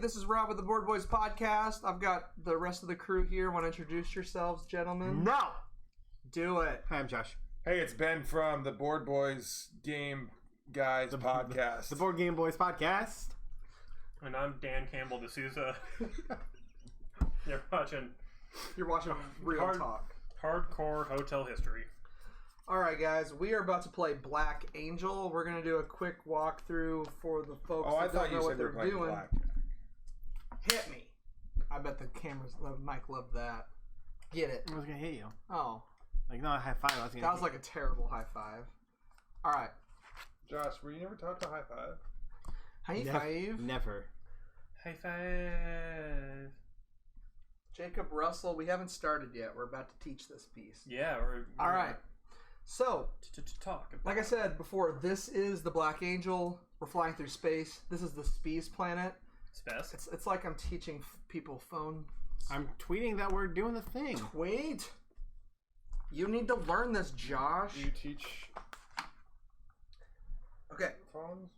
This is Rob with the Board Boys podcast. I've got the rest of the crew here. Want to introduce yourselves, gentlemen? No! Do it. Hi, I'm Josh. Hey, it's Ben from the Board Boys Game Guys podcast. The Board Game Boys podcast. And I'm Dan Campbell D'Souza. You're watching Real Talk. Hardcore Hotel History. Alright, guys. We are about to play Black Angel. We're going to do a quick walkthrough for the folks I that thought don't you know said what they were they're playing doing. Black. Hit me. I bet the mic loved that. Get it. I was going to hit you. Oh. Like, not a high five. That was like a terrible high five. Alright. Josh, were you never taught to high five? High five. Never. High five. Jacob Russell, we haven't started yet. We're about to teach this piece. Yeah. All right. So, talk about like I said before, this is the Black Angel. We're flying through space. This is the Spees planet. Spes. It's like I'm teaching people phone. I'm tweeting that we're doing the thing. Wait. You need to learn this, Josh. Do you teach Okay. phones?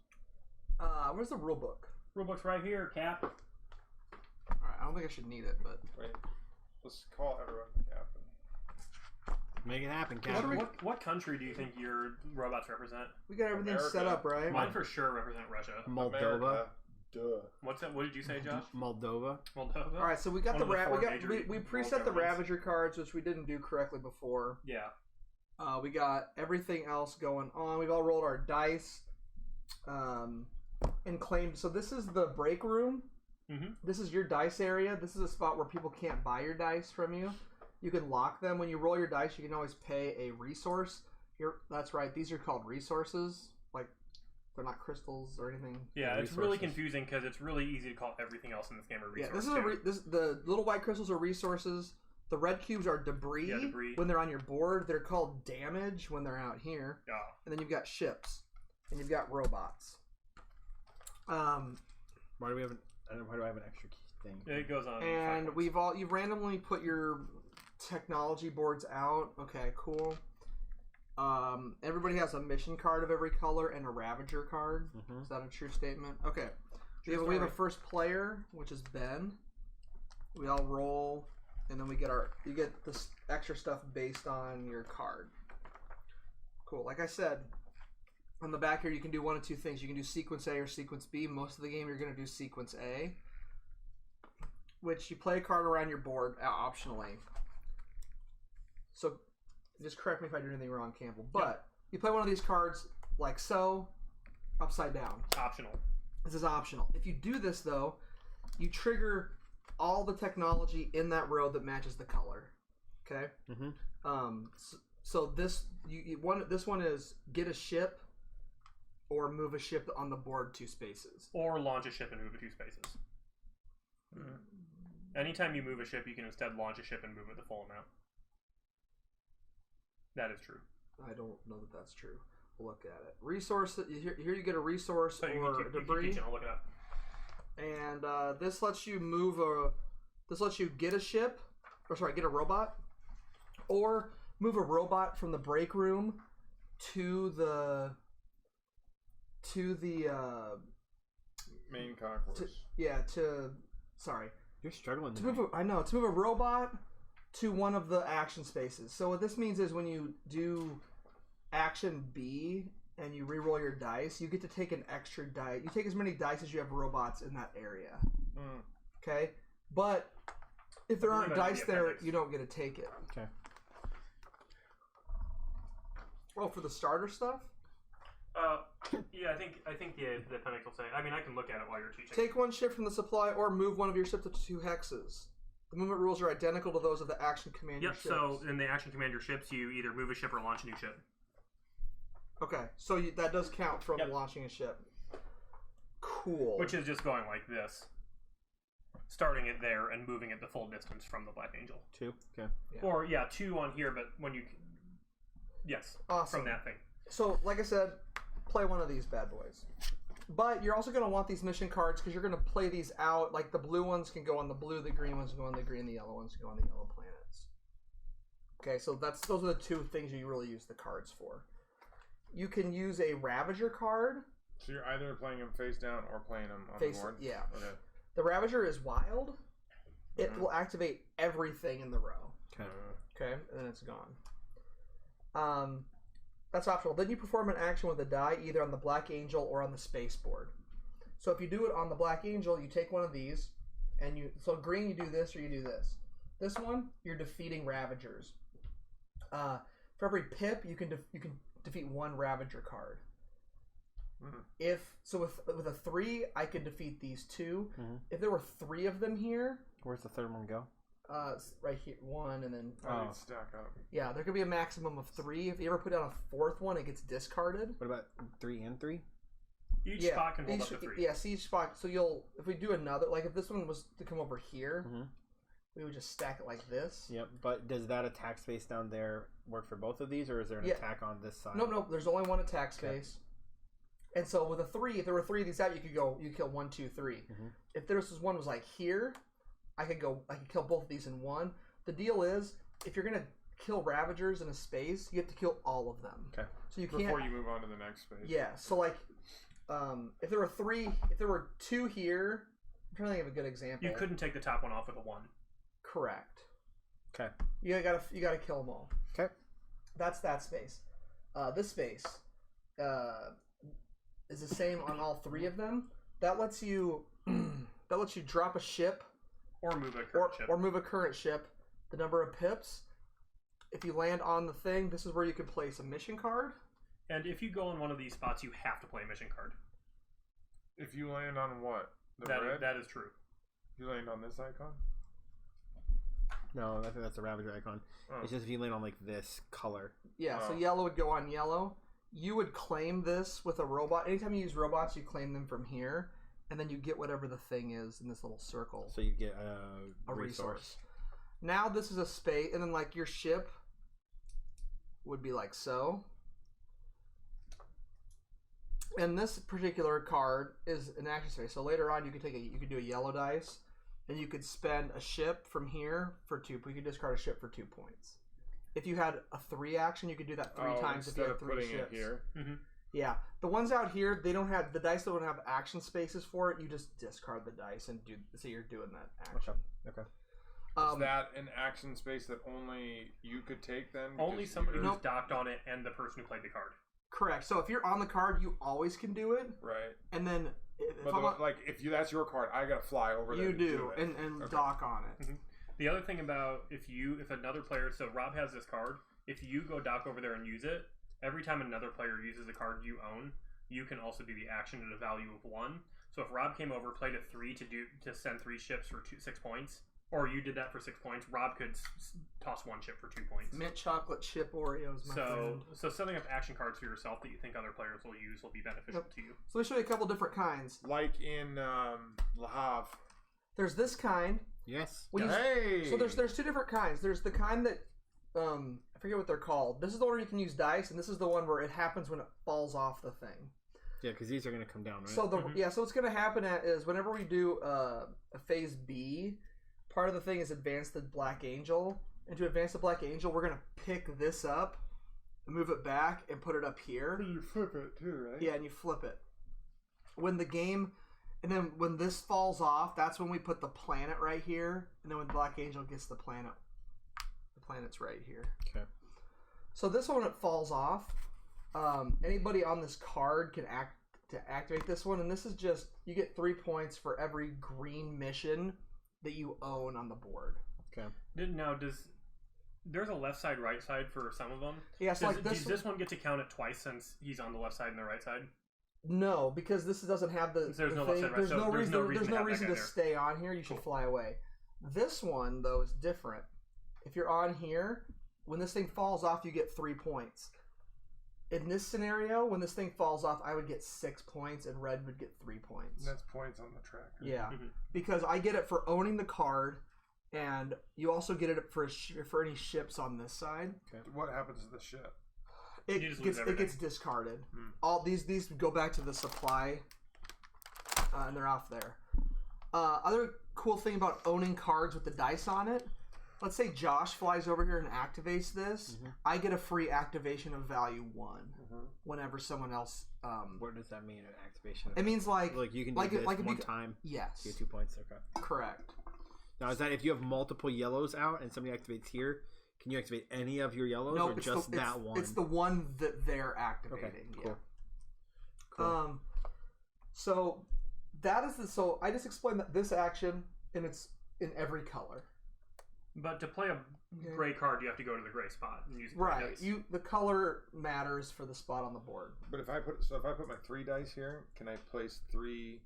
Where's the rule book? Rulebook's right here, Cap. All right. I don't think I should need it, but Wait, let's call everyone Captain. Make it happen, Captain. What country do you think your robots represent? we got everything America. set up, right? Mine for sure represent Russia. Moldova. America. Duh. What's that? What did you say, Josh? Moldova. Moldova. All right. So we got One the of the four major we preset the governments. Ravager cards, which we didn't do correctly before. Yeah. We got everything else going on. We've all rolled our dice, and claimed. So this is the break room. Mm-hmm. This is your dice area. This is a spot where people can't buy your dice from you. You can lock them. When you roll your dice, you can always pay a resource. That's right. These are called resources. Like, they're not crystals or anything. Yeah, it's Resources. really confusing because it's really easy to call everything else in this game a resource. Yeah, the little white crystals are resources. The red cubes are debris. Yeah, debris. When they're on your board, they're called damage when they're out here. Yeah. And then you've got ships, and you've got robots. Why do I have an extra key thing? It goes on. And you've randomly put your technology boards out. Okay, cool. Everybody has a mission card of every color and a Ravager card. Mhm. Is that a true statement? Okay. We have a first player, which is Ben. We all roll, and then you get this extra stuff based on your card. Cool. Like I said, on the back here, you can do one of two things. You can do sequence A or sequence B. Most of the game, you're going to do sequence A, which you play a card around your board optionally. So, just correct me if I do anything wrong, Campbell. But you play one of these cards like so, upside down. Optional. This is optional. If you do this, though, you trigger all the technology in that row that matches the color. Okay? Mm-hmm. So this this one is get a ship or move a ship on the board 2 spaces. Or launch a ship and move it 2 spaces. Anytime you move a ship, you can instead launch a ship and move it the full amount. That is true. I don't know that that's true. We'll look at it. Resource. Here you get a resource So or you debris. teaching, I'll look it up. And this lets you this lets you get a ship, get a robot, or move a robot from the break room to the Main concourse. You're struggling. To move a robot to one of the action spaces. So what this means is when you do action B and you re-roll your dice, you get to take an extra die. You take as many dice as you have robots in that area. Okay? But if there aren't dice there, you don't get to take it. Okay. Well, for the starter stuff? Yeah, I think the appendix will say. I mean, I can look at it while you're teaching. Take one ship from the supply or move one of your ships to 2 hexes. The movement rules are identical to those of the action commander ships. So in the action commander ships, you either move a ship or launch a new ship. Okay, so that does count from launching a ship. Cool. Which is just going like this. Starting it there and moving it the full distance from the Black Angel. 2. Okay. Yeah. Or, 2 on here, but when you... Yes, awesome. from that thing. So, like I said, play one of these bad boys. But you're also going to want these mission cards because you're going to play these out. Like, the blue ones can go on the blue, the green ones can go on the green, the yellow ones can go on the yellow planets. Okay, so those are the 2 things you really use the cards for. You can use a Ravager card. So you're either playing them face down or playing them on Face, the board? yeah. Okay. The Ravager is wild. It will activate everything in the row. Okay, and then it's gone. That's optional. Then you perform an action with a die either on the Black Angel or on the space board. So if you do it on the Black Angel, you take one of these, and so green you do this or you do this. This one you're defeating Ravagers. For every pip you can defeat one Ravager card. With a 3 I could defeat these 2. If there were 3 of them here, where's the third one go? Right here, 1 and then stack up. Yeah, there could be a maximum of 3. If you ever put down a 4th one, it gets discarded. What about 3 and 3? Each spot can hold up to 3. Yes, each spot. So if we do another, like if this one was to come over here, we would just stack it like this. Yep, but does that attack space down there work for both of these, or is there an attack on this side? No, there's only one attack space. And so with a 3, if there were 3 of these out, you could kill 1, 2, 3. If there was one was like here, I could kill both of these in one. The deal is, if you're gonna kill Ravagers in a space, you have to kill all of them. Okay. So you can't before you move on to the next space. Yeah. So like, if there were 2 here, I'm trying to think of a good example. You couldn't take the top one off with a 1. Correct. Okay. You gotta kill them all. Okay. That's that space. This space is the same on all 3 of them. That lets you drop a ship or move a current ship. Or move a current ship. The number of pips. If you land on the thing, this is where you can place a mission card. And if you go on one of these spots, you have to play a mission card. If you land on what? That is true. You land on this icon? No, I think that's a Ravager icon. It's just if you land on like this color. Yeah, so yellow would go on yellow. You would claim this with a robot. Anytime you use robots, you claim them from here, and then you get whatever the thing is in this little circle. So you get a resource. Now this is a space, and then like your ship would be like so. And this particular card is an action space. So later on, you could do a yellow dice, and you could spend a ship from here for 2. You could discard a ship for 2 points. If you had a 3 action, you could do that 3 times if you had 3 putting ships. It here. Yeah, the ones out here, they don't have the dice. That don't have action spaces for it. You just discard the dice and do. So you're doing that action. Okay. Is that an action space that only you could take then? Only somebody who's docked on it and the person who played the card. Correct. So if you're on the card, you always can do it. Right. And then, if that's your card, I gotta fly over there. You do and dock on it. The other thing about if another player, so Rob has this card, if you go dock over there and use it, every time another player uses the card you own, you can also do the action at a value of 1. So if Rob came over, played a 3 to send 3 ships for 6 points, or you did that for 6 points, Rob could toss 1 ship for 2 points. Mint chocolate chip Oreos, my friend. So setting up action cards for yourself that you think other players will use will be beneficial to you. So let me show you a couple different kinds. Like in Le Havre. There's this kind. Yes. So there's 2 different kinds. There's the kind that I forget what they're called. This is the one where you can use dice, and this is the one where it happens when it falls off the thing. Yeah, because these are going to come down, right? So so what's going to happen is whenever we do a phase B, part of the thing is advance the Black Angel, and to advance the Black Angel, we're going to pick this up, move it back, and put it up here. You flip it too, right? Yeah, and you flip it. And then when this falls off, that's when we put the planet right here, and then when Black Angel gets the planet's right here. Okay. So this one, when it falls off, anybody on this card can activate this one, and this is just, you get 3 points for every green mission that you own on the board. Okay. There's a left side, right side for some of them? Yeah, so does this one get to count it twice since he's on the left side and the right side? No, because this doesn't have the There's no thing. left side, right? There's no reason to stay on here. You should fly away. This one, though, is different. If you're on here, when this thing falls off, you get 3 points. In this scenario, when this thing falls off, I would get 6 points, and Red would get 3 points. And that's points on the tracker. Yeah, because I get it for owning the card, and you also get it for any ships on this side. Okay. What happens to the ship? It gets discarded. All these go back to the supply, and they're off there. Other cool thing about owning cards with the dice on it let's say Josh flies over here and activates this. I get a free activation of value 1 whenever someone else. What does that mean? An activation? It means like you can do this one time. Yes. You get 2 points. Okay. Correct. Now is that if you have multiple yellows out and somebody activates here? Can you activate any of your yellows or just that one? It's the one that they're activating. Okay, cool. Yeah. Cool. So that is so I just explained this action and it's in every color. But to play a gray card, you have to go to the gray spot and use gray dice. The color matters for the spot on the board. But if I put my 3 dice here, can I place 3?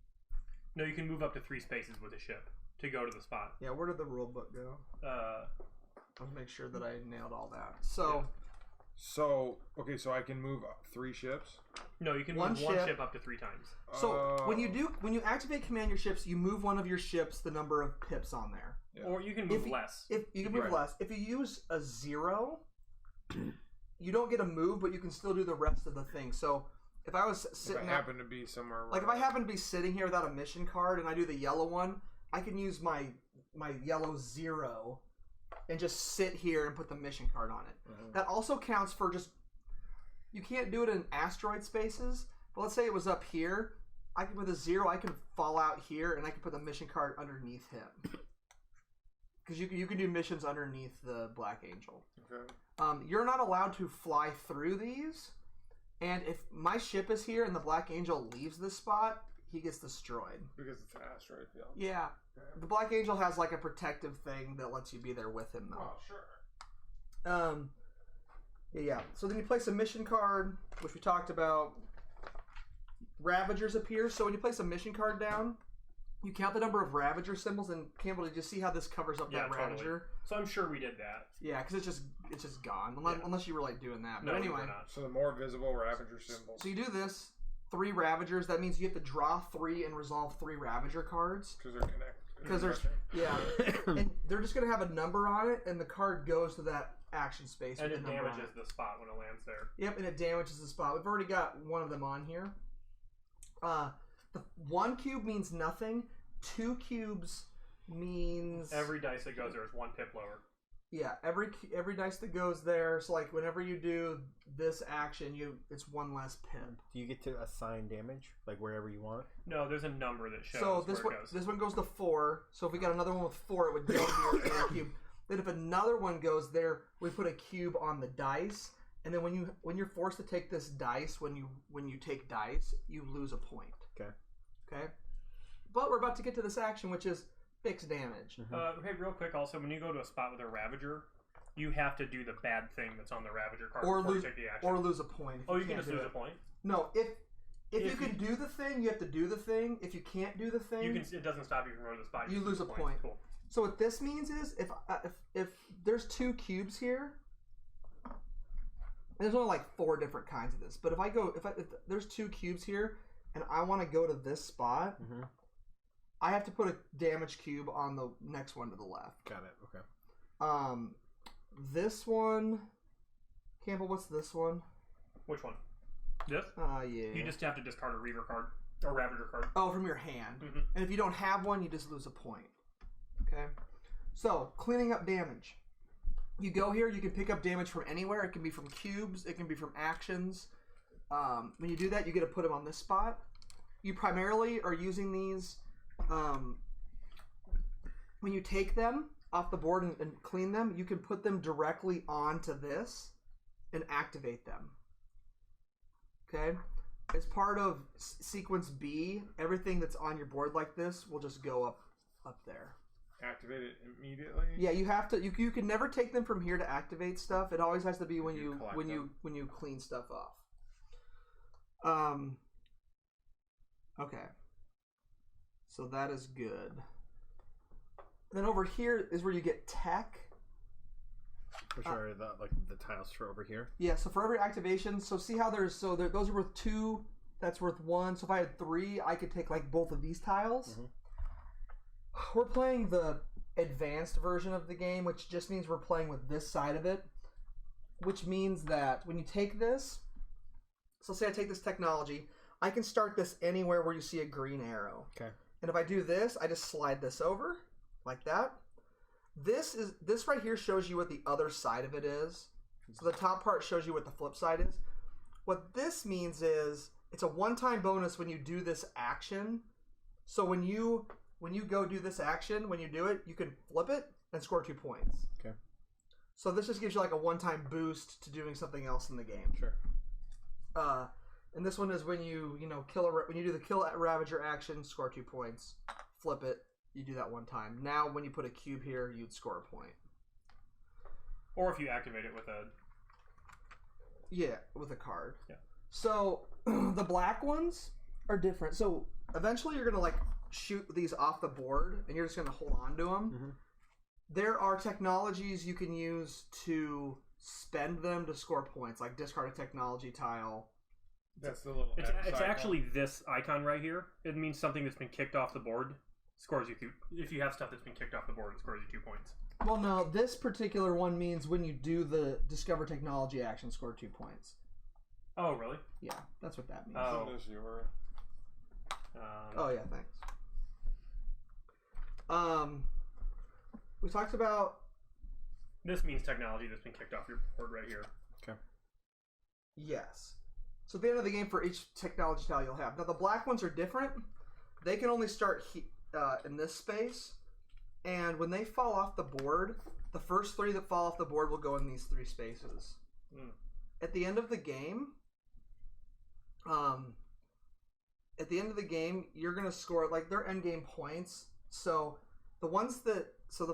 No, you can move up to 3 spaces with a ship to go to the spot. Yeah, where did the rule book go? I'll make sure that I nailed all that. So I can move 3 ships? No, you can move one ship up to 3 times. So when you activate command your ships, you move one of your ships the number of pips on there. Yeah. Or you can move less. If you can move less. If you use a 0, you don't get a move, but you can still do the rest of the thing. So if I was sitting, if I happen to be somewhere, like if I happen to be sitting here without a mission card and I do the yellow one, I can use my yellow 0 and just sit here and put the mission card on it. That also counts for you can't do it in asteroid spaces, but let's say it was up here. I can put a 0, I can fall out here, and I can put the mission card underneath him. Because you can do missions underneath the Black Angel. Okay. You're not allowed to fly through these, and if my ship is here and the Black Angel leaves this spot, he gets destroyed. Because it's an asteroid field. Yeah. Okay. The Black Angel has like a protective thing that lets you be there with him, though. Oh, sure. Yeah. So then you place a mission card, which we talked about. Ravagers appear. So when you place a mission card down, you count the number of Ravager symbols, and Campbell, did you see how this covers up that Ravager? Totally. So I'm sure we did that. Yeah, because it's just gone, unless you were like doing that. But no, anyway, so the more visible Ravager symbols. So you do this 3 Ravagers. That means you have to draw 3 and resolve 3 Ravager cards. Because they're connected. Because and they're just gonna have a number on it, and the card goes to that action space. And it damages the spot when it lands there. Yep, and it damages the spot. We've already got one of them on here. The 1 cube means nothing. 2 cubes means every dice that goes there is 1 pip lower. Yeah, every dice that goes there. So like whenever you do this action, it's 1 less pip. Do you get to assign damage like wherever you want? No, there's a number that shows. So this one goes to 4. So if we got another one with 4, it would go to your cube. Then if another one goes there, we put a cube on the dice. And then when you're forced to take this dice, when you take dice, you lose a point. Okay. But we're about to get to this action, which is fixed damage. Okay, real quick. Also, when you go to a spot with a Ravager, you have to do the bad thing that's on the Ravager card before you take the action. Or lose a point. You can just lose a point. No, if you can do the thing, you have to do the thing. If you can't do the thing, it doesn't stop you from going to the spot. You lose a point. Cool. So what this means is if there's 2 cubes here, there's only like 4 different kinds of this. But if there's 2 cubes here and I want to go to this spot, I have to put a damage cube on the next one to the left. Got it. Okay. This one, Campbell. What's this one? Which one? This? Yeah. You just have to discard a Reaver card or Ravager card. Oh, from your hand. And if you don't have one, you just lose a point. Okay. So cleaning up damage. You go here. You can pick up damage from anywhere. It can be from cubes. It can be from actions. When you do that, you get to put them on this spot. You primarily are using these. When you take them off the board and clean them, you can put them directly onto this and activate them. Okay? As part of sequence B, everything that's on your board like this will just go up there. Activate it immediately? Yeah, you have to. You can never take them from here to activate stuff. It always has to be when you clean stuff off. Okay. So that is good. Then over here is where you get tech. Which are the tiles for over here? Yeah, so for every activation, so see how those are worth 2, that's worth 1. So if I had 3, I could take like both of these tiles. We're playing the advanced version of the game, which just means we're playing with this side of it. Which means that when you take this, so say I take this technology, I can start this anywhere where you see a green arrow. Okay. And if I do this, I just slide this over, like that. This right here shows you what the other side of it is. So the top part shows you what the flip side is. What this means is it's a one-time bonus when you do this action. So when you go do this action, when you do it, you can flip it and score 2 points. Okay. So this just gives you like a one-time boost to doing something else in the game. Sure. And this one is when you when you do the kill Ravager action, score 2 points. Flip it, you do that one time. Now when you put a cube here, you'd score a point. Or if you activate it with a... Yeah, with a card. Yeah. So the black ones are different. So eventually you're gonna like shoot these off the board, and you're just gonna hold on to them. Mm-hmm. There are technologies you can use to spend them to score points, like discard a technology tile. That's the little. It's actually this icon right here. It means something that's been kicked off the board scores you 2. If you have stuff that's been kicked off the board, it scores you 2 points. Well, no, this particular one means when you do the discover technology action, score 2 points. Oh, really? Yeah, that's what that means. Oh. Oh yeah, thanks. We talked about. This means technology that's been kicked off your board right here. Okay. Yes. So at the end of the game, for each technology tile you'll have. Now the black ones are different. They can only start in this space, and when they fall off the board, the first 3 that fall off the board will go in these 3 spaces. Mm. At the end of the game, you're gonna score like their end game points. So the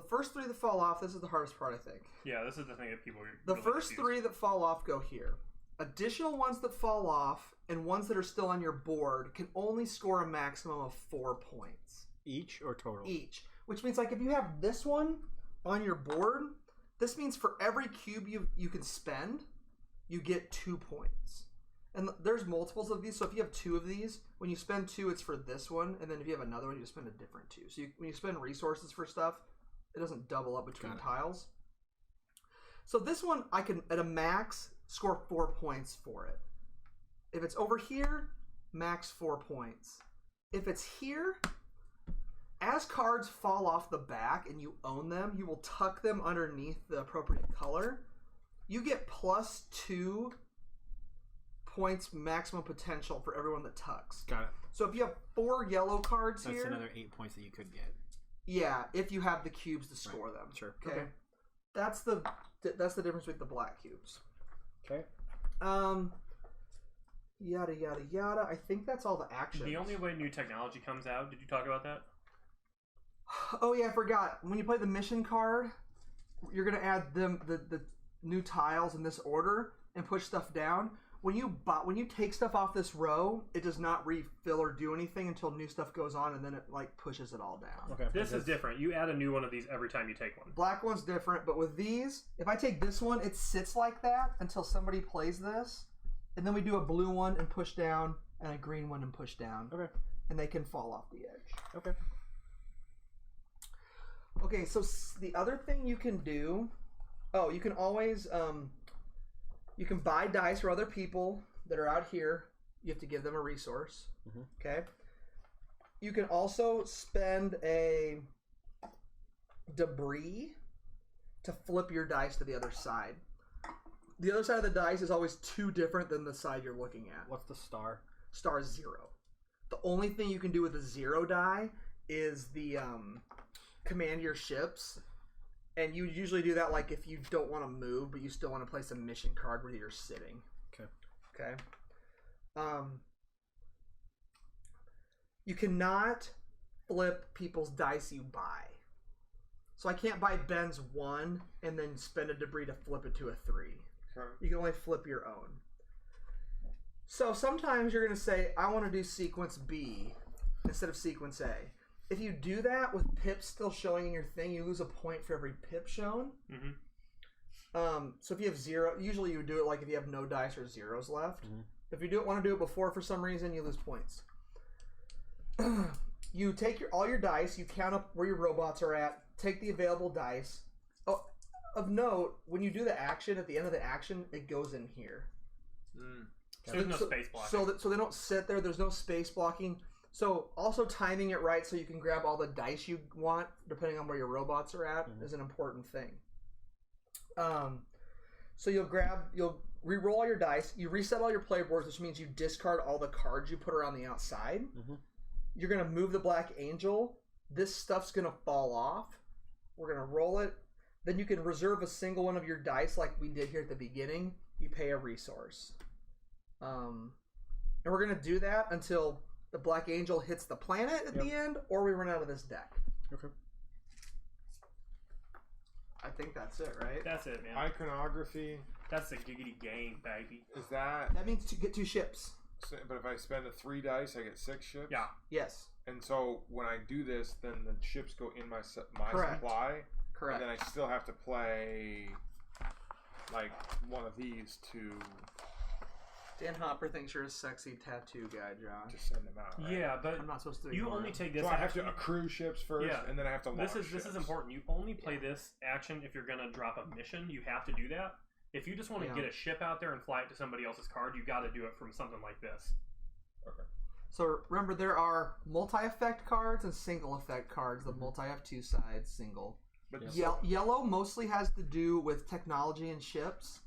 first 3 that fall off, this is the hardest part, I think. Yeah, this is the thing that people. The really first confuse. 3 that fall off go here. Additional ones that fall off and ones that are still on your board can only score a maximum of 4 points. Each or total? Each. Which means like if you have this one on your board, this means for every cube you can spend, you get 2 points. And there's multiples of these, so if you have 2 of these, when you spend 2, it's for this one, and then if you have another one, you spend a different 2. So when you spend resources for stuff, it doesn't double up between tiles. So this one, I can, at a max, score 4 points for it. If it's over here, max 4 points. If it's here, as cards fall off the back and you own them, you will tuck them underneath the appropriate color. You get +2 points maximum potential for everyone that tucks. Got it. So if you have 4 yellow cards That's here... That's another 8 points that you could get. Yeah, if you have the cubes to score them. Sure. Okay. That's the difference with the black cubes. Okay. Yada yada yada. I think that's all the actions. The only way new technology comes out. Did you talk about that? Oh yeah, I forgot. When you play the mission card, you're gonna add the new tiles in this order and push stuff down. When you take stuff off this row, it does not refill or do anything until new stuff goes on, and then it like pushes it all down. Okay. This is different. You add a new one of these every time you take one. Black one's different, but with these, if I take this one, it sits like that until somebody plays this, and then we do a blue one and push down, and a green one and push down. Okay. And they can fall off the edge. Okay. Okay, so the other thing you can do, you can always, you can buy dice for other people that are out here. You have to give them a resource. Mm-hmm. Okay. You can also spend a debris to flip your dice to the other side. The other side of the dice is always 2 different than the side you're looking at. What's the star? Star is 0. The only thing you can do with a 0 die is the command your ships. And you usually do that like if you don't want to move, but you still want to place a mission card where you're sitting. Okay. You cannot flip people's dice you buy. So I can't buy Ben's 1 and then spend a debris to flip it to a 3. Sure. You can only flip your own. So sometimes you're going to say, I want to do sequence B instead of sequence A. If you do that with pips still showing in your thing, you lose a point for every pip shown. Mm-hmm. So if you have 0, usually you would do it like if you have no dice or zeros left. Mm-hmm. If you want to do it before for some reason, you lose points. You take all your dice, you count up where your robots are at, take the available dice. Oh, of note, when you do the action, at the end of the action, it goes in here. So there's no space blocking. So they don't sit there. There's no space blocking. So also timing it right so you can grab all the dice you want, depending on where your robots are at, is an important thing. So you'll re-roll all your dice. You reset all your play boards, which means you discard all the cards you put around the outside. Mm-hmm. You're going to move the Black Angel. This stuff's going to fall off. We're going to roll it. Then you can reserve a single one of your dice like we did here at the beginning. You pay a resource. And we're going to do that until the Black Angel hits the planet at the end, or we run out of this deck. Okay. I think that's it, right? That's it, man. Iconography. That's the giggity game, baby. Is that... That means to get 2 ships. So, but if I spend a 3 dice, I get 6 ships? Yeah. Yes. And so when I do this, then the ships go in my Correct. supply. Correct. And then I still have to play like one of these to... Dan Hopper thinks you're a sexy tattoo guy, John. To send them out, right? Yeah, but I'm not supposed to. You only take this. So I have to accrue ships first, and then I have to launch This is important. You only play this action if you're gonna drop a mission. You have to do that. If you just want to get a ship out there and fly it to somebody else's card, you got to do it from something like this. Okay. So remember, there are multi-effect cards and single-effect cards. The multi have 2 sides, single. But yellow mostly has to do with technology and ships.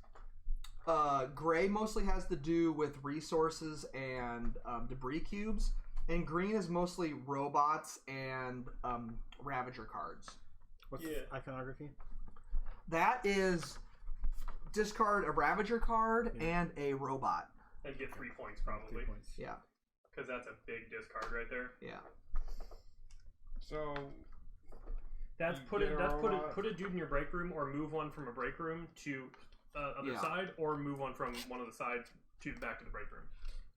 Gray mostly has to do with resources and debris cubes, and green is mostly robots and Ravager cards. What's iconography? That is discard a Ravager card and a robot. And get 3 points probably. 3 points. Yeah. Because that's a big discard right there. Yeah. So that's put a dude in your break room, or move one from a break room to other side, or move one from one of the sides to back to the break room.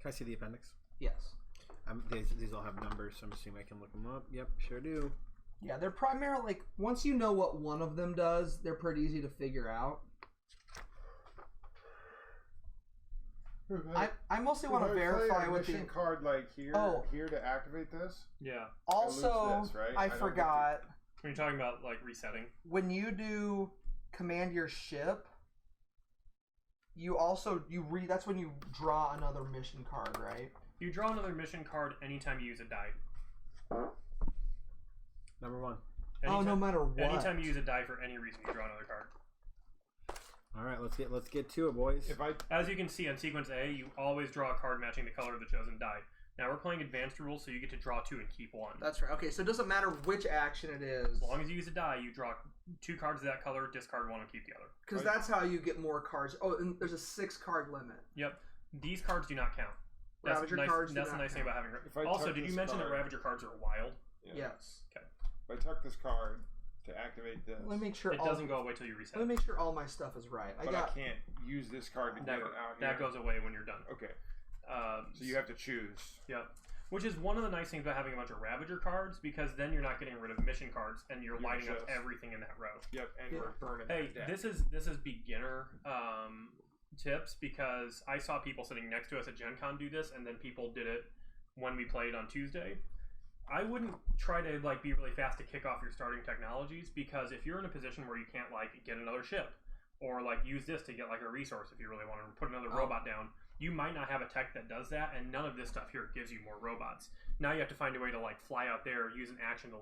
Can I see the appendix? Yes. These all have numbers, so I'm assuming I can look them up. Yep, sure do. Yeah, they're primarily, like, once you know what one of them does, they're pretty easy to figure out. I mostly want to verify with the mission card like here to activate this. Yeah. Also, I forgot. When you're talking about like resetting, when you do command your ship, that's when you draw another mission card, right? You draw another mission card anytime you use a die. Number 1. No matter what. Anytime you use a die for any reason, you draw another card. All right, let's get to it, boys. As you can see on sequence A, you always draw a card matching the color of the chosen die. Now we're playing advanced rules, so you get to draw 2 and keep 1. That's right. Okay, so it doesn't matter which action it is. As long as you use a die, you draw 2 cards of that color, discard 1, and keep the other. Because that's how you get more cards. Oh, and there's a 6-card limit. Yep. These cards do not count. Ravager cards. That's the nice thing about having. Also, did you mention that Ravager cards are wild? Yes. Okay. If I tuck this card to activate this, let me make sure it doesn't go away till you reset. Let me make sure all my stuff is right. I can't use this card to get it out here. That goes away when you're done. Okay. So you have to choose. Yep. Which is one of the nice things about having a bunch of Ravager cards, because then you're not getting rid of mission cards and you're lighting up everything in that row. Yep, and we're burning. Hey, that this is beginner tips, because I saw people sitting next to us at Gen Con do this, and then people did it when we played on Tuesday. I wouldn't try to be really fast to kick off your starting technologies, because if you're in a position where you can't get another ship, or use this to get a resource if you really want to put another robot down, you might not have a tech that does that, and none of this stuff here gives you more robots. Now you have to find a way to fly out there, use an action to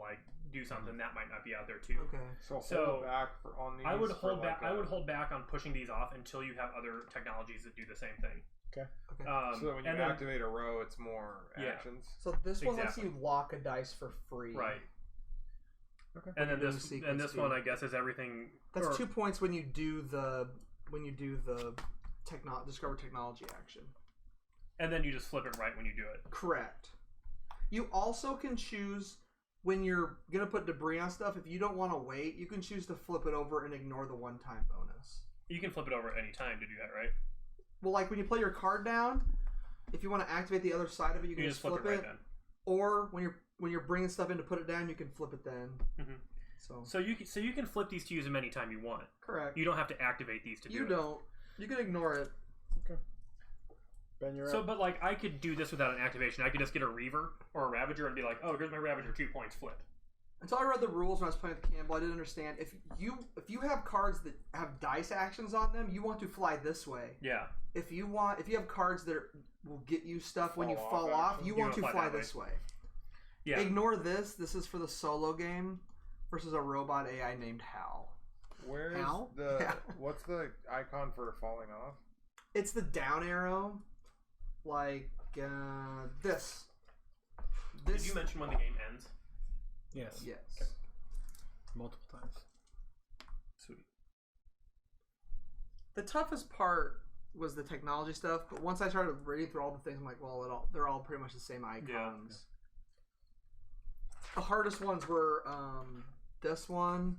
do something that might not be out there too. Okay. So hold back on these. I would hold back. I would hold back on pushing these off until you have other technologies that do the same thing. Okay. So that when you activate a row, it's more actions. So this one lets you lock a dice for free. Right. Okay. And then this one, I guess, is everything. That's 2 points when you do the discover technology action. And then you just flip it right when you do it. Correct. You also can choose, when you're going to put debris on stuff, if you don't want to wait, you can choose to flip it over and ignore the one-time bonus. You can flip it over at any time to do that, right? Well, when you play your card down, if you want to activate the other side of it, you can just flip it. Right then. Or when you're bringing stuff in to put it down, you can flip it then. Mm-hmm. So you can flip these to use them anytime you want. Correct. You don't have to activate these to do it. You don't. You can ignore it. Okay. Ben, you're up. But I could do this without an activation. I could just get a Reaver or a Ravager and be like, oh, here's my Ravager, 2 points, flip. Until I read the rules when I was playing with Campbell, I didn't understand. If you have cards that have dice actions on them, you want to fly this way. Yeah. If you have cards that will get you stuff when you fall off, you want to fly this way. Yeah. Ignore this. This is for the solo game versus a robot AI named Hal. Where's Hal? What's the icon for falling off? It's the down arrow, like this. Did you mention when the game ends? Yes. Yes. Okay. Multiple times. Sweet. The toughest part was the technology stuff, but once I started reading through all the things, I'm like, well, they're all pretty much the same icons. Yeah. The hardest ones were this one.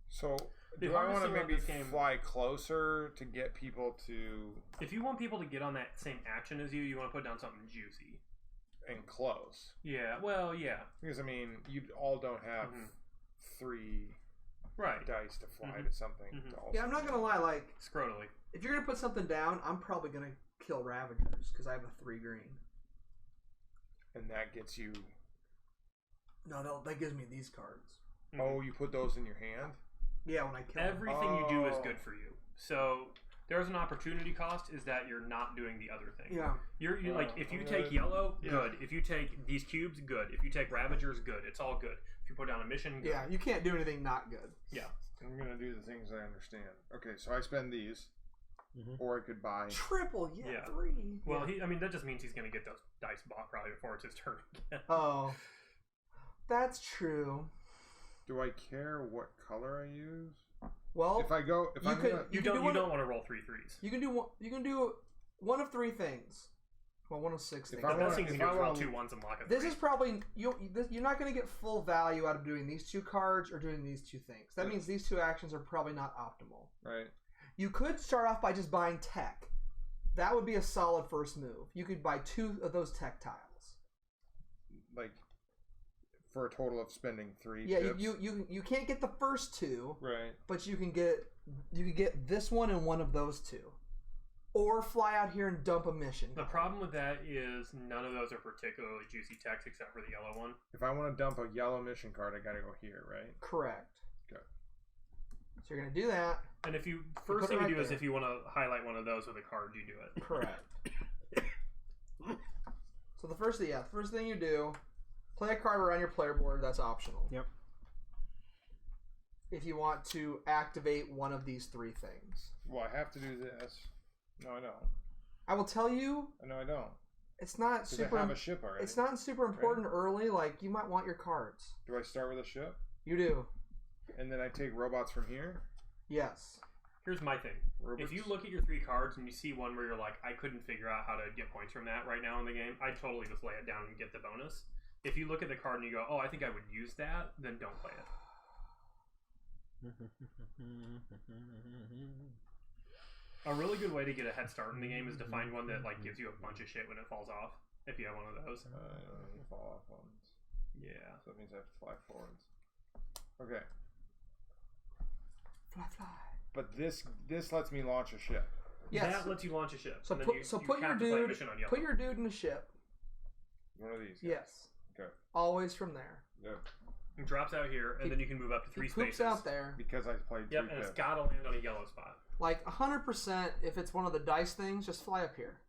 So, The do I hardest want to thing about maybe this game- fly closer to get people to If you want people to get on that same action as you want to put down something juicy. and close? Yeah. Well, yeah. Because I mean, you all don't have 3 Right. dice to fly Mhm. to something. Mhm. To also Yeah, I'm not gonna lie. Like, Scrotally. if you're gonna put something down, I'm probably gonna kill Ravagers because I have a 3 green. and that gets you. No, that gives me these cards. Oh, you put those in your hand. Yeah, when I kill them. Everything you do is Oh. good for you. So there's an opportunity cost is that you're not doing the other thing. Yeah. You're like, if you I'm take gonna- yellow, yeah. good. If you take these cubes, good. If you take Ravagers, good. It's all good. If you put down a mission, good. Yeah, you can't do anything not good. Yeah. I'm gonna do the things I understand. Okay, so I spend these, Mhm. or I could buy. Triple, Yeah. 3. Well, Yeah. that just means he's going to get those dice bought probably before it's his turn again. Oh, that's true. Do I care what color I use? Well, If I go, if you I'm could- gonna, You can do don't one- want to roll 3 threes. you can do one. You can do one of 3 things. Well, one of 6 If things. I The best wanna- thing you if can do I is roll wanna- 2 ones and lock a 3. This is probably you're not going to get full value out of doing these 2 cards or doing these 2 things. That means these 2 actions are probably not optimal. right? You could start off by just buying tech. That would be a solid first move. You could buy 2 of those tech tiles. Like for a total of spending 3. Yeah, chips. you can't get the first 2, Right. but you can get this one and one of those 2, or fly out here and dump a mission. The problem with that is none of those are particularly juicy text except for the yellow one. If I want to dump a yellow mission card, I gotta go here, right? Correct. Okay. So you're gonna do that. And if you put first it thing right you do is there. if you want to highlight one of those with a card, you do it. Correct. So the first thing you do, play a card around your player board. That's optional. Yep. If you want to activate one of these 3 things, Well, I have to do this. No, I don't. I will tell you, No, I don't. it's not Because super. I have a ship already. It's not super important early. Like, you might want your cards. Do I start with a ship You do. and then I take robots from here? Yes. Here's my thing. Robots? If you look at your 3 cards and you see one where you're like, I couldn't figure out how to get points from that right now in the game, I'd totally just lay it down and get the bonus. If you look at the card and you go, oh, I think I would use that, then don't play it. A really good way to get a head start in the game is to find one that like gives you a bunch of shit when it falls off. If you have one of those. I don't need to fall off ones. Yeah. So that means I have to fly forwards. Okay. Fly. But this lets me launch a ship. Yes. That lets you launch a ship. So and then put you put your have to play a dude mission on yellow. put your dude in a ship. One of these. Yes. Okay. Always from there. Yep. It drops out here, and then you can move up to 3 He poops spaces. out there. Because I played 3 Yep, and it's pips. got to land on a yellow spot. Like 100%. If it's one of the dice things, just fly up here.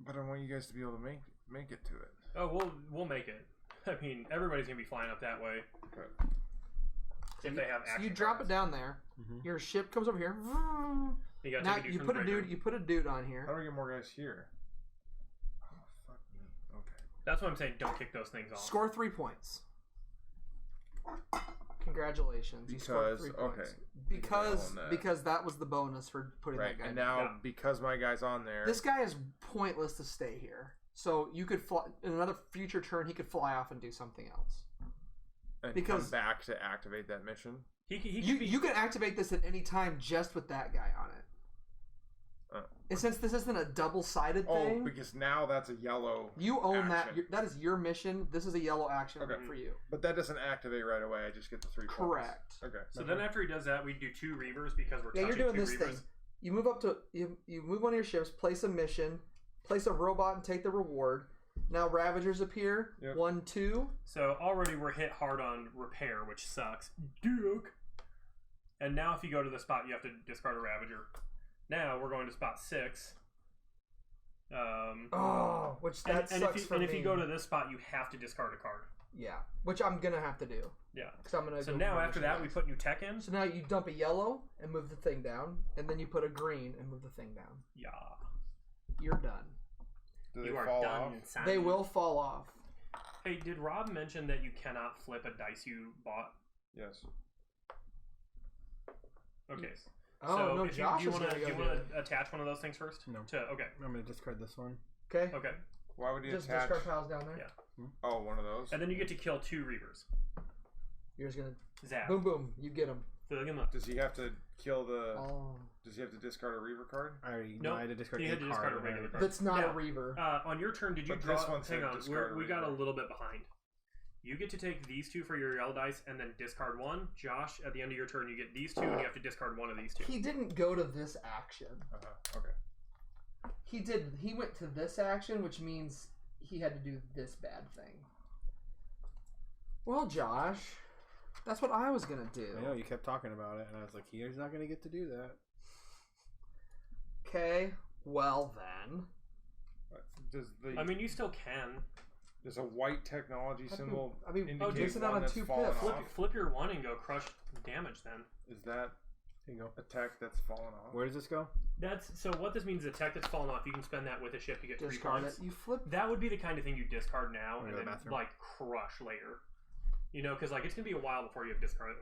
But I want you guys to be able to make it to it. Oh, we'll make it. I mean, everybody's gonna be flying up that way Okay. if they have So action. you drop it cards. down there. Mhm. Your ship comes over here. You gotta Now take a dude you from put the a break dude. room. You put a dude on How here. do I get more guys here? Oh, fuck me. Okay. That's what I'm saying. Don't kick those things off. Score 3 points. Congratulations. You scored 3 Because- points. okay. Because Because that was the bonus for putting Right. that guy And down. now, Yeah. because my guy's on there, This guy is pointless to stay here. So you could fly in another future turn. He could fly off and do something else. and because- come back to activate that mission. He You could be, you can activate this at any time just with that guy on it. And since this isn't a double-sided Oh, thing, because now that's a yellow. you own action. that. That is your mission. This is a yellow action Okay. for you. But that doesn't activate right away. I just get the 3 points. Correct. Okay. So then after he does that, we do 2 Reavers because we're Yeah, touching you're doing 2 this Reavers. thing. You move up to you move one of your ships, place a mission, place a robot, and take the reward. Now Ravagers appear. Yep. 1, 2. So already we're hit hard on repair, which sucks. Duke. And now if you go to the spot, you have to discard a Ravager. Now we're going to spot 6. Which that sucks for me. And if you go to this spot, you have to discard a card. Yeah, which I'm gonna have to do. Yeah. Because I'm gonna. So now after that, we put new tech in. So now you dump a yellow and move the thing down, and then you put a green and move the thing down. Yeah. You're done. You are done. They will fall off. Hey, did Rob mention that you cannot flip a dice you bought? Yes. Okay. Oh, so no, Josh do you is want gonna to attach one of those things first? No. Okay. I'm going to discard this one. Okay. Okay. Why would you just attach? discard piles down there? Yeah. Oh, one of those. And then you get to kill 2 Reavers. You're just gonna Zap. boom, boom. You get them. Fill them up. Does he have to kill the? Oh. Does he have to discard a Reaver card? No, I had to discard he had to discard a regular card. That's not Now, a Reaver. On your turn, did you But draw? this one said Hang on, discard a we got a Reaver. little bit behind. You get to take these 2 for your yellow dice and then discard 1. Josh, at the end of your turn, you get these 2 and you have to discard 1 of these 2. He didn't go to this action. Okay. He did. He went to this action, which means he had to do this bad thing. Well, Josh, that's what I was gonna do. I know, you kept talking about it, and I was like, he's not going to get to do that. Okay, well then. Does the? I mean, you still can. Does a white technology symbol indicate basing that one on that's 2 fallen pips. off? Flip your 1 and go crush damage then. Is that There you go. a tech that's fallen off? Where does this go? That's so. What this means is a tech that's fallen off. You can spend that with a ship to get 3 Discard points. it. You flip. That would be the kind of thing you discard now Wanna and go to then the bathroom? like crush later. You know, because like it's gonna be a while before you have discarded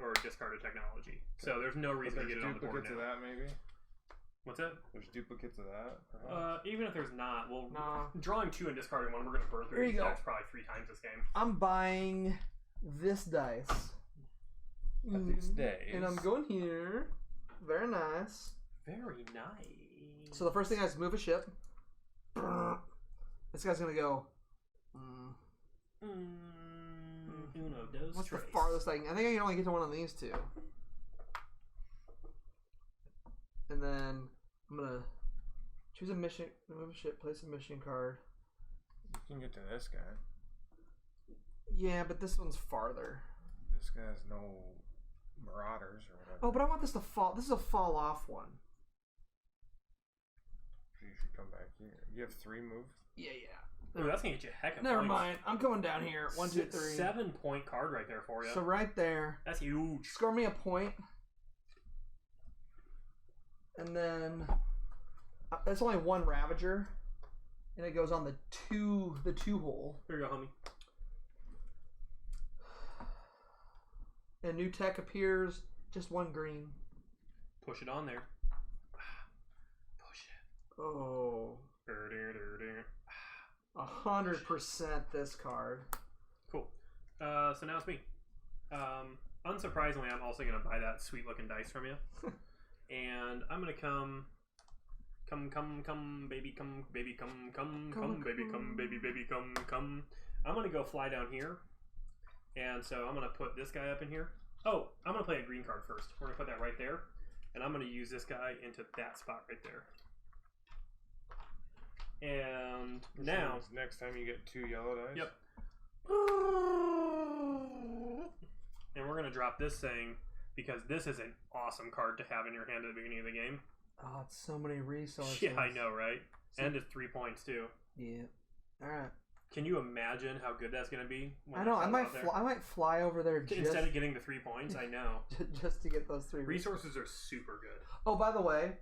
technology. So there's no But reason to there's get it on the board duplicates now. of that, maybe. What's that? There's duplicates of that. Perhaps? Even if there's not, well, Nah. drawing 2 and discarding 1, we're gonna burn Here through you these go. decks probably 3 times this game. I'm buying this dice. These days. And I'm going here. Very nice. Very nice. So the first thing I is move a ship. This guy's gonna go. Uno, dos, What's the tres. farthest thing? I think I can only get to one of these 2. And then I'm gonna choose a mission, move a ship, place a mission card. You can get to this guy. Yeah, but this one's farther. This guy has no marauders or whatever. Oh, but I want this to fall. This is a fall off one. So you should come back here. You have 3 moves. Yeah. Ooh, that's gonna get you a heck of Never points. mind. I'm going down here. 1, 2, 3. 7-point card right there for you. So right there. That's huge. Score me a point. And then that's only 1 Ravager, and it goes on the 2 hole. Here you go, homie. And new tech appears, just 1 green. Push it on there. Push it. Oh, 100% this card. Cool. So now it's me. Unsurprisingly, I'm also going to buy that sweet looking dice from you. And I'm going to come, baby, come, baby, come, baby, come, baby, come. I'm going to go fly down here. And so I'm going to put this guy up in here. Oh, I'm going to play a green card first. We're going to put that right there. And I'm going to use this guy into that spot right there. And now... Next time you get 2 yellow dice? Yep. And we're going to drop this thing because this is an awesome card to have in your hand at the beginning of the game. Oh, it's so many resources. Yeah, I know, right? And it's 3 points, too. Yeah. All right. Can you imagine how good that's going to be? I know. I might fly over there just instead of getting the 3 points. I know. just to get those 3 resources are super good. Oh, by the way,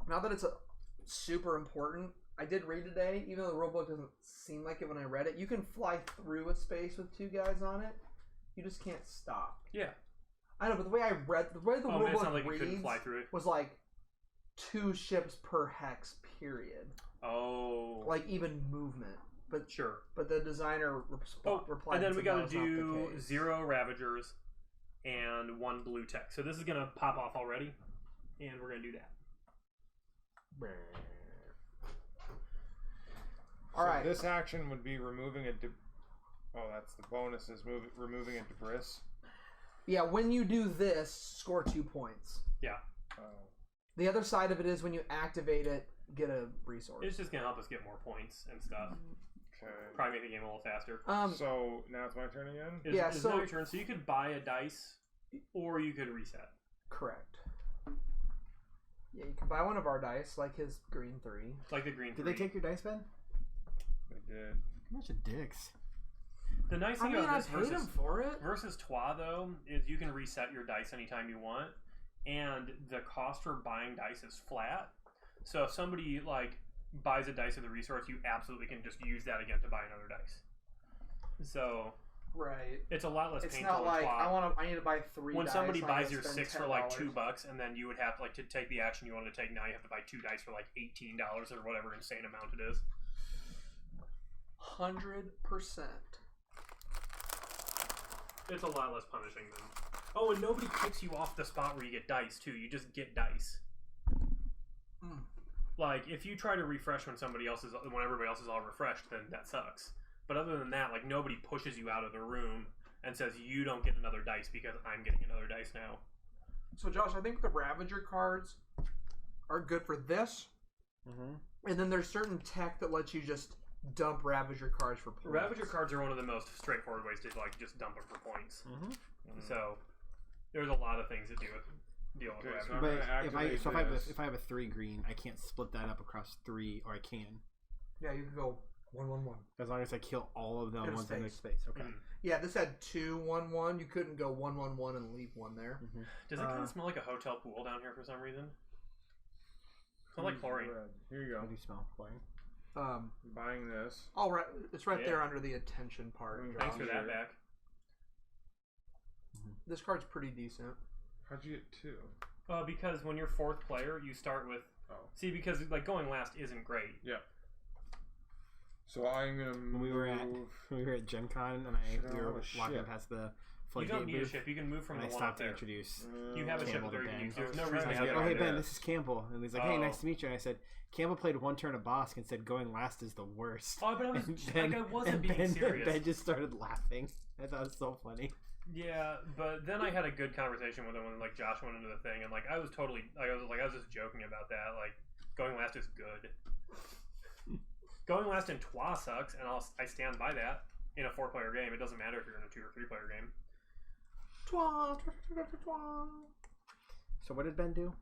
now that it's super important, I did read today. Even though the rulebook doesn't seem like it when I read it, you can fly through a space with 2 guys on it. You just can't stop. Yeah. I know, but the way I read, the rulebook like reads fly through it. was like 2 ships per hex. Period. Oh. Like even movement. But sure. But the designer replied. And then we got to do 0 Ravagers and 1 blue tech. So this is gonna pop off already, and we're gonna do that. All right. This action would be removing a. That's the bonus is removing a debris. Yeah, when you do this, score 2 points. Yeah. The other side of it is when you activate it, get a resource. It's just gonna help us get more points and stuff. Okay. Probably make the game a little faster. So now it's my turn again? It's now your turn. So you could buy a dice, or you could reset. Correct. Yeah, you can buy one of our dice, like his green 3. Like the green 3. Did they take your dice, Ben? They did. A bunch of dicks. The nice thing about this I paid him for it. versus Twa, though, is you can reset your dice anytime you want, and the cost for buying dice is flat. So if somebody like buys a dice of the resource, you absolutely can just use that again to buy another dice. So right, it's a lot less. It's painful not like Twa. I need to buy 3. When dice, somebody I'm buys gonna your spend 6 for like $10. $2, and then you would have to take the action you wanted to take. Now you have to buy 2 dice for like $18 or whatever insane amount it is. 100%. It's a lot less punishing than. Oh, and nobody kicks you off the spot where you get dice too. You just get dice. Like if you try to refresh when everybody else is all refreshed, then that sucks. But other than that, like nobody pushes you out of the room and says you don't get another dice because I'm getting another dice now. So Josh, I think the Ravager cards are good for this. And then there's certain tech that lets you just dump Ravager cards for points. Ravager cards are one of the most straightforward ways to like just dump them for points. So there's a lot of things that deal with Ravager. But if I have a 3 green, I can't split that up across 3, or I can. Yeah, you can go 1/1/1. As long as I kill all of them In once in their space. space. Okay. Yeah, this had 2/1/1. You couldn't go 1/1/1 and leave one there. Does it kind of smell like a hotel pool down here for some reason? It smells like chlorine. Here you go. What do you smell? Chlorine? Buying this. All right, it's right there under the attention part. Thanks for that back. This card's pretty decent. How'd you get 2? Because when you're 4th player, you start with. Oh. See, because like going last isn't great. Yeah. So I'm gonna move. When we were at Gen Con and we were walking past the You don't need a booth, ship. You can move from and the I one up stopped to there. introduce. You have a ship Campbell there to you can Ben. use. There's no I was reason to trying have to Oh, get hey Ben, this. this is Campbell, and he's like, "Hey, nice to meet you." And I said, "Campbell played one turn of Bosk and said going last is the worst." Oh, but I was I wasn't being Ben, serious. Ben just started laughing. I thought it was so funny. Yeah, but then I had a good conversation with him when like Josh went into the thing, and like I was just joking about that. Like going last is good. Going last in Twa sucks, and I stand by that in a 4-player game. It doesn't matter if you're in a 2 or 3-player game. Twa, twa, twa, twa, twa. So what did Ben do?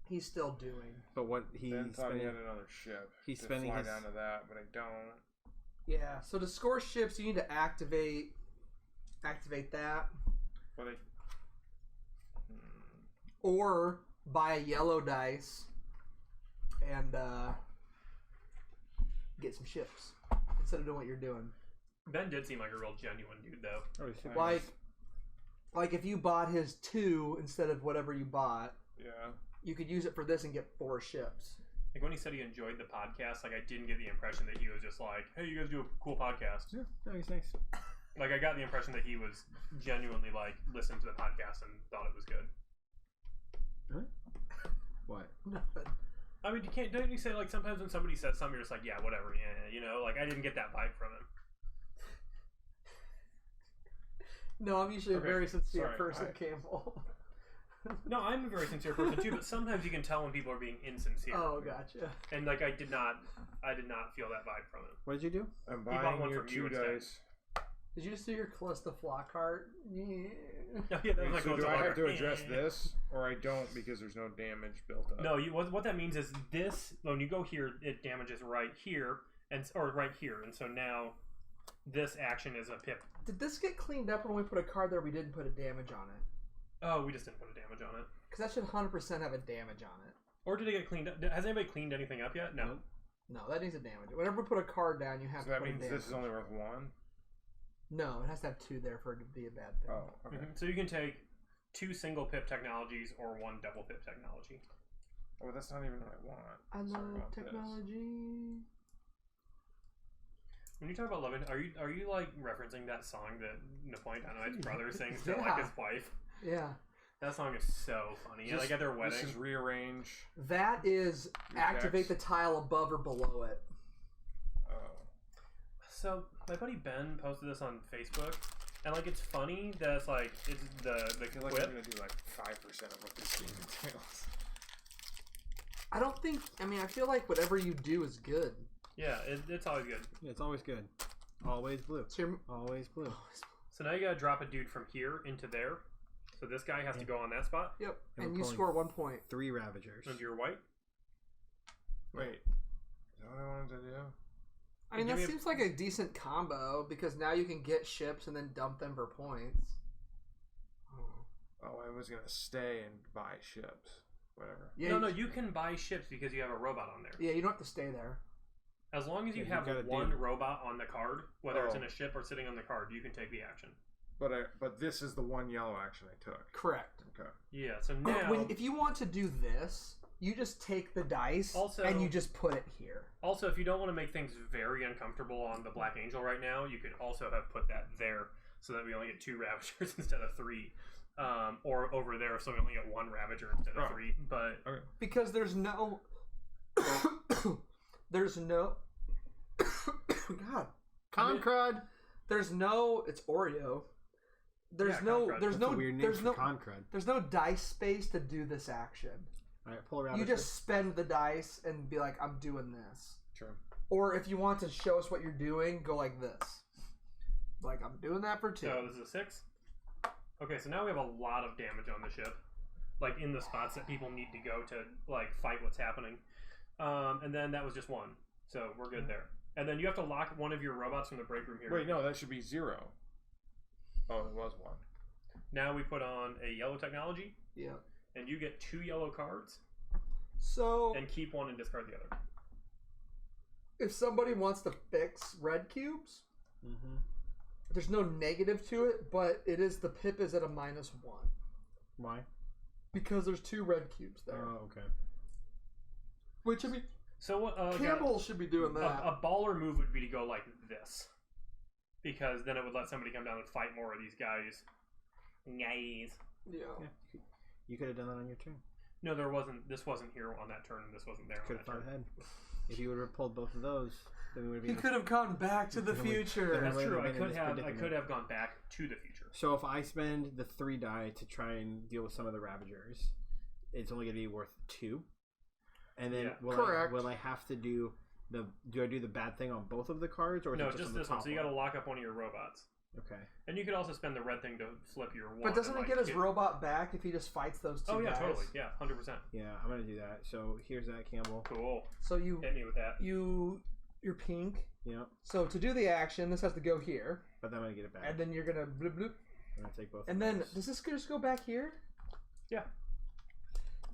He's still doing. But what Ben thought he had another ship. He's to spending fly his down to that, but I don't. Yeah. So to score ships, you need to activate that, But I. or buy a yellow dice and get some ships instead of doing what you're doing. Ben did seem like a real genuine dude, though. Oh, Like if you bought his 2 instead of whatever you bought, Yeah. you could use it for this and get 4 ships. Like when he said he enjoyed the podcast, like I didn't get the impression that he was just like, "Hey, you guys do a cool podcast." Yeah, that was nice. Like I got the impression that he was genuinely like listened to the podcast and thought it was good. Huh? What? Nothing. I mean, don't you say like sometimes when somebody says something, you're just like, yeah, whatever, yeah, you know? Like I didn't get that vibe from him. No, I'm usually a very sincere person, I- Campbell. No, I'm a very sincere person too, but sometimes you can tell when people are being insincere. Oh, gotcha. And like I did not feel that vibe from him. What did you do? I'm bought buying one your from you 2 instead. dice. Did you just do your Callista Flockhart? Yeah. Yeah, that was like So do I have to address eh. this, or I don't because there's no damage built up? No, what that means is this. When you go here, it damages right here or right here, and so now this action is a pip. Did this get cleaned up when we put a card there? We didn't put a damage on it Oh, we just didn't put a damage on it. because that should 100% have a damage on it. Or did it get cleaned up? Has anybody cleaned anything up yet? No. No, that needs a damage. Whenever we put a card down, you have So to that put a means damage. this is only worth 1? No, it has to have 2 there for it to be a bad thing. Oh, okay. So you can take 2 single pip technologies or 1 double pip technology. Oh, that's not even what I want. I Sorry love about this. technology. When you talk about loving, are you like referencing that song that Napoleon's brother sings to Yeah. like his wife? Yeah. That song is so funny. Like at their wedding. This is rearrange. That is Your activate decks. the tile above or below it. Oh. So my buddy Ben posted this on Facebook, and like it's funny that it's like it's the I feel like quip. I'm gonna do like 5% of what this game entails. I don't think. I mean, I feel like whatever you do is good. Yeah, it's always good. Yeah, it's always good. Always blue. So you're, Always blue. So now you gotta drop a dude from here into there, So this guy has to go on that spot. Yep. And you score 1 point. 3 Ravagers. And you're white. Wait. Is that what I wanted to do? I mean, that seems like a decent combo because now you can get ships and then dump them for points. Oh, I was going to stay and buy ships. Whatever. Yeah, No, you can buy ships because you have a robot on there. Yeah, you don't have to stay there. As long as you have one robot on the card, whether it's in a ship or sitting on the card, you can take the action. But this is the one yellow action I took. Correct. Okay. Yeah, so now... if you want to do this, you just take the dice and you just put it here. Also, if you don't want to make things very uncomfortable on the Black Angel right now, you could also have put that there so that we only get 2 Ravagers instead of 3. Or over there so we only get 1 Ravager instead of 3. But because there's no... there's no... God. Concrud! There's no... It's Oreo. There's no dice space to do this action. Alright, pull a Ravager. You just spend the dice and be like, I'm doing this. Sure. Or if you want to show us what you're doing, go like this. Like, I'm doing that for 2. So this is a 6. Okay, so now we have a lot of damage on the ship. Like, in the spots that people need to go to, like, fight what's happening. And then that was just 1. So we're good there. And then you have to lock one of your robots from the break room here. Wait, no, that should be 0. Oh, it was 1. Now we put on a yellow technology. Yeah. And you get 2 yellow cards. So... And keep 1 and discard the other. If somebody wants to fix red cubes... Mm-hmm. There's no negative to it, but it is the pip is at a -1. Why? Because there's 2 red cubes there. Oh, okay. Which, I mean, so Campbell should be doing that. A baller move would be to go like this. Because then it would let somebody come down and fight more of these guys. Guys. Yeah. You could have done that on your turn. No, there wasn't. This wasn't here on that turn, and this wasn't there on that turn. Could have thought ahead. If you would have pulled both of those, then we would have been... He could have gone back to the future. That's true. I could have gone back to the future. So if I spend the 3 die to try and deal with some of the Ravagers, it's only going to be worth 2. And then will I have to do the... Do I do the bad thing on both of the cards? Or no, just this one. So you got to lock up one of your robots. Okay. And you could also spend the red thing to flip your 1. But doesn't he get his robot back if he just fights those 2 guys? Oh, yeah, totally. Yeah, 100%. Yeah, I'm going to do that. So here's that, Campbell. Cool. So you... Hit me with that. You're pink. Yeah. So to do the action, this has to go here. But then I'm going to get it back. And then you're going to bloop bloop. I'm going to take both and then, does this just go back here? Yeah.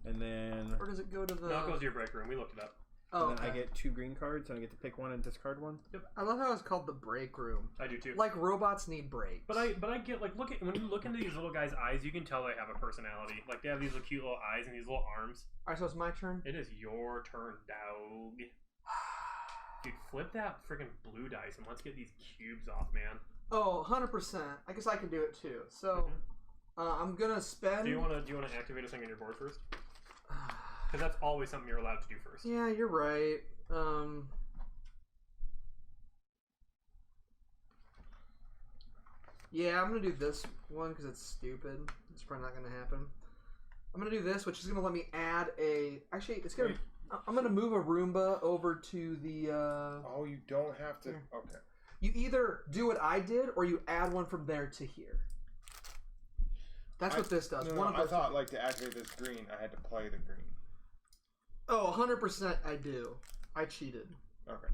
And then... Or does it go to the... No, it goes to your break room. We looked it up. Oh, and then I get 2 green cards, and I get to pick 1 and discard 1. Yep. I love how it's called the break room. I do too. Like robots need breaks. But I get like when you look into these little guys' eyes, you can tell they have a personality. Like they have these little cute little eyes and these little arms. All right, so it's my turn. It is your turn, dog. Dude, flip that freaking blue dice and let's get these cubes off, man. Oh, 100%. I guess I can do it too. So I'm gonna spend. Do you want to activate a thing on your board first? Because that's always something you're allowed to do first. Yeah, you're right. Yeah, I'm gonna do this one because it's stupid. It's probably not gonna happen. I'm gonna do this, which is gonna let me add a. Actually, it's gonna. I'm gonna move a Roomba over to the. Oh, you don't have to. Okay. You either do what I did, or you add one from there to here. That's what this does. No, I thought like to activate this green, I had to play the green. Oh, 100% I do. I cheated. Okay.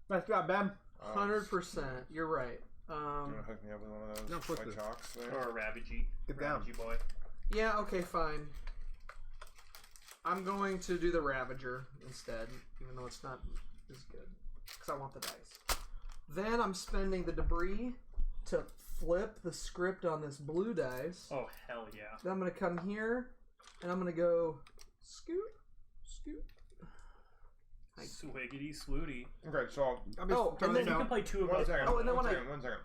Nice job, Ben. 100%. You're right. Do you want to hook me up with one of those white chalks there? Or a Ravagey. Get down. Ravagey boy. Yeah, okay, fine. I'm going to do the Ravager instead, even though it's not as good. Because I want the dice. Then I'm spending the debris to flip the script on this blue dice. Oh, hell yeah. Then I'm going to come here, and I'm going to go scoot, scoot. Swiggity swooty. Okay, so and then you can play 2 of one those. second. and then one second.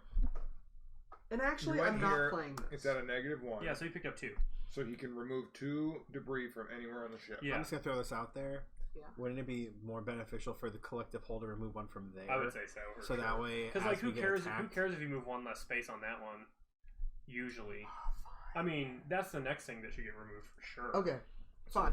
And actually, I'm not playing this. It's at a -1. Yeah, so you picked up 2. So he can remove 2 debris from anywhere on the ship. Yeah. I'm just going to throw this out there. Yeah. Wouldn't it be more beneficial for the collective holder to remove one from there? I would say so. So that way, because like, who cares? Who cares if you move 1 less space on that one? Usually, I mean, that's the next thing that should get removed for sure. Okay, fine.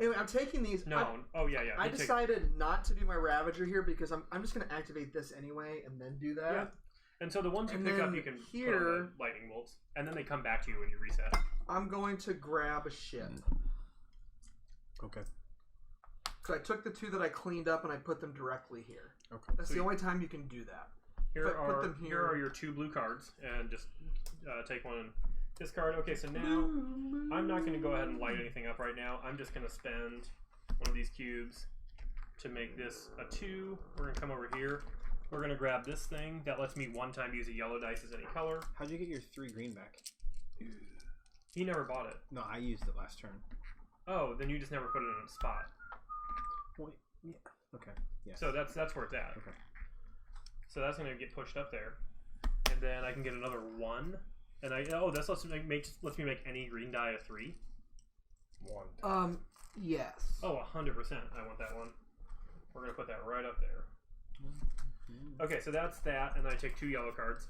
Anyway, I'm taking these. No. Yeah. I decided not to do my Ravager here because I'm just going to activate this anyway and then do that. And so the ones you pick up, you can put on the lightning bolts, and then they come back to you when you reset. I'm going to grab a ship. Okay. So I took the 2 that I cleaned up and I put them directly here. Okay. That's the only time you can do that. Here are your 2 blue cards, and just take one and discard. Okay, so now I'm not going to go ahead and light anything up right now. I'm just going to spend one of these cubes to make this a 2. We're going to come over here. We're going to grab this thing. That lets me one time use a yellow dice as any color. How'd you get your 3 green back? He never bought it. No, I used it last turn. Oh, then you just never put it in a spot. Wait, yeah. Okay. Yeah. So that's where it's at. Okay. So that's going to get pushed up there. And then I can get another 1. And this lets me make any green die a 3. 1. Yes. Oh, 100%. I want that one. We're going to put that right up there. Okay, so that's that, and then I take 2 yellow cards.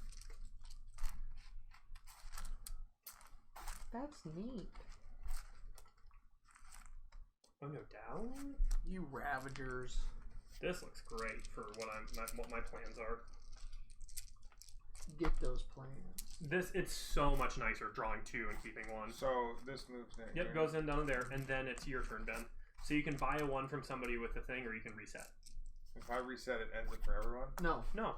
That's neat. Oh, no down? You Ravagers. This looks great for what my plans are. Get those plans. It's so much nicer drawing 2 and keeping 1. So this moves in. Yep, goes in down there, and then it's your turn, Ben. So you can buy a 1 from somebody with the thing, or you can reset. If I reset, it ends it for everyone? No.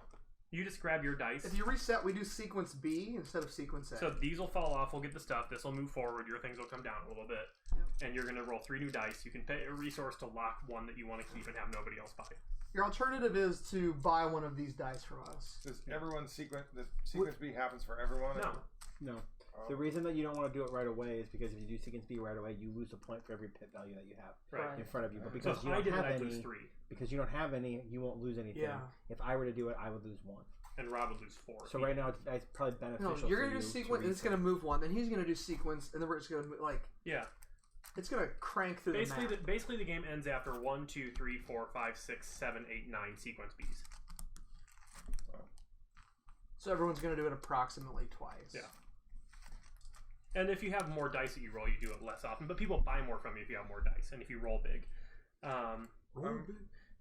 You just grab your dice. If you reset, we do sequence B instead of sequence A. So these will fall off. We'll get the stuff. This will move forward. Your things will come down a little bit. Yep. And you're going to roll 3 new dice. You can pay a resource to lock 1 that you want to keep and have nobody else buy. Your alternative is to buy one of these dice from us. Does everyone sequence... The sequence B happens for everyone? No. The reason that you don't want to do it right away is because if you do sequence B right away, you lose a point for every pit value that you have in front of you. But because you don't have any, because you don't have any, you won't lose anything. Yeah. If I were to do it, I would lose 1. And Rob would lose 4. So right now, it's probably beneficial. No, you're gonna do sequence, and it's gonna move 1. Then he's gonna do sequence, and then we're just gonna it's gonna crank through the map. Basically, the game ends after 1, 2, 3, 4, 5, 6, 7, 8, 9 sequence Bs. So everyone's gonna do it approximately twice. Yeah. And if you have more dice that you roll, you do it less often. But people buy more from you if you have more dice, and if you roll big.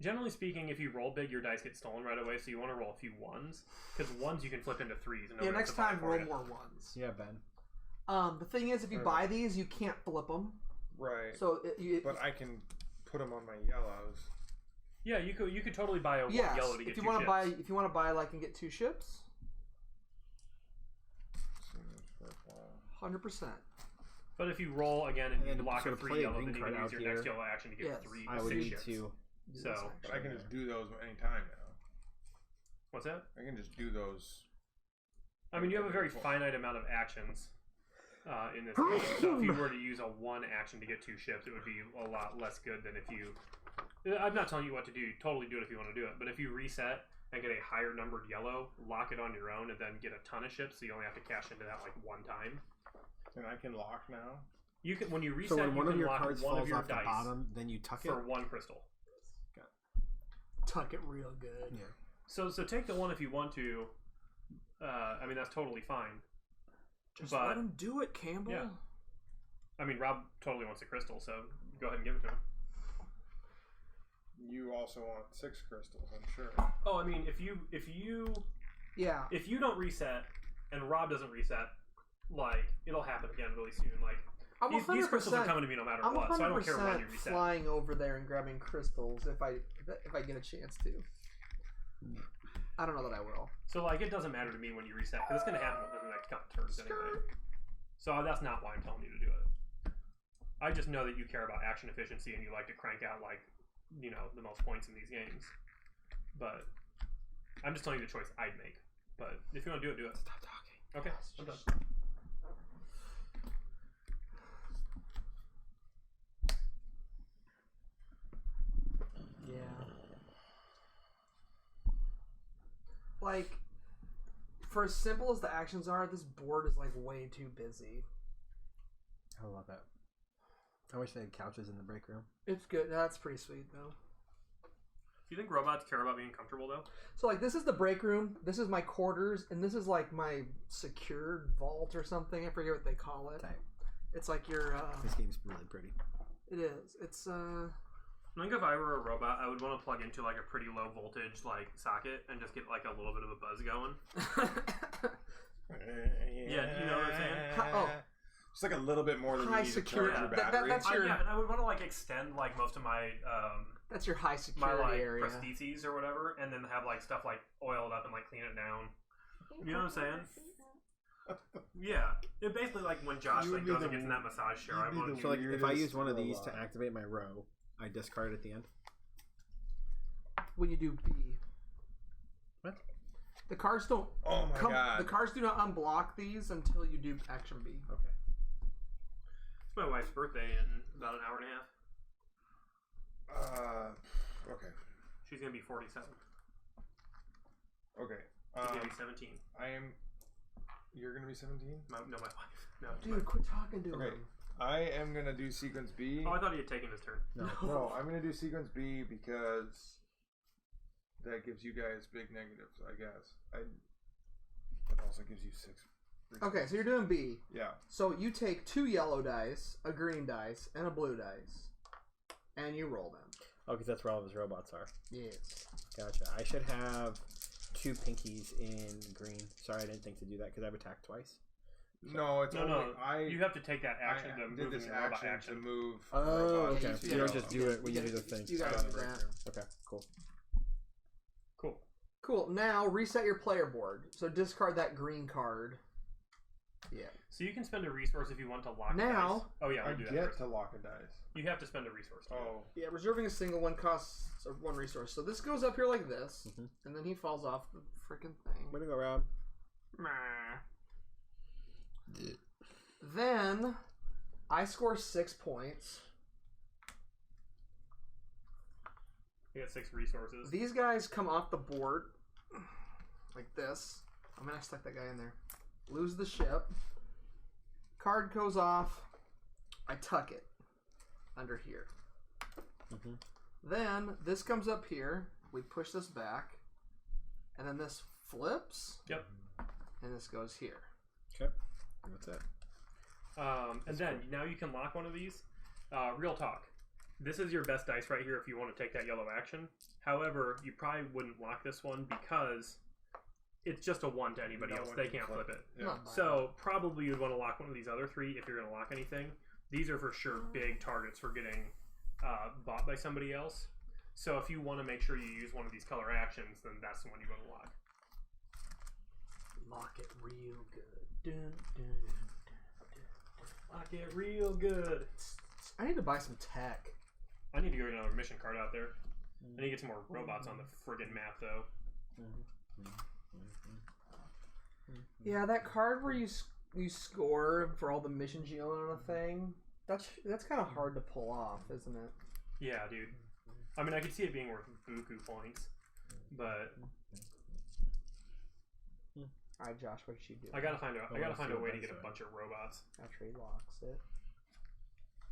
Generally speaking, if you roll big, your dice get stolen right away, so you want to roll a few 1s. Because 1s you can flip into 3s. And next time roll more 1s. Yeah, Ben. The thing is, if you buy these, you can't flip them. Right. So, but I can put them on my yellows. Yeah, you could totally buy a yellow to get 2 ships. If you want to buy, and get 2 ships. 100%. But if you roll again and you lock a 3 yellow, then you can use your next yellow action to get 3 I would 6 need ships. To. But I can just do those anytime now. What's that? I can just do those. I mean, you have a very finite amount of actions in this game. So if you were to use a 1 action to get 2 ships, it would be a lot less good than if you... I'm not telling you what to do. You totally do it if you want to do it. But if you reset and get a higher numbered yellow, lock it on your own, and then get a ton of ships, so you only have to cash into that 1 time. And I can lock now? You can, when you reset, so when one you of can your lock cards one falls of your off dice the bottom, then you tuck it? For 1 crystal. Tuck it real good. Yeah. So take the 1 if you want to. I mean, that's totally fine. Just let him do it, Campbell. Yeah. I mean, Rob totally wants a crystal, so go ahead and give it to him. You also want 6 crystals, I'm sure. Oh, I mean, if you don't reset and Rob doesn't reset, it'll happen again really soon. These crystals are coming to me no matter what, so I don't care when you reset. Flying over there and grabbing crystals if I get a chance to. I don't know that I will. So it doesn't matter to me when you reset because it's going to happen within the next couple turns anyway. So that's not why I'm telling you to do it. I just know that you care about action efficiency and you like to crank out the most points in these games. But I'm just telling you the choice I'd make. But if you want to do it, do it. Stop talking. Okay, I'm done. Yeah. For as simple as the actions are, this board is way too busy. I love that. I wish they had couches in the break room. It's good. That's pretty sweet, though. Do you think robots care about being comfortable, though? So, this is the break room. This is my quarters, and this is my secured vault or something. I forget what they call it. Type. It's your. This game's really pretty. It is. It's I think if I were a robot, I would want to plug into like a pretty low voltage like socket and just get like a little bit of a buzz going. Yeah, you know what I'm saying? It's like a little bit more than high you need security. to charge your battery. That's your. And I would want to like extend like most of my. That's your high security my like area. prostheses or whatever, and then have like stuff like oiled up and like clean it down. You know what I'm saying? Yeah, it basically like when Josh like goes and gets in that massage chair. I want so like if I use one of these to activate my row, I discard at the end. When you do B. What? The cards don't. Oh my god! The cards do not unblock these until you do action B. Okay. It's my wife's birthday in about an hour and a half. Okay. She's gonna be 47. Okay. She's gonna be 17. You're gonna be 17? My wife. No. Dude, quit talking to Okay. him. I am gonna do sequence B. Oh, I thought he had taken his turn. No, I'm gonna do sequence B because that gives you guys big negatives, I guess. That also gives you 6. Okay, so you're doing B. Yeah. So you take 2 yellow dice, a green dice, and a blue dice, and you roll them. Oh, because that's where all of his robots are. Yes. Gotcha. I should have 2 pinkies in green. Sorry, I didn't think to do that because I've attacked twice. No, it's only you have to take that action I to did move this in the robot action to move. Oh, robots okay. to You don't yellow. just do it when you do the thing. You got it, Grant. Okay, cool. Cool. Now reset your player board. So discard that green card. Yeah. So you can spend a resource if you want to lock Now, a dice. Oh yeah, I we'll do that get first. to lock a dice. You have to spend a resource. Oh. Yeah, reserving a single one costs 1 resource. So this goes up here like this, and then he falls off the freaking thing. Way to go, Rob. Then I score 6 points. You got 6 resources. These guys come off the board like this. I'm gonna stick that guy in there. Lose the ship. Card goes off. I tuck it under here. Then this comes up here. We push this back, and then this flips. Yep. And this goes here. Okay. That's it. And then now you can lock one of these. Real talk. This is your best dice right here if you want to take that yellow action. However, you probably wouldn't lock this one because it's just a 1 to anybody else. They can't flip it. Yeah. So probably you'd want to lock one of these other 3 if you're going to lock anything. These are for sure big targets for getting bought by somebody else. So if you want to make sure you use one of these color actions, then that's the one you want to lock. Lock it real good. Dun, dun, dun. Lock it real good. I need to buy some tech. I need to go get another mission card out there. I need to get some more robots on the friggin' map, though. Yeah, that card where you score for all the missions you own on a thing, that's kind of hard to pull off, isn't it? Yeah, dude. I mean, I could see it being worth buku points, but All right, Josh, what should you do? I gotta find a way to get a bunch of robots After he locks it.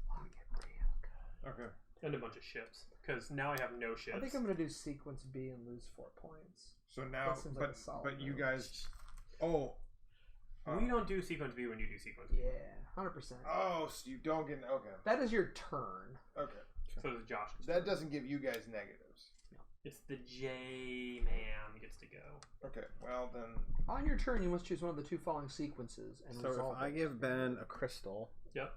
Lock it real good. Okay. and a bunch of ships, because now I have no ships. I think I'm gonna do sequence B and lose 4 points. So now, That seems like a solid but you move. guys, oh, we don't do sequence B when you do sequence B. Yeah, 100%. oh, so you don't get okay. That is your turn. Okay, So does Josh. that doesn't give you guys negatives. It's the J man gets to go. Okay, well then, On your turn, you must choose one of the 2 following sequences and So resolve if I it. give Ben a crystal, Yep.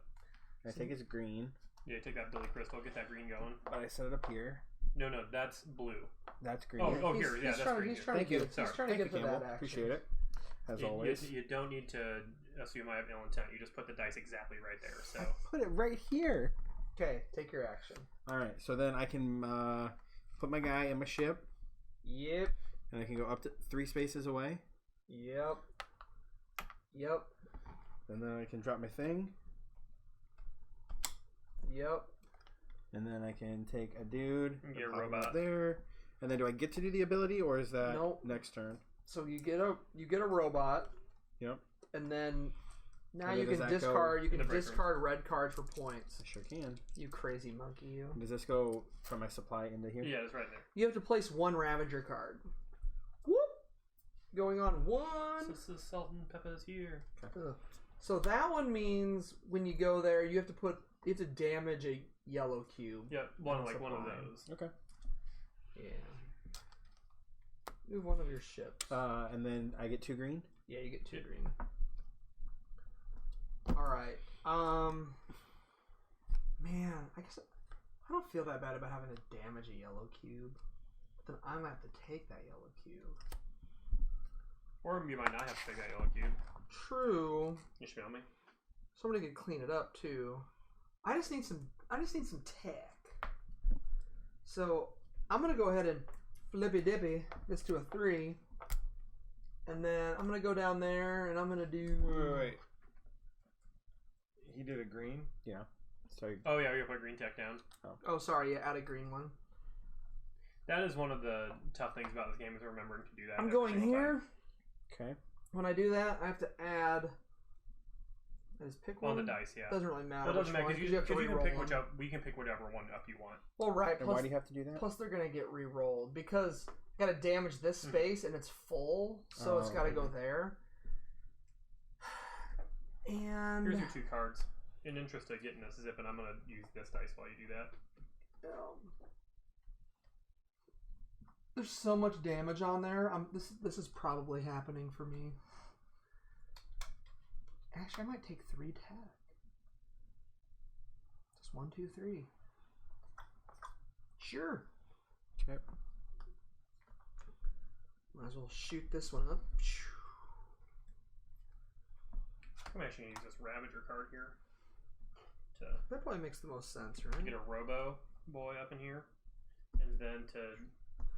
I take his green, Yeah, take that Billy Crystal, get that green going. but I set it up here. No, that's blue. That's green. Oh, He's- here, yeah, he's that's trying, green. he's here. trying Thank to you. get, he's Sorry. trying to Thank get you, to that Campbell. action. Appreciate it. As You- always. You don't need to assume I have ill intent. You just put the dice exactly right there. I So put it right here. Okay, take your action. All right, so then I can put my guy in my ship, Yep. and I can go up to 3 spaces away, Yep. Yep. and then I can drop my thing, Yep. and then I can take a dude, You get a and pop him robot. up there, and then do I get to do the ability, or is that Nope. next turn? So you get a robot, Yep, and then now And you then can does that go discard. You in can the break room? discard red cards for points. I sure can. You crazy monkey, you! Does this go from my supply into here? yeah, it's right there. You have to place 1 Ravager card. Whoop! Going on 1. This is salt and pepper's here. Ugh. So that one means when you go there, you have to put You have to damage a yellow cube. Yeah, one of those. Okay. Yeah. Move one of your ships. And then I get 2 green? Yeah, you get 2 green. Alright. Man, I guess I don't feel that bad about having to damage a yellow cube. But then I'm going to have to take that yellow cube. Or you might not have to take that yellow cube. True. You should be on me. Somebody could clean it up too. I just need some tech. So I'm gonna go ahead and flippy dippy this to a 3. And then I'm gonna go down there and I'm gonna do Wait. He did a green? Yeah. Sorry. Oh yeah, you put green tech down. Oh sorry, yeah, add a green one. That is one of the tough things about this game is remembering to do that. I'm going here. Okay. When I do that, I have to add. I just pick one. On the dice, yeah. Doesn't really matter. Well, it doesn't matter because you can pick one. we can pick whatever one up you want. Well, right. And why do you have to do that? Plus, they're gonna get re-rolled because I gotta damage this space and it's full, so it's gotta go there. And here's your 2 cards. In interest of getting this zip, and I'm gonna use this dice while you do that. There's so much damage on there. This is probably happening for me. Actually, I might take 3 tech. Just 1, 2, 3. Sure. Okay. Might as well shoot this one up. I'm actually gonna use this Ravager card here. That probably makes the most sense, right? Get a Robo boy up in here, and then to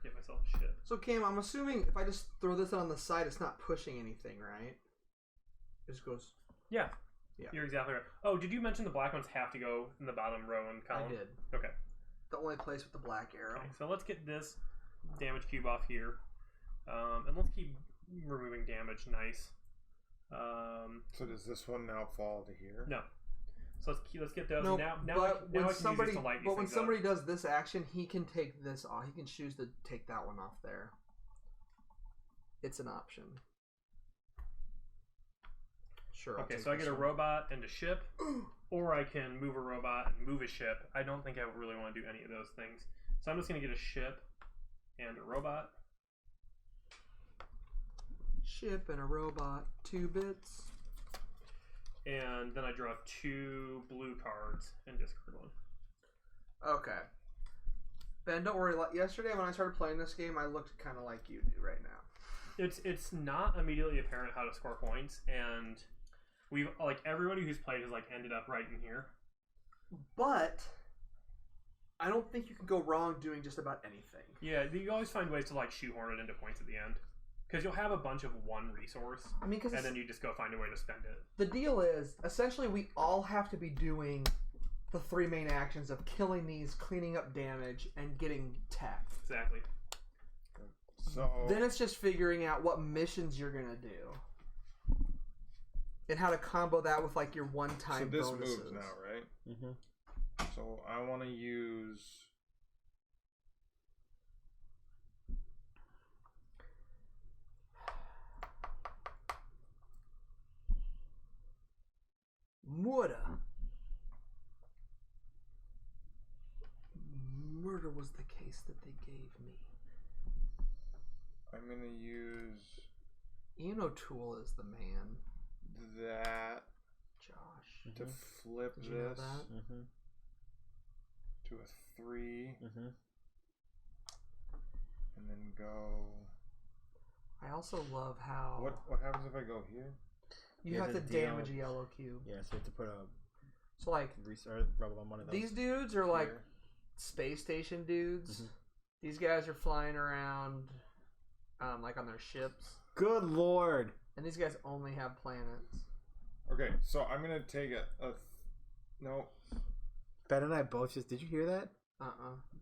get myself a ship. So Cam, I'm assuming if I just throw this on the side, it's not pushing anything, right? It just goes. Yeah. Yeah. You're exactly right. Oh, did you mention the black ones have to go in the bottom row and column? I did. Okay. The only place with the black arrow. Okay, so let's get this damage cube off here, and let's keep removing damage. Nice. So does this one now fall to here? No. So let's get those. No, now but I can use this to light these when things somebody up. does this action, he can take this off. He can choose to take that one off there. It's an option. Sure. Okay, so I get a robot and a ship, or I can move a robot and move a ship. I don't think I really want to do any of those things. So I'm just going to get a ship and a robot. Ship and a robot, 2 bits. And then I draw 2 blue cards and discard 1. Okay. Ben, don't worry. Yesterday when I started playing this game, I looked kind of like you do right now. It's not immediately apparent how to score points, and we've everybody who's played has ended up right in here. But I don't think you can go wrong doing just about anything. Yeah, you always find ways to shoehorn it into points at the end. Because you'll have a bunch of one resource, and then you just go find a way to spend it. The deal is, essentially, we all have to be doing the 3 main actions of killing these, cleaning up damage, and getting tech. Exactly. So then it's just figuring out what missions you're gonna do, and how to combo that with your one-time bonuses. So this moves now, right? Mm-hmm. So I want to use. Murder was the case that they gave me. I'm gonna use. Ian O'Toole is the man. That. Josh. To flip Did you know this that? to a 3. Mm-hmm. And then go. I also love how What happens if I go here? you have to damage a yellow cube. Yeah, so you have to put a So rubble on one of those. these dudes are Here. space station dudes. Mhm. These guys are flying around on their ships. Good lord! And these guys only have planets. Okay, so I'm gonna take no. Ben and I both just. Did you hear that?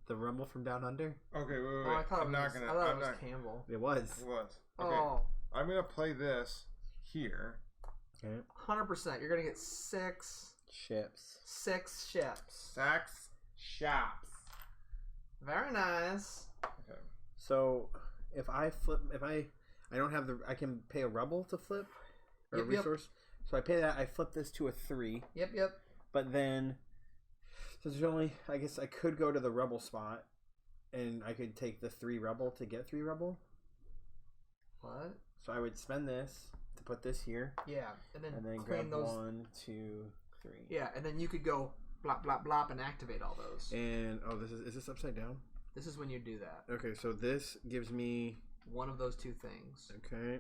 The rumble from down under? Okay, wait. Oh, I thought I'm not gonna. I thought I'm it was not. Campbell. It was. It was. Okay. Oh, I'm gonna play this here. Okay. 100%. You're gonna get 6 Ships. ships. Sax shops. Very nice. Okay. So if I flip, I don't have I can pay a rebel to flip or a Yep, yep. resource. So I pay that. I flip this to a 3. Yep. But then So there's only, I guess I could go to the rebel spot, and I could take the 3 rebel to get 3 rebel. What? So I would spend this to put this here. Yeah, and then grab those 1, 2, 3. Yeah, and then you could go blop blop blop and activate all those. And is this upside down? This is when you do that. Okay, so this gives me one of those 2 things. Okay.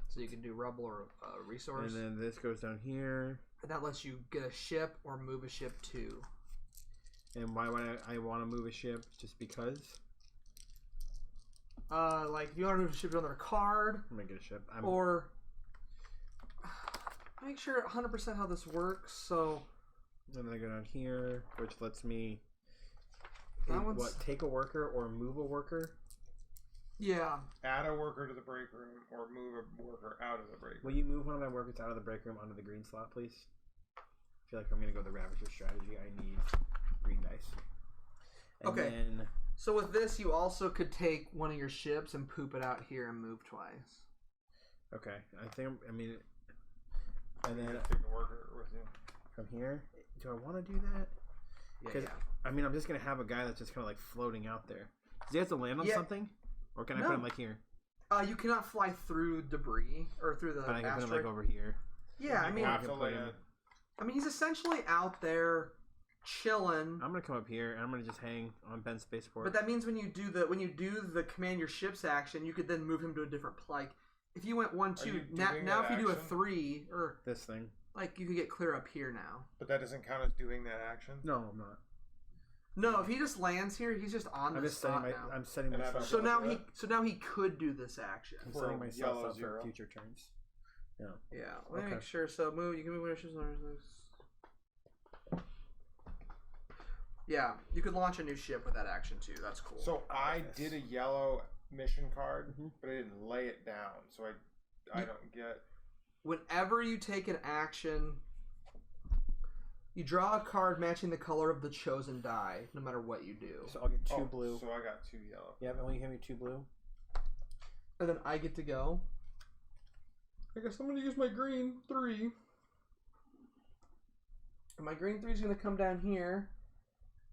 So you can do rebel or resource. And then this goes down here. And that lets you get a ship or move a ship too. And why would I want to move a ship? Just because? Like if you want to move a ship to another card. I'm gonna get a ship. Or make sure 100% how this works. So. And then I go down here, which lets me take a worker or move a worker. Yeah. Add a worker to the break room or move a worker out of the break room. Will you move one of my workers out of the break room onto the green slot, please? I feel like I'm going to go the Ravager strategy. I need green dice. And okay. Then, so with this, you also could take one of your ships and poop it out here and move twice. Okay. And then take a worker with you. From here? Do I want to do that? Yeah. I mean, I'm just going to have a guy that's just kind of like floating out there. Does he have to land on something? Or can I put him like here? You cannot fly through debris or through the But I can put him like over here. Yeah, I mean, he's essentially out there chilling. I'm gonna come up here and I'm gonna just hang on Ben's spaceport. But that means when you do the command your ships action, you could then move him to a different like if you went 1 2 now if you do a 3 or this thing, like you could get clear up here now. But that doesn't count as doing that action. No, I'm not. No, if he just lands here, he's just on the spot now. I'm setting myself. So now he could do this action. I'm setting myself up for future turns. Yeah. Yeah. Let me make sure. So move. You can move wishes. Yeah, you could launch a new ship with that action too. That's cool. So I did a yellow mission card, but I didn't lay it down, so I don't get. Whenever you take an action. You draw a card matching the color of the chosen die, no matter what you do. So I'll get 2 blue. So I got 2 yellow. Yeah, but when you give me 2 blue. And then I get to go. I guess I'm going to use my green 3. And my green 3 is going to come down here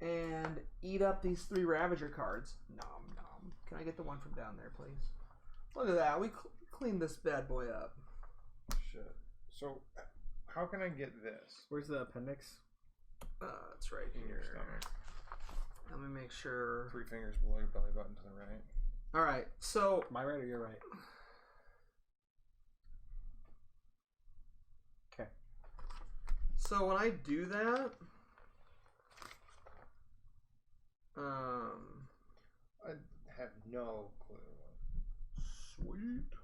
and eat up these 3 Ravager cards. Nom nom. Can I get the one from down there, please? Look at that. We cleaned this bad boy up. Shit. So... how can I get this? Where's the appendix? It's right here. Let me make sure. 3 fingers below your belly button to the right. All right. So my right or your right? Okay. So when I do that, I have no clue. Sweet.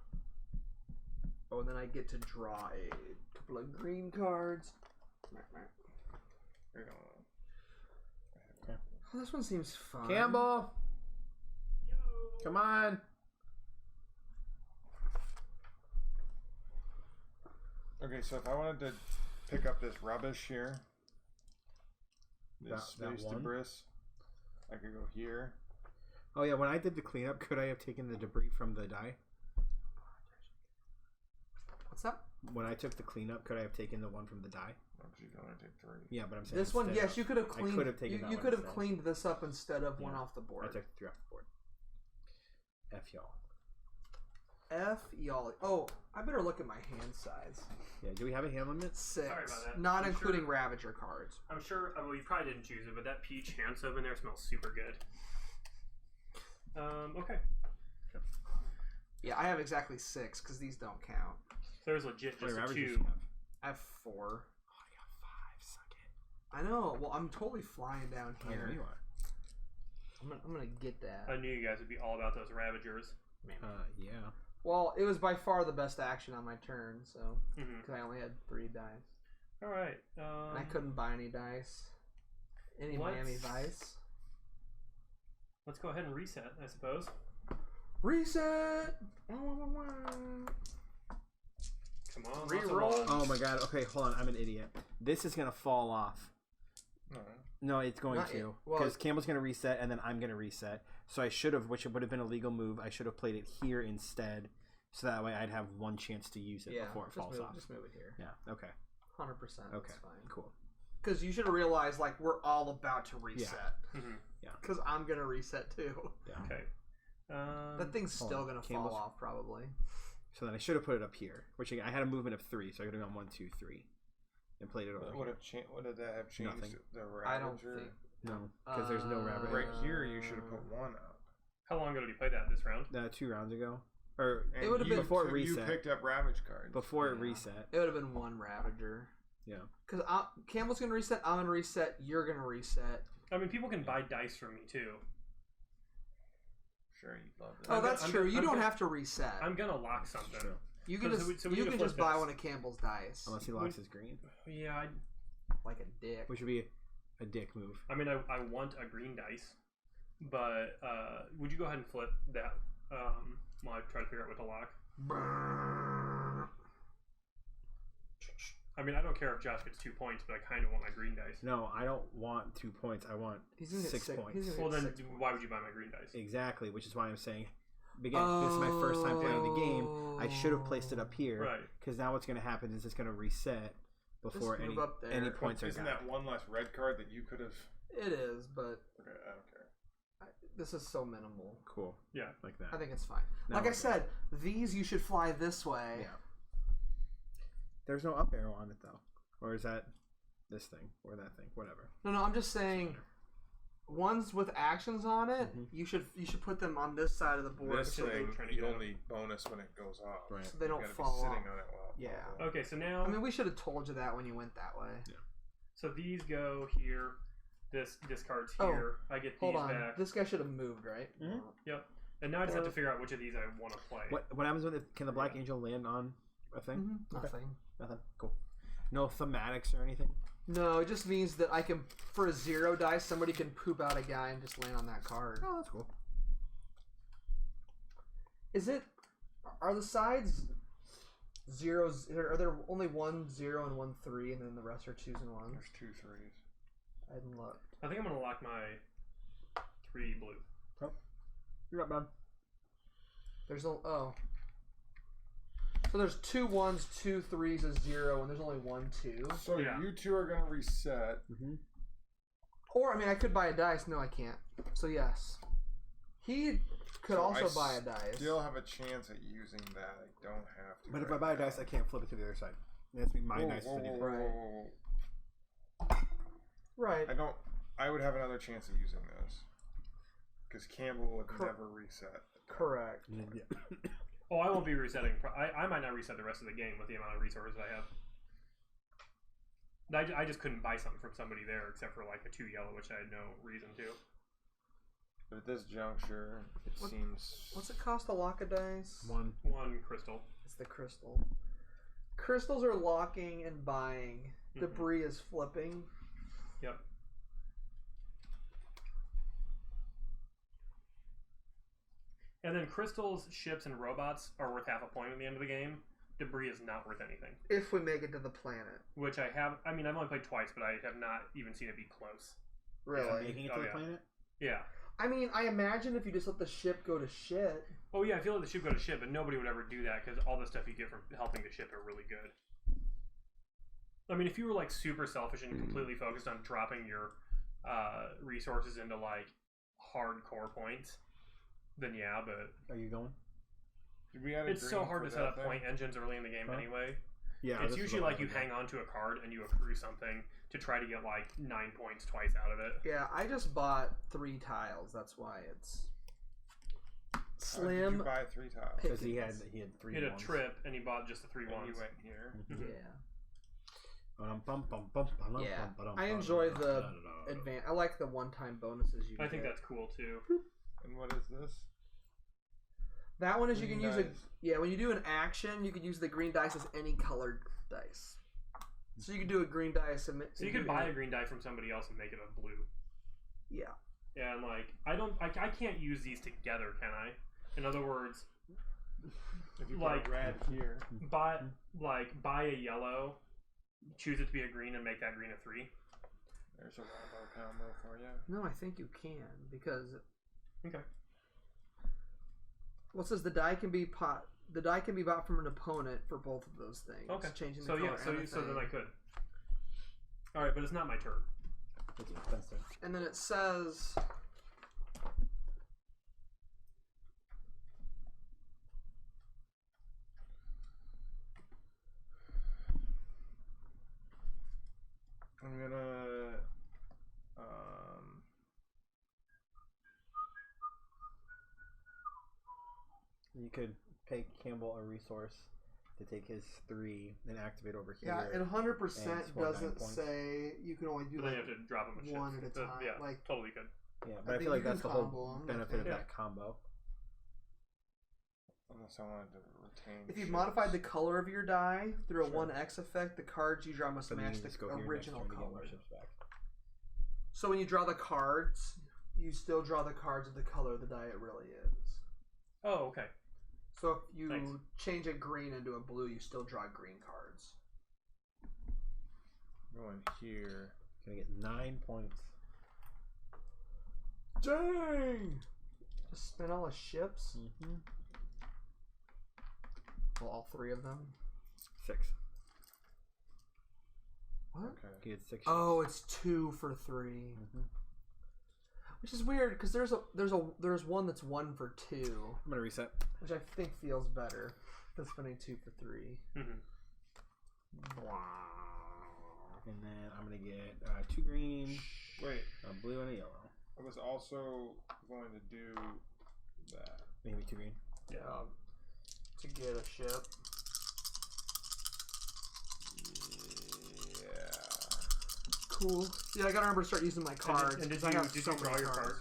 Oh, and then I get to draw a couple of green cards. Okay. Oh, this one seems fun. Campbell! Yo. Come on! Okay, so if I wanted to pick up this rubbish here, this space debris, I could go here. Oh yeah, when I did the cleanup, could I have taken the debris from the die? What's that? When I took the cleanup, could I have taken the one from the die? No, because you can only take 3. Yeah, but I'm saying this one. Yes, you could have cleaned. I could have taken you could have cleaned this up instead of one off the board. I took 3 off the board. F y'all. F y'all. Oh, I better look at my hand size. Yeah. Do we have a hand limit? 6. Sorry about that. Not including Ravager cards. I'm sure. Well, you probably didn't choose it, but that peach hand soap in there smells super good. Okay. Yeah, I have exactly 6 because these don't count. So there's legit just a 2. I have 4. Oh, you got 5. Suck it. I know. Well, I'm totally flying down here. I know you are. I'm gonna get that. I knew you guys would be all about those Ravagers. Yeah. Well, it was by far the best action on my turn, so because I only had 3 dice. All right. And I couldn't buy any dice. Any Miami Vice. Let's go ahead and reset, I suppose. Reset. Come on. Reroll. Oh my god. Okay, hold on. I'm an idiot. This is gonna fall off. No, it's going to. Because Campbell's going to reset, and then I'm going to reset. So I should have, which would have been a legal move, I should have played it here instead. So that way I'd have one chance to use it before it falls off. Just move it here. Yeah, okay. 100%. Okay, That's fine. Cool. Because you should have realized, like, we're all about to reset. Yeah. Because I'm going to reset, too. Yeah. Okay. That thing's still going to fall off, probably. So then I should have put it up here. Which I had a movement of 3, so I could have gone 1, 2, 3. And played it over What did that have changed? Nothing. The Ravager? I don't think. No, because there's no Ravager. Right here, you should have put 1 up. How long ago did you play that this round? 2 rounds ago. Or it would have been before it reset. You picked up Ravage cards. Before it reset. It would have been 1 Ravager. Yeah. Because Campbell's going to reset, I'm going to reset, you're going to reset. I mean, people can buy dice from me, too. Sure, you'd love it. Oh, that's true. You don't have to reset. I'm going to lock something. You can just buy one of Campbell's dice. Unless he locks his green. Yeah, like a dick. Which would be a dick move. I mean, I want a green dice, but would you go ahead and flip that while I try to figure out what to lock? I mean, I don't care if Josh gets 2 points, but I kind of want my green dice. No, I don't want 2 points. I want 6 points. Well, then why would you buy my green dice? Exactly, which is why I'm saying, again, this is my first time playing the game. I should have placed it up here. Right. Because now what's going to happen is it's going to reset before any points are Isn't that one less red card that you could have... It is, but... Okay, I don't care. This is so minimal. Cool. Yeah. Like that. I think it's fine. Like I said, these you should fly this way. Yeah. There's no up arrow on it, though. Or is that this thing? Or that thing? Whatever. No, I'm just saying... Ones with actions on it, you should put them on this side of the board. This thing, you only bonus when it goes off. Right. So they don't fall sitting off. on it while yeah. Okay, so now... I mean, we should have told you that when you went that way. Yeah. So these go here. This card's here. I get these back. This guy should have moved, right? Mm-hmm. Yep. And now I just have to figure out which of these I want to play. What happens with it? Can the Black Angel land on a thing? Mm-hmm. Okay. Nothing. Nothing. Cool. No thematics or anything? No, it just means that I can, for a 0 dice, somebody can poop out a guy and just land on that card. Oh, that's cool. Are the sides zeros, are there only 1 0 and 1 3, and then the rest are 2s and 1s? There's 2 3s. I didn't look. I think I'm going to lock my 3 blue. Oh. You're up, man. There's So there's 2 1s, 2 3s, a 0, and there's only 1 2. So you 2 are going to reset. Mm-hmm. Or, I mean, I could buy a dice. No, I can't. So, yes. He could also buy a dice. Still have a chance at using that. I don't have to. But if I buy a dice, I can't flip it to the other side. It has to be my dice. Right. I would have another chance of using this. Because Campbell would never reset. Correct. Yeah. Oh, I won't be resetting. I might not reset the rest of the game with the amount of resources I have. I just couldn't buy something from somebody there except for like a 2 yellow, which I had no reason to. But at this juncture, it seems... What's it cost to lock a dice? 1 crystal. It's the crystal. Crystals are locking and buying. Mm-hmm. Debris is flipping. Yep. And then crystals, ships, and robots are worth half a point at the end of the game. Debris is not worth anything. If we make it to the planet. Which I have... I mean, I've only played twice, but I have not even seen it be close. Really? Yeah, making it to the planet? Yeah. I mean, I imagine if you just let the ship go to shit. Oh, yeah, I feel like the ship go to shit, but nobody would ever do that because all the stuff you get from helping the ship are really good. I mean, if you were, like, super selfish and completely focused on dropping your resources into, like, hardcore points... Then yeah, but... Are you going? It's so hard to set up point engines early in the game anyway. Yeah, it's usually like you hang on to a card and you accrue something to try to get like 9 points twice out of it. Yeah, I just bought 3 tiles. That's why it's slim. Did you buy 3 tiles? Because he had 3 He had a trip and he bought just the 3 ones. You went here. Mm-hmm. Yeah, I enjoy the I like the one-time bonuses you get. I think that's cool too. And what is this? That one is you can use when you do an action, you can use the green dice as any colored dice. So you can do a green dice. So you could buy a green die from somebody else and make it a blue. Yeah. Yeah, and like I can't use these together, can I? In other words, if you like put a red here, buy a yellow, choose it to be a green, and make that green a 3. There's a rainbow combo for you. No, I think you can because. Okay. Well, it says the die can be bought from an opponent for both of those things. Okay. Changing the so color yeah, so then I could. All right, but it's not my turn. It's expensive. And then it says... I'm gonna... You could pay Campbell a resource to take his 3 and activate over here. Yeah, it 100% doesn't say you can only do but like then you have to drop them one at a time. Yeah, like totally good. Yeah, but I feel like that's the whole benefit of that combo. Unless I wanted to retain. If you've modified the color of your die through a 1x effect, the cards you draw must match the original color. So when you draw the cards, you still draw the cards of the color of the die it really is. Oh, okay. So if you change a green into a blue, you still draw green cards. Going here. Gonna get 9 points. Dang! Just spin all the ships? Mm-hmm. Well, all 3 of them? 6. What? Okay. You get 6 ships. Oh, it's 2 for 3. Mm-hmm. Which is weird because there's one that's 1 for 2. I'm gonna reset. Which I think feels better than spending 2 for 3. Mm-hmm. Wow. And then I'm gonna get 2 green, a blue, and a yellow. I was also going to do that. Maybe 2 green. Yeah. To get a ship. Yeah. Cool. Yeah, I gotta remember to start using my cards. And did I you draw your cards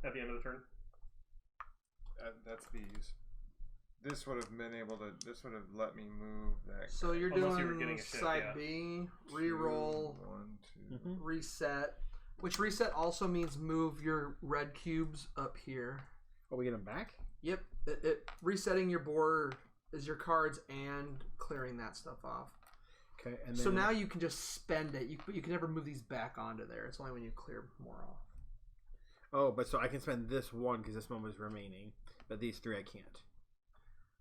at the end of the turn? That's these. This would have been able to. This would have let me move that. So you're Unless doing you were getting a ship, side yeah. B, reroll, 1, 2. reset. Which reset also means move your red cubes up here. Oh, we get them back? Yep. Resetting your board is your cards and clearing that stuff off. Okay. And then, so now you can just spend it. You can never move these back onto there. It's only when you clear more off. Oh, but so I can spend this one because this one was remaining, but these 3 I can't.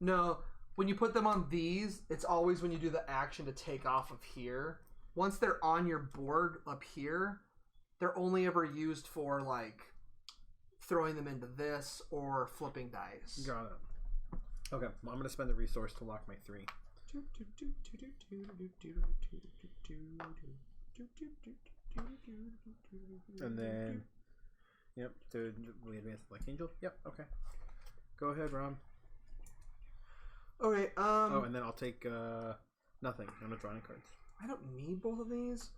No, when you put them on these, it's always when you do the action to take off of here. Once they're on your board up here, they're only ever used for like throwing them into this or flipping dice. Got it. Okay, well, I'm going to spend the resource to lock my 3. And then, yep, we advance the Black Angel. Yep, okay. Go ahead, Rom. Okay, oh, and then I'll take nothing. I'm not drawing cards. I don't need both of these.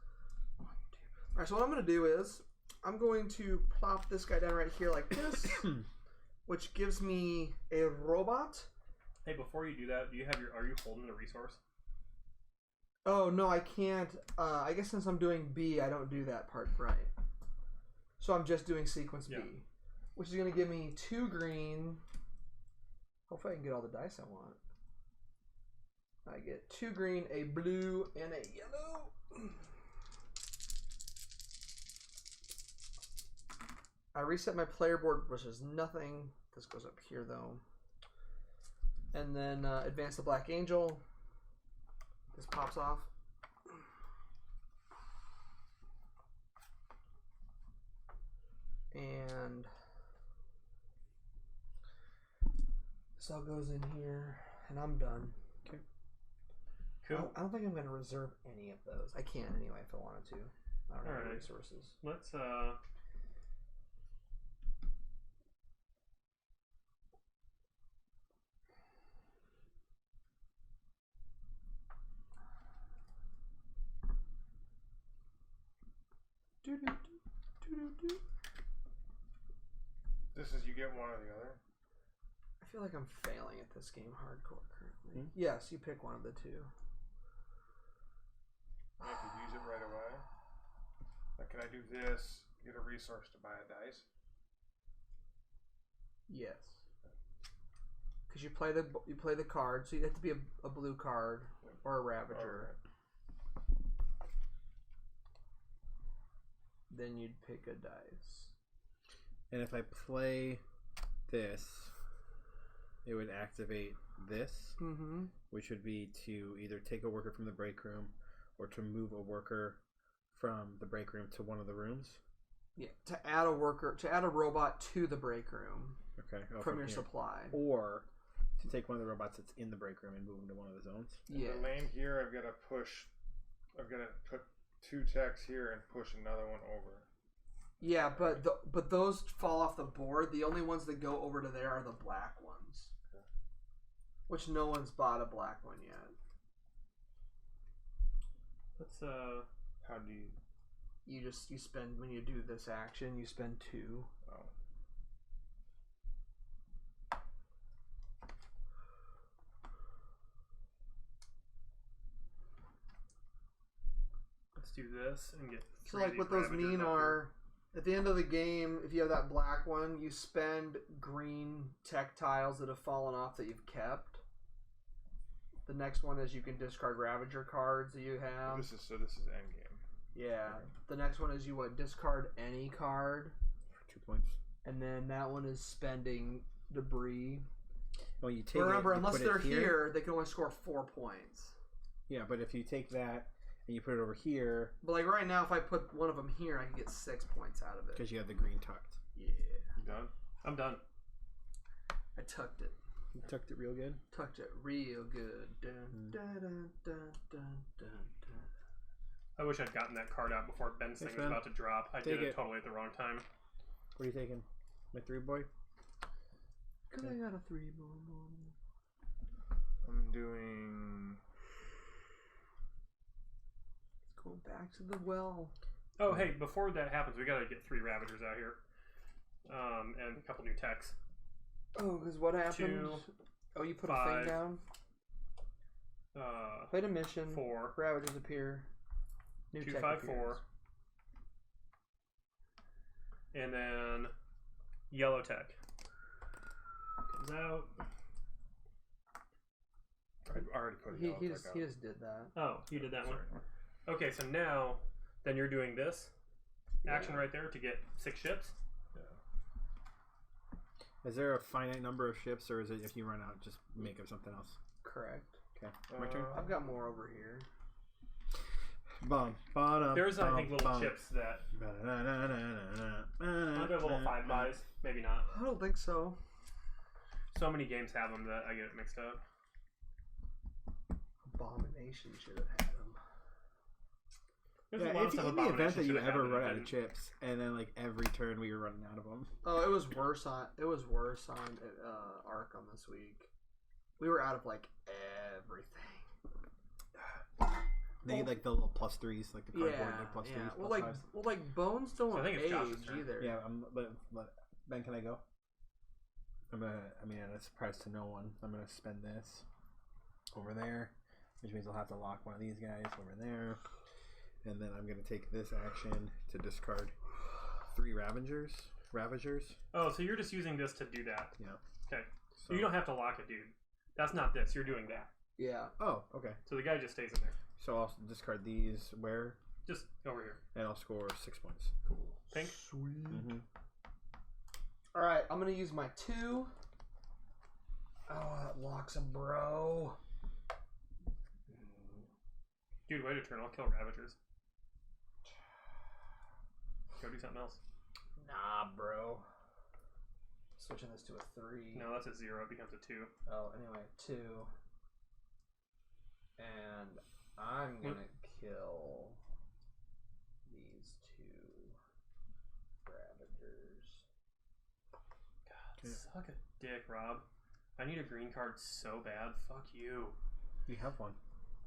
Alright, so what I'm going to do is I'm going to plop this guy down right here like this, which gives me a robot. Hey, before you do that, are you holding the resource? Oh, no, I can't. I guess since I'm doing B, I don't do that part right. So I'm just doing sequence B, which is going to give me 2 green. Hopefully I can get all the dice I want. I get 2 green, a blue, and a yellow. I reset my player board, which is nothing. This goes up here, though. And then advance the Black Angel. This pops off. And this all goes in here, and I'm done. Okay. Cool. I don't think I'm going to reserve any of those. I can anyway if I wanted to. I don't have any resources. Let's This is you get one or the other. I feel like I'm failing at this game hardcore currently. Yes, you pick one of the 2. I have to use it right away. Like, can I do this? Get a resource to buy a dice. Yes. Because you play the card, so you have to be a blue card or a Ravager. Then you'd pick a dice. And if I play this, it would activate this, which would be to either take a worker from the break room or to move a worker from the break room to one of the rooms. Yeah, to add a robot to the break room. Okay. From your supply. Or to take one of the robots that's in the break room and move them to one of the zones. Yeah. The lane here, I've got to put 2 techs here and push another one over. Yeah, but those fall off the board. The only ones that go over to there are the black ones. Okay. Which no one's bought a black one yet. Let's how do you you spend when you do this action, you spend 2. Oh. Let's do this and get. So like what those mean are, at the end of the game, if you have that black one, you spend green tech tiles that have fallen off that you've kept. The next one is you can discard Ravager cards that you have. This is endgame. Yeah. Okay. The next one is you discard any card for 2 points, and then that one is spending debris. Well, you take. Remember, unless they're here, they can only score 4 points. Yeah, but if you take that and you put it over here, but like right now, if I put one of them here, I can get 6 points out of it because you have the green tucked. Yeah. You done? I'm done. I tucked it. You tucked it real good? Tucked it real good. Dun, dun, dun, dun, dun, dun, dun. I wish I'd gotten that card out before Ben's thing was about to drop. I did it totally at the wrong time. What are you taking? My 3-boy? Because I got a 3-boy. I'm doing... Let's go back to the well. Oh, hey, before that happens, we gotta get 3 Ravagers out here. And a couple new techs. Oh, because what happened? 2, you put 5, a thing down? Played a mission. 4. Ravagers appear. New 2, tech 5, appears. 4. And then yellow tech comes out. I already put a yellow tech out. He just did that. Oh, you did that one. Okay, so now then you're doing this action right there to get 6 ships. Is there a finite number of ships, or is it if you run out, just make up something else? Correct. Okay, my turn. I've got more over here. There's, I think, little chips that. Are there little 5 buys? Maybe not. I don't think so. So many games have them that I get it mixed up. Abomination should have had them. Yeah, if in the event that you ever run out of chips, and then like every turn we were running out of them. Oh, it was worse on Arkham this week. We were out of like everything. They get like the little +3s, like the cardboard like +3s. Well, like bones don't age either. Yeah, but Ben, can I go? I'm a surprise to no one. I'm gonna spend this over there, which means I'll have to lock one of these guys over there. And then I'm going to take this action to discard 3 Ravagers. Oh, so you're just using this to do that? Yeah. Okay. So you don't have to lock it, dude. That's not this. You're doing that. Yeah. Oh, okay. So the guy just stays in there. So I'll discard these where? Just over here. And I'll score 6 points. Cool. Pink? Sweet. Mm-hmm. All right, I'm going to use my 2. Oh, that locks a bro. Dude, wait a turn. I'll kill Ravagers. Go do something else. Nah, bro. Switching this to a 3. No, that's a 0. It becomes a 2. Oh, anyway, 2. And I'm gonna kill these 2 Ravagers. God, suck a dick, Rob. I need a green card so bad. Fuck you. You have one.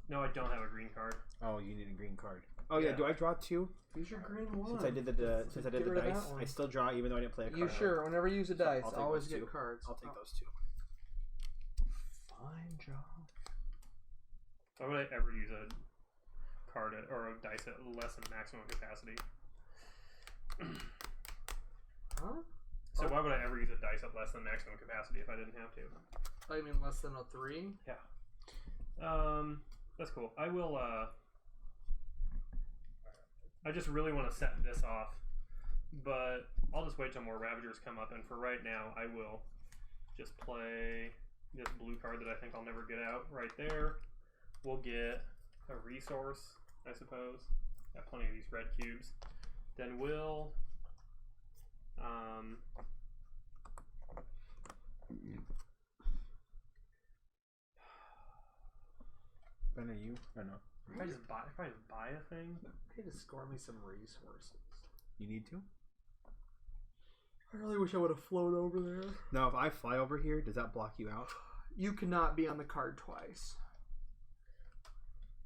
No, I don't have a green card. Oh, you need a green card. Oh yeah, do I draw 2? Use your green one. Since I did the dice, I still draw even though I didn't play a card. You sure? Whenever you use a dice, always get cards. I'll take those 2. Fine job. Why would I ever use a card or a dice at less than maximum capacity? Huh? So why would I ever use a dice at less than maximum capacity if I didn't have to? Oh, you mean less than a 3? Yeah. That's cool. I will, I just really want to set this off, but I'll just wait till more Ravagers come up, and for right now, I will just play this blue card that I think I'll never get out right there. We'll get a resource, I suppose. Got plenty of these red cubes. Then we'll Ben, are you? I don't know. If I just buy a thing. Hey, to score me some resources. You need to? I really wish I would have flown over there. Now, if I fly over here, does that block you out? You cannot be on the card twice.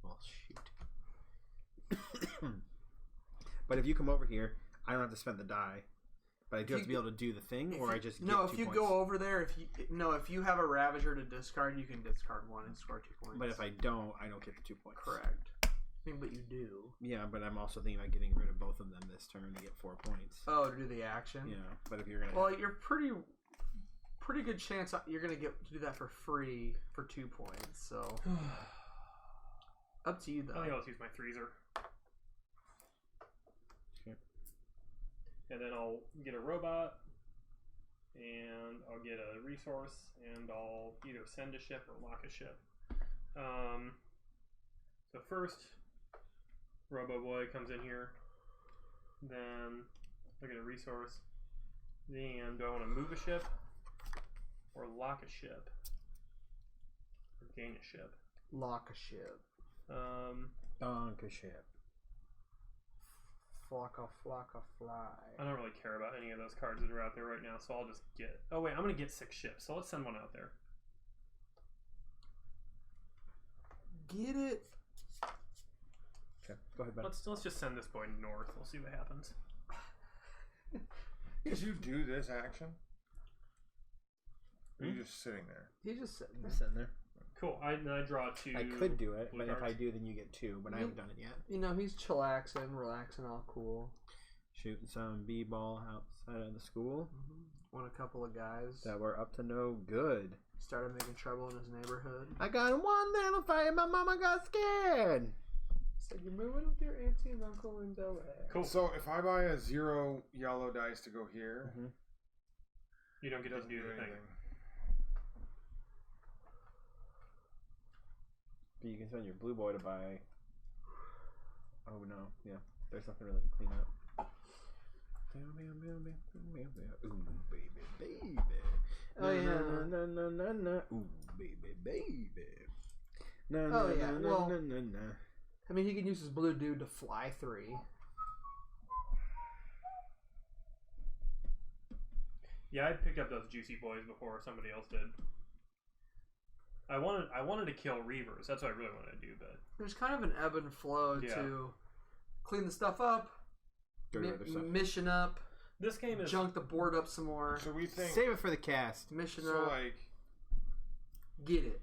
Well, shoot. But if you come over here, I don't have to spend the die. But I do have to be able to do the thing, or I just get 2 points. No, if you go over there, if you have a Ravager to discard, you can discard 1 and score 2 points. But if I don't get the 2 points. Correct. I mean, but you do. Yeah, but I'm also thinking about getting rid of both of them this turn to get 4 points. Oh, to do the action? Yeah, but if you're gonna... Well, you're pretty good chance you're gonna get to do that for free for 2 points, so... Up to you, though. I think I'll just use my freezer. Okay. And then I'll get a robot, and I'll get a resource, and I'll either send a ship or lock a ship. So first, Robo Boy comes in here. Then I'll get a resource. Then do I want to move a ship or lock a ship? Or gain a ship? Lock a ship. Donk a ship. Flocka fly. I don't really care about any of those cards that are out there right now, so I'll just get... Oh wait, I'm going to get 6 ships, so let's send one out there. Get it? Okay, go ahead, Ben. Let's just send this boy north. We'll see what happens. Did you do this action? Or are you just sitting there? He's just sitting there. Sitting there. Cool. Then I draw 2. I could do it, but cards. if I do, then you get 2. But I haven't done it yet. You know, he's chillaxing, relaxing, all cool. Shooting some b-ball outside of the school. Won a couple of guys that were up to no good. Started making trouble in his neighborhood. I got in one little fight. My mama got scared. Said you're moving with your auntie and uncle in Bel Air. Cool. So if I buy a 0 yellow dice to go here, you don't get to do anything. But you can send your blue boy to buy. Oh no, yeah. There's nothing really to clean up. Ooh, baby, baby. Oh yeah. Na, na, na, na. Ooh, baby, baby. Na, oh yeah. Na, well, na, na, na. I mean, he can use his blue dude to fly 3. Yeah, I picked up those juicy boys before somebody else did. I wanted to kill Reavers. That's what I really wanted to do, but there's kind of an ebb and flow to clean the stuff up, mission up. This game is junk the board up some more. So we think save it for the cast. Mission so up. Like, get it.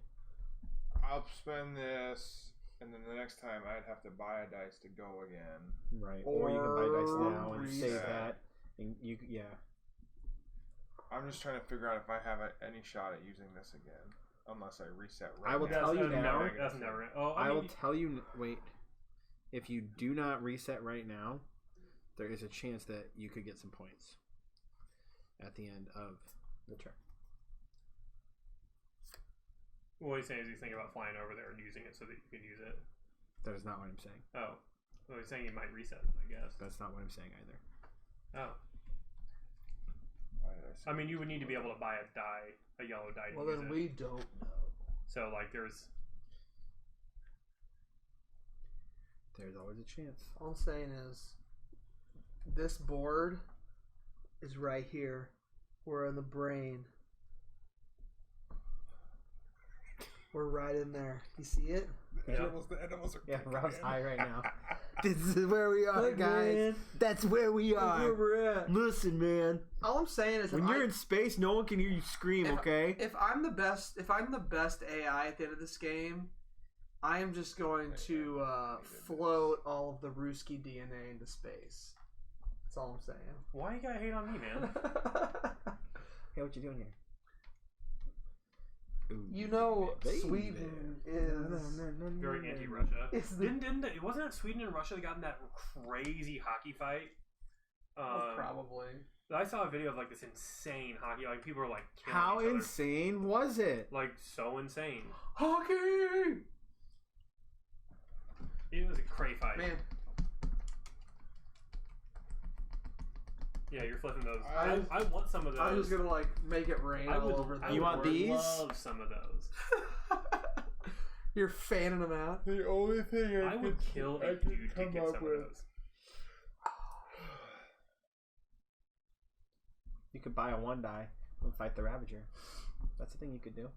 I'll spend this, and then the next time I'd have to buy a dice to go again. Right. Or you can buy dice now and save that, and you I'm just trying to figure out if I have any shot at using this again. Unless I reset right I will now. tell you now. That's never. I will tell you. Wait. If you do not reset right now, there is a chance that you could get some points at the end of the turn. What he's saying is he's thinking about flying over there and using it so that you can use it. That is not what I'm saying. Oh. Well, he's saying he might reset it, I guess. That's not what I'm saying either. Oh. I mean, you would need to be able to buy a yellow die to use it. Well, then we don't know. So, like, there's always a chance. All I'm saying is, this board is right here. We're in the brain. We're right in there. You see it? The animals are Rob's high right now. This is where we are, guys. Man. That's where we are. That's where we're at. Listen, man. All I'm saying is, when you're in space, no one can hear you scream. Okay. If I'm the best AI at the end of this game, I am just going to float all of the Ruski DNA into space. That's all I'm saying. Why you gotta hate on me, man? Hey, what you doing here? Ooh, you know, baby. Sweden is very anti-Russia. Wasn't it Sweden and Russia that got in that crazy hockey fight? Probably. I saw a video of like this insane hockey. Like people were like, killing how each other. Insane was it? Like so insane. Hockey. It was a cray fight. Man, Yeah, you're flipping those. I want some of those. I'm just gonna like make it rain all over. You want these? I love some of those. You're fanning them out. The only thing I would kill a dude to get some of those. You could buy a 1-die and fight the Ravager. That's the thing you could do.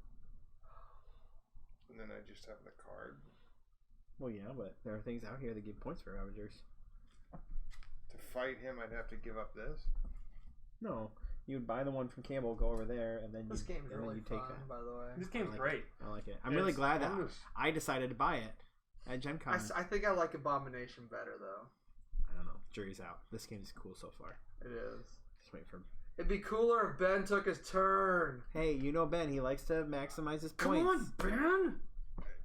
And then I just have the card. Well, yeah, but there are things out here that give points for Ravagers. To fight him, I'd have to give up this? No. You would buy the one from Campbell, go over there, and then this game's really you fun, take that. by the way. This game's great. I like it. I'm really glad that I decided to buy it at Gen Con. I think I like Abomination better, though. I don't know. Jury's out. This game's cool so far. It is. Just wait for... It'd be cooler if Ben took his turn. Hey, you know Ben. He likes to maximize his points. Come on, Ben!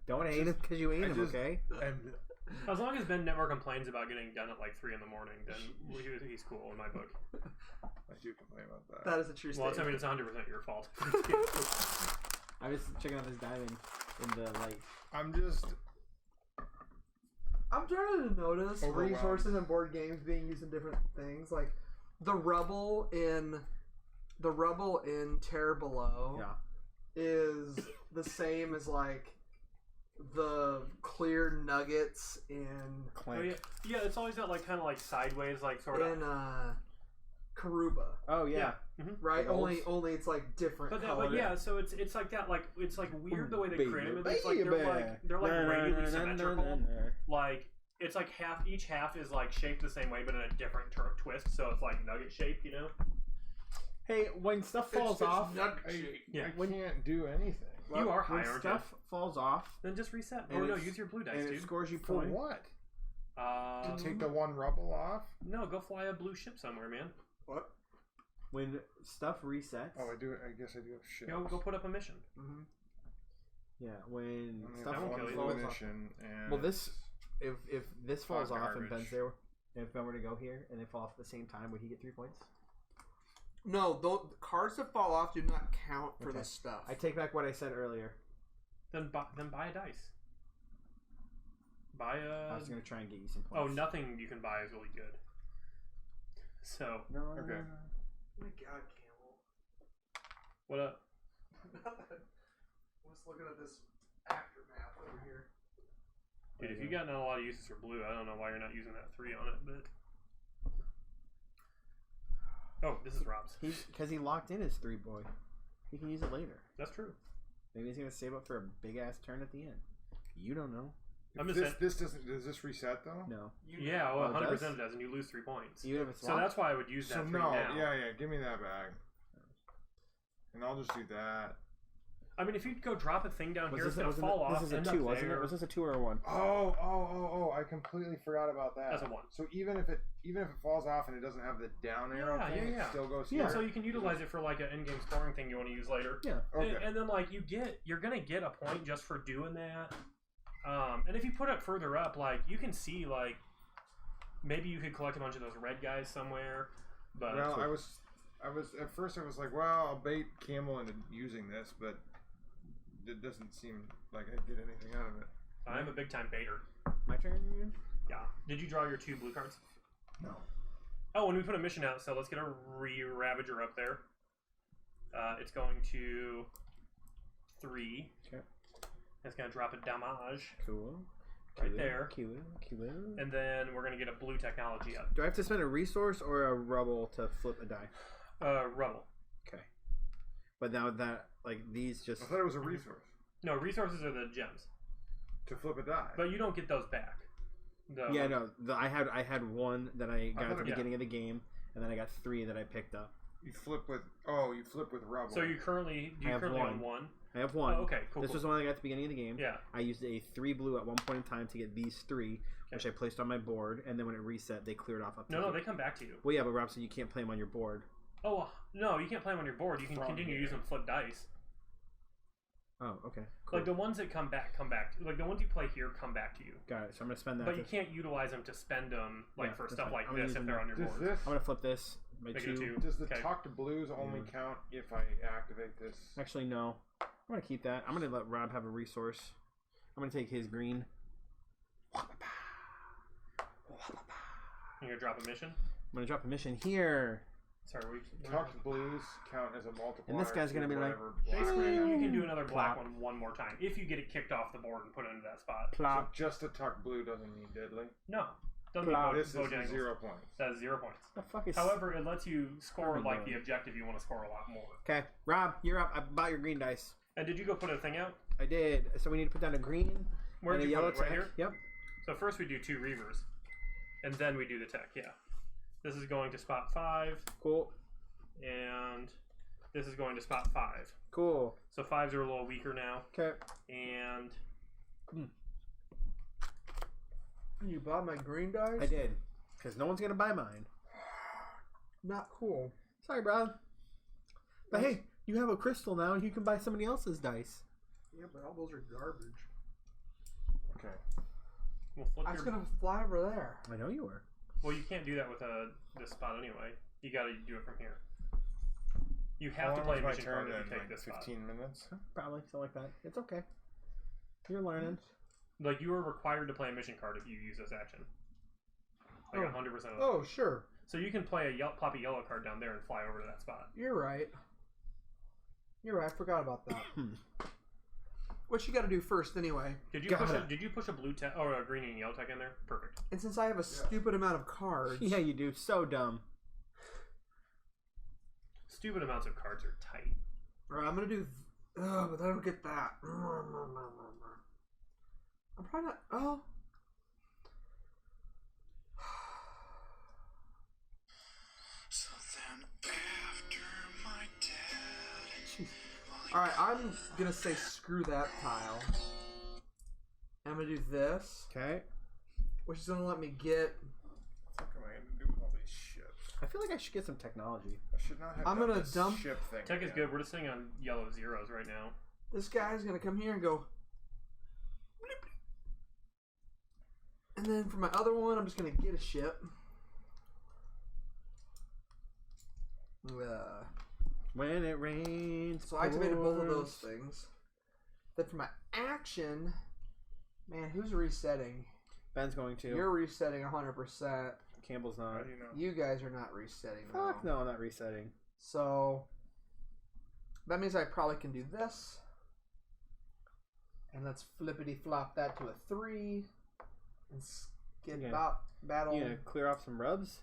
Don't hate him because you ate him, okay? As long as Ben never complains about getting done at like 3 in the morning, then he's cool in my book. I do complain about that. That is a true statement. Well, I mean, it's 100% your fault. I was checking out his diving in the light. I'm trying to notice resources and board games being used in different things. Like the rubble in Terror Below is the same as like the clear nuggets in Clank. Oh, yeah, it's always that like kind of like sideways, like sort of in Karuba. Oh yeah, right. Only it's like different. But yeah, so it's like that. Like it's like weird the way they create them. It's like they're like radially symmetrical. Like it's like each half is like shaped the same way, but in a different twist. So it's like nugget shaped, you know. Hey, when stuff falls off, I can't do anything. You are high, when aren't stuff falls off, then just reset. Oh no, use your blue dice, and dude. it scores you For points. what? To take the one rubble off? No, go fly a blue ship somewhere, man. What? When stuff resets. Oh, I do. I guess I do have shit. Go put up a mission. Mm-hmm. Yeah, when stuff falls off. And well, this if this falls off garbage. and Ben's there, if Ben were to go here and they fall off at the same time, would he get 3 points? No, the cards that fall off do not count for this stuff. I take back what I said earlier. Then buy a dice. Buy a. I was gonna try and get you some points. Oh, nothing you can buy is really good. So Okay. Oh my God, Campbell. What up? Nothing. I'm just looking at this aftermath over here. Dude, if you got not a lot of uses for blue, I don't know why you're not using that 3 on it, but. Oh, this is Rob's. Because he locked in his 3 boy. He can use it later. That's true. Maybe he's gonna save up for a big ass turn at the end. You don't know. This doesn't. Does this reset though? No. Yeah, well, 100% it does, and you lose 3 points. Even if it's so that's why I would use that 3 now. Yeah, give me that back, and I'll just do that. I mean, if you go drop a thing down here, it's gonna fall off. This is a 2, wasn't it? Was this a 2 or a 1? Oh! I completely forgot about that. That's a 1. So even if it falls off and it doesn't have the down arrow thing, it still goes here. Yeah, so you can utilize it for like an in-game scoring thing you want to use later. Yeah. Okay. And then like you're gonna get a point just for doing that. And if you put it further up, like you can see like maybe you could collect a bunch of those red guys somewhere. But well, I was at first I was like, well, I'll bait Camel into using this, but it doesn't seem like I'd get anything out of it. I'm a big time baiter. My turn. Yeah. Did you draw your 2 blue cards? No. Oh, and we put a mission out, so let's get a Ravager up there. It's going to 3. Okay. It's going to drop a damage. Cool. Right there. Cool. And then we're going to get a blue technology up. Do I have to spend a resource or a rubble to flip a die? Rubble. Okay. But now that, like, these just... I thought it was a resource. No, resources are the gems. To flip a die. But you don't get those back. Yeah, no. I had 1 that I got at the beginning of the game, and then I got 3 that I picked up. You flip with rubble. So you currently own 1. I have 1. Oh, okay, cool. This was the one I got at the beginning of the game. Yeah. I used a 3 blue at one point in time to get these 3, which I placed on my board, and then when it reset, they cleared off up to No, they come back to you. Well, yeah, but Rob said you can't play them on your board. Oh, no, you can't play them on your board. You can continue using flip dice. Oh, okay. Cool. Like the ones that come back. Like the ones you play here come back to you. Got it. So I'm gonna spend that. But you can't utilize them to spend them for stuff like this if they're on your board. I'm gonna flip this. My 2. Does the talk to blues only count if I activate this? Actually, no. I'm gonna keep that. I'm gonna let Rob have a resource. I'm gonna take his green. You're gonna drop a mission? I'm gonna drop a mission here. Sorry, tucked blues count as a multiplier. And this guy's going to be like... Basically, you can do another black one more time. If you get it kicked off the board and put it into that spot. So just a tucked blue doesn't mean diddly? No. Doesn't mean this is 0 points. That is 0 points. The fuck is... However, it lets you score like the objective you want to score a lot more. Okay, Rob, you're up. I bought your green dice. And did you go put a thing out? I did. So we need to put down a green and a yellow put it? Right here? Yep. So first we do 2 reavers. And then we do the tech, yeah. This is going to spot 5. Cool. And this is going to spot 5. Cool. So 5s are a little weaker now. Okay. And... You bought my green dice? I did. Because no one's going to buy mine. Not cool. Sorry, bro. But hey, you have a crystal now and you can buy somebody else's dice. Yeah, but all those are garbage. Okay. I was going to fly over there. I know you were. Well, you can't do that with this spot anyway. You got to do it from here. You have to play a mission card if you take this 15 minutes? Probably, something like that. It's okay. You're learning. Like, you are required to play a mission card if you use this action. Like 100% of the time. Oh, sure. So you can play pop a yellow card down there and fly over to that spot. You're right. You're right. I forgot about that. What you got to do first, anyway? Did you push a blue tech or a green and yellow tech in there? Perfect. And since I have a stupid amount of cards, yeah, you do. So dumb. Stupid amounts of cards are tight. Right, I'm gonna do. Oh, but I don't get that. I'm probably not. Oh. So then after my dad. Jeez. Alright, I'm gonna say screw that tile. I'm gonna do this. Okay. Which is gonna let me get. What am I gonna do with all these ships? I feel like I should get some technology. I should not have. I'm done gonna this dump. Ship thing Tech is again. good. We're just sitting on yellow zeros right now. This guy's gonna come here and go. And then for my other one, I'm just gonna get a ship. When it rains. So I activated both of those things. Then for my action, man, who's resetting? Ben's going to. You're resetting 100%. Campbell's not. How do you know? You guys are not resetting. Fuck no, I'm not resetting. So that means I probably can do this. And let's flippity flop that to a 3. And skip battle. You gonna clear off some rubs?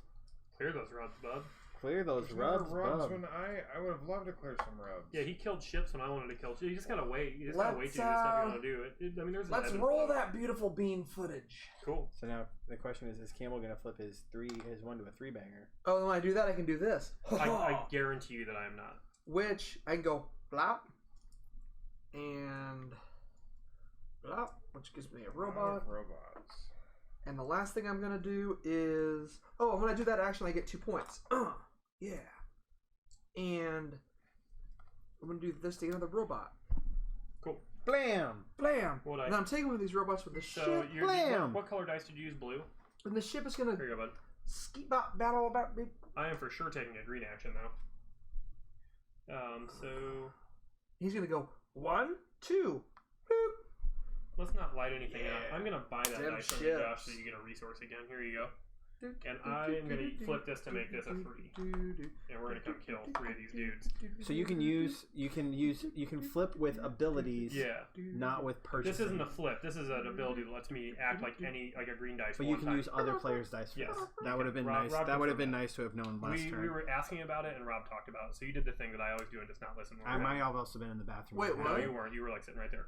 Clear those rubs, bub. Clear those There's rubs, no rubs bub. when I would have loved to clear some rubs. Yeah, he killed ships when I wanted to kill ships. You just gotta wait. You just gotta wait to do the stuff you want to do. I mean, there's. Let's roll that beautiful bean footage. Cool. So now the question is Campbell gonna flip his 1 to a 3 banger? Oh, when I do that, I can do this. I guarantee you that I am not. Which I can go flop and flop, which gives me a robot. Robots. And the last thing I'm gonna do is when I do that action, I get 2 points. Yeah. And I'm gonna do this to get another robot. Cool. Blam! Blam! What And I'm taking one of these robots with the ship. Blam! What color dice did you use? Blue. And the ship is gonna Here you go, bud. ski battle about me. I am for sure taking a green action though. So He's gonna go 1, 2, boop. let's not light anything up. I'm gonna buy that Them dice from you, Josh, ships. so you get a resource again. Here you go. And I am going to flip this to make this a 3. And we're going to come kill 3 of these dudes. So you can flip with abilities, Yeah. not with purchasing. This isn't a flip. This is an ability that lets me act like a green dice. But you can use other players' dice for Yes. that. That would have been Rob nice. That would have been confirmed nice to have known last turn. We were asking about it, and Rob talked about it. So you did the thing that I always do and just not listen. I might have also been in the bathroom. Wait, No, what? you weren't. You were like sitting right there.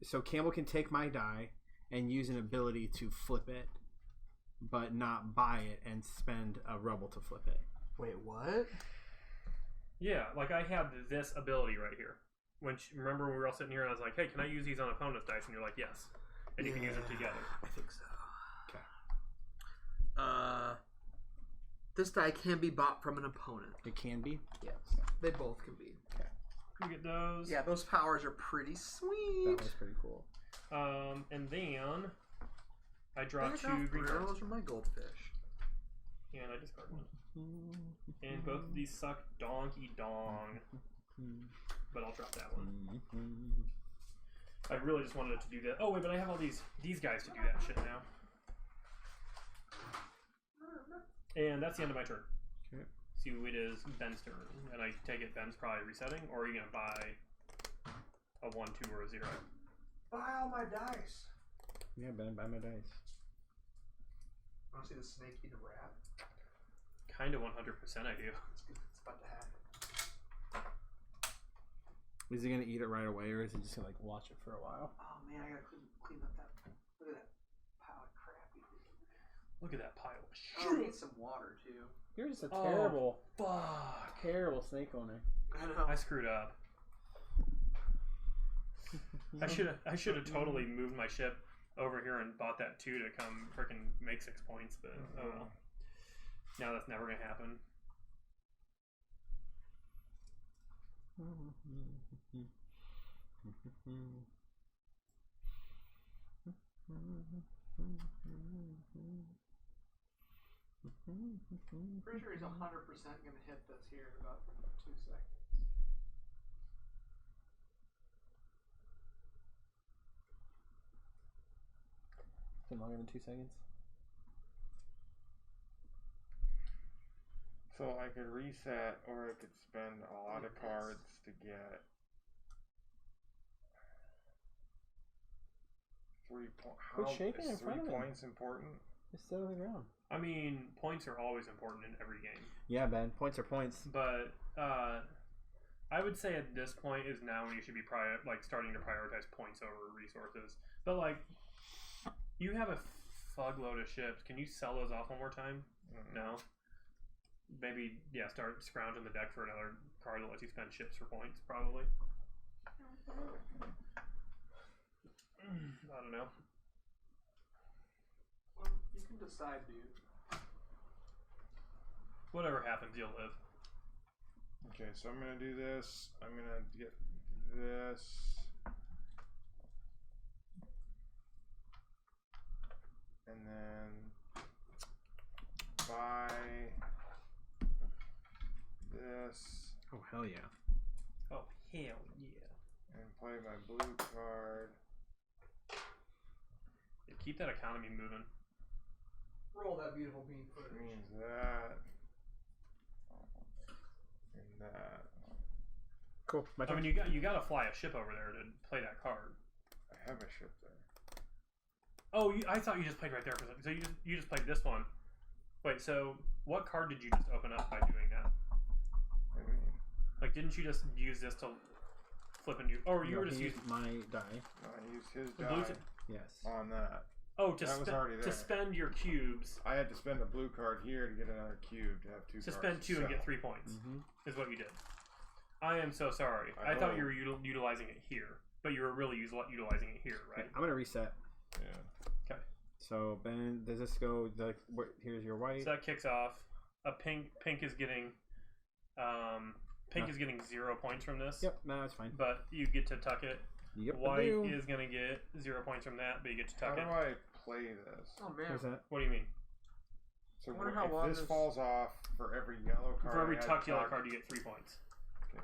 So Campbell can take my die and use an ability to flip it, but not buy it and spend a rubble to flip it. Wait, what? Yeah, like I had this ability right here. Remember when we were all sitting here and I was like, hey, can I use these on opponent's dice? And you're like, yes. And you can use them together. I think so. Okay. This die can be bought from an opponent. It can be? Yes. They both can be. Okay. You get those. Yeah, those powers are pretty sweet. That was pretty cool. And then I draw Back 2 off, green Bruno. cards. Those are my goldfish. And I discard 1. And both of these suck donkey dong. But I'll drop that one. I really just wanted it to do that. Oh wait, but I have all these guys to do that shit now. And that's the end of my turn. Okay. So it is Ben's turn, and I take it Ben's probably resetting, or are you gonna buy a 1, 2, or a 0? Buy all my dice. Yeah, Ben, buy my dice. Want to see the snake eat a rat? Kind of 100% I do. It's about to happen. Is he gonna eat it right away, or is he just gonna like watch it for a while? Oh man, I gotta clean up that. Look at that pile of crap. Look at that pile of shit. Oh, I need some water too. You're just a terrible snake owner. I know. I screwed up. I should have totally moved my ship over here and bought that 2 to come freaking make 6 points, but oh well. Now that's never gonna happen. Pretty sure he's 100% gonna hit this here in about 2 seconds. Longer than 2 seconds. So I could reset, or I could spend a lot of cards to get 3 points. Quit shaking in front of him. 3 points important? Just sit on the ground. I mean, points are always important in every game. Yeah, Ben. Points are points. But I would say at this point is now when you should be starting to prioritize points over resources. But like, you have a fuckload of ships. Can you sell those off one more time? No. Maybe start scrounging the deck for another card that lets you spend ships for points. Probably. I don't know. Well, you can decide, dude. Whatever happens, you'll live. Okay, so I'm gonna do this. I'm gonna get this. And then buy this. Oh, hell yeah. Oh, hell yeah. And play my blue card. Yeah, keep that economy moving. Roll that beautiful bean footage. Means that. And that. Cool. I mean, you got to fly a ship over there to play that card. I have a ship there. Oh, I thought you just played right there for a second. So you just played this one. Wait, so what card did you just open up by doing that? What do you mean? Like, didn't you just use this to flip a new? Or you were just using my die. No, I used his the die blue Yes. on that. Oh, that was already there. to spend your cubes. I had to spend a blue card here to get another cube to have 2 cards. To spend 2 and get 3 points is what you did. I am so sorry. I thought you were utilizing it here, but you were really utilizing it here, right? Okay, I'm gonna reset. Yeah. Okay. So Ben, does this go? Here's your white. So that kicks off. A pink is getting. Pink is getting 0 points from this. Yep, no, that's fine. But you get to tuck it. Yep. White is gonna get 0 points from that, but you get to tuck it. How do I play this? Oh man. Where's that? What do you mean? So I wonder how long this falls off for every yellow card. For every tucked yellow card, you get 3 points. Okay.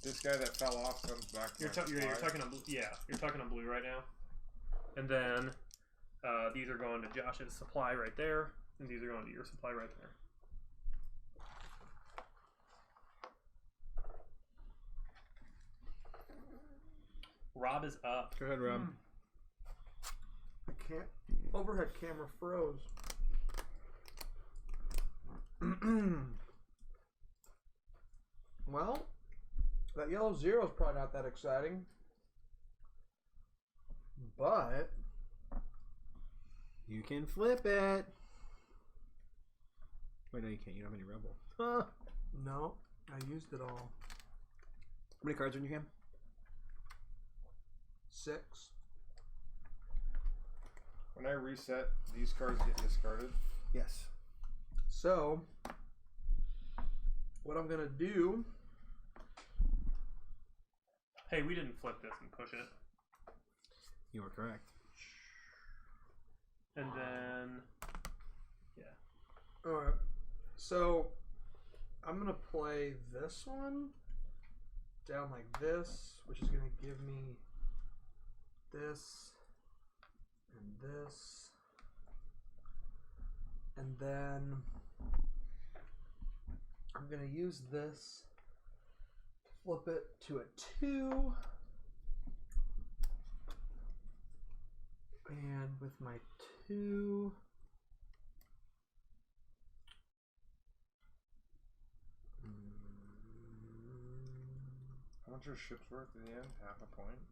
This guy that fell off comes back. You're tucking a blue. Yeah, you're tucking a blue right now. And then these are going to Josh's supply right there, and these are going to your supply right there. Rob is up. Go ahead, Rob. I can't. Overhead camera froze. Well, that yellow 0 is probably not that exciting. But you can flip it. Wait, no, you can't. You don't have any rebel. No, I used it all. How many cards are in your hand? 6. When I reset, these cards get discarded. Yes. So, what I'm gonna do? Hey, we didn't flip this and push it. You are correct. And then, yeah. All right. So, I'm gonna play this one down like this, which is gonna give me this and this, and then I'm going to use this to flip it to a 2. And with my 2... How much are ships worth in the end? Half a point?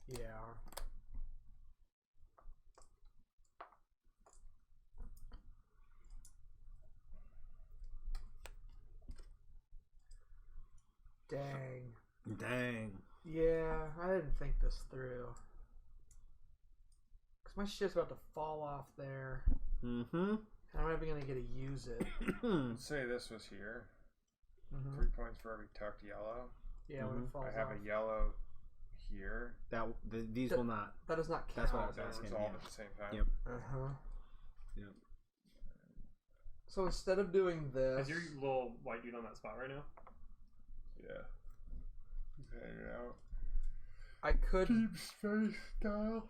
Yeah. Dang. Yeah, I didn't think this through. Because my shit's about to fall off there. Mm-hmm. I'm not even going to get to use it. Let's say this was here. 3 points for every tucked yellow. Yeah, when it falls off. I have a yellow here. These will not. That does not count. That's what I was They'll asking. resolve at the same time. Yep. Uh-huh. Yep. So instead of doing this... Is your little white dude on that spot right now? Yeah. He's hanging out. I could... Deep space style.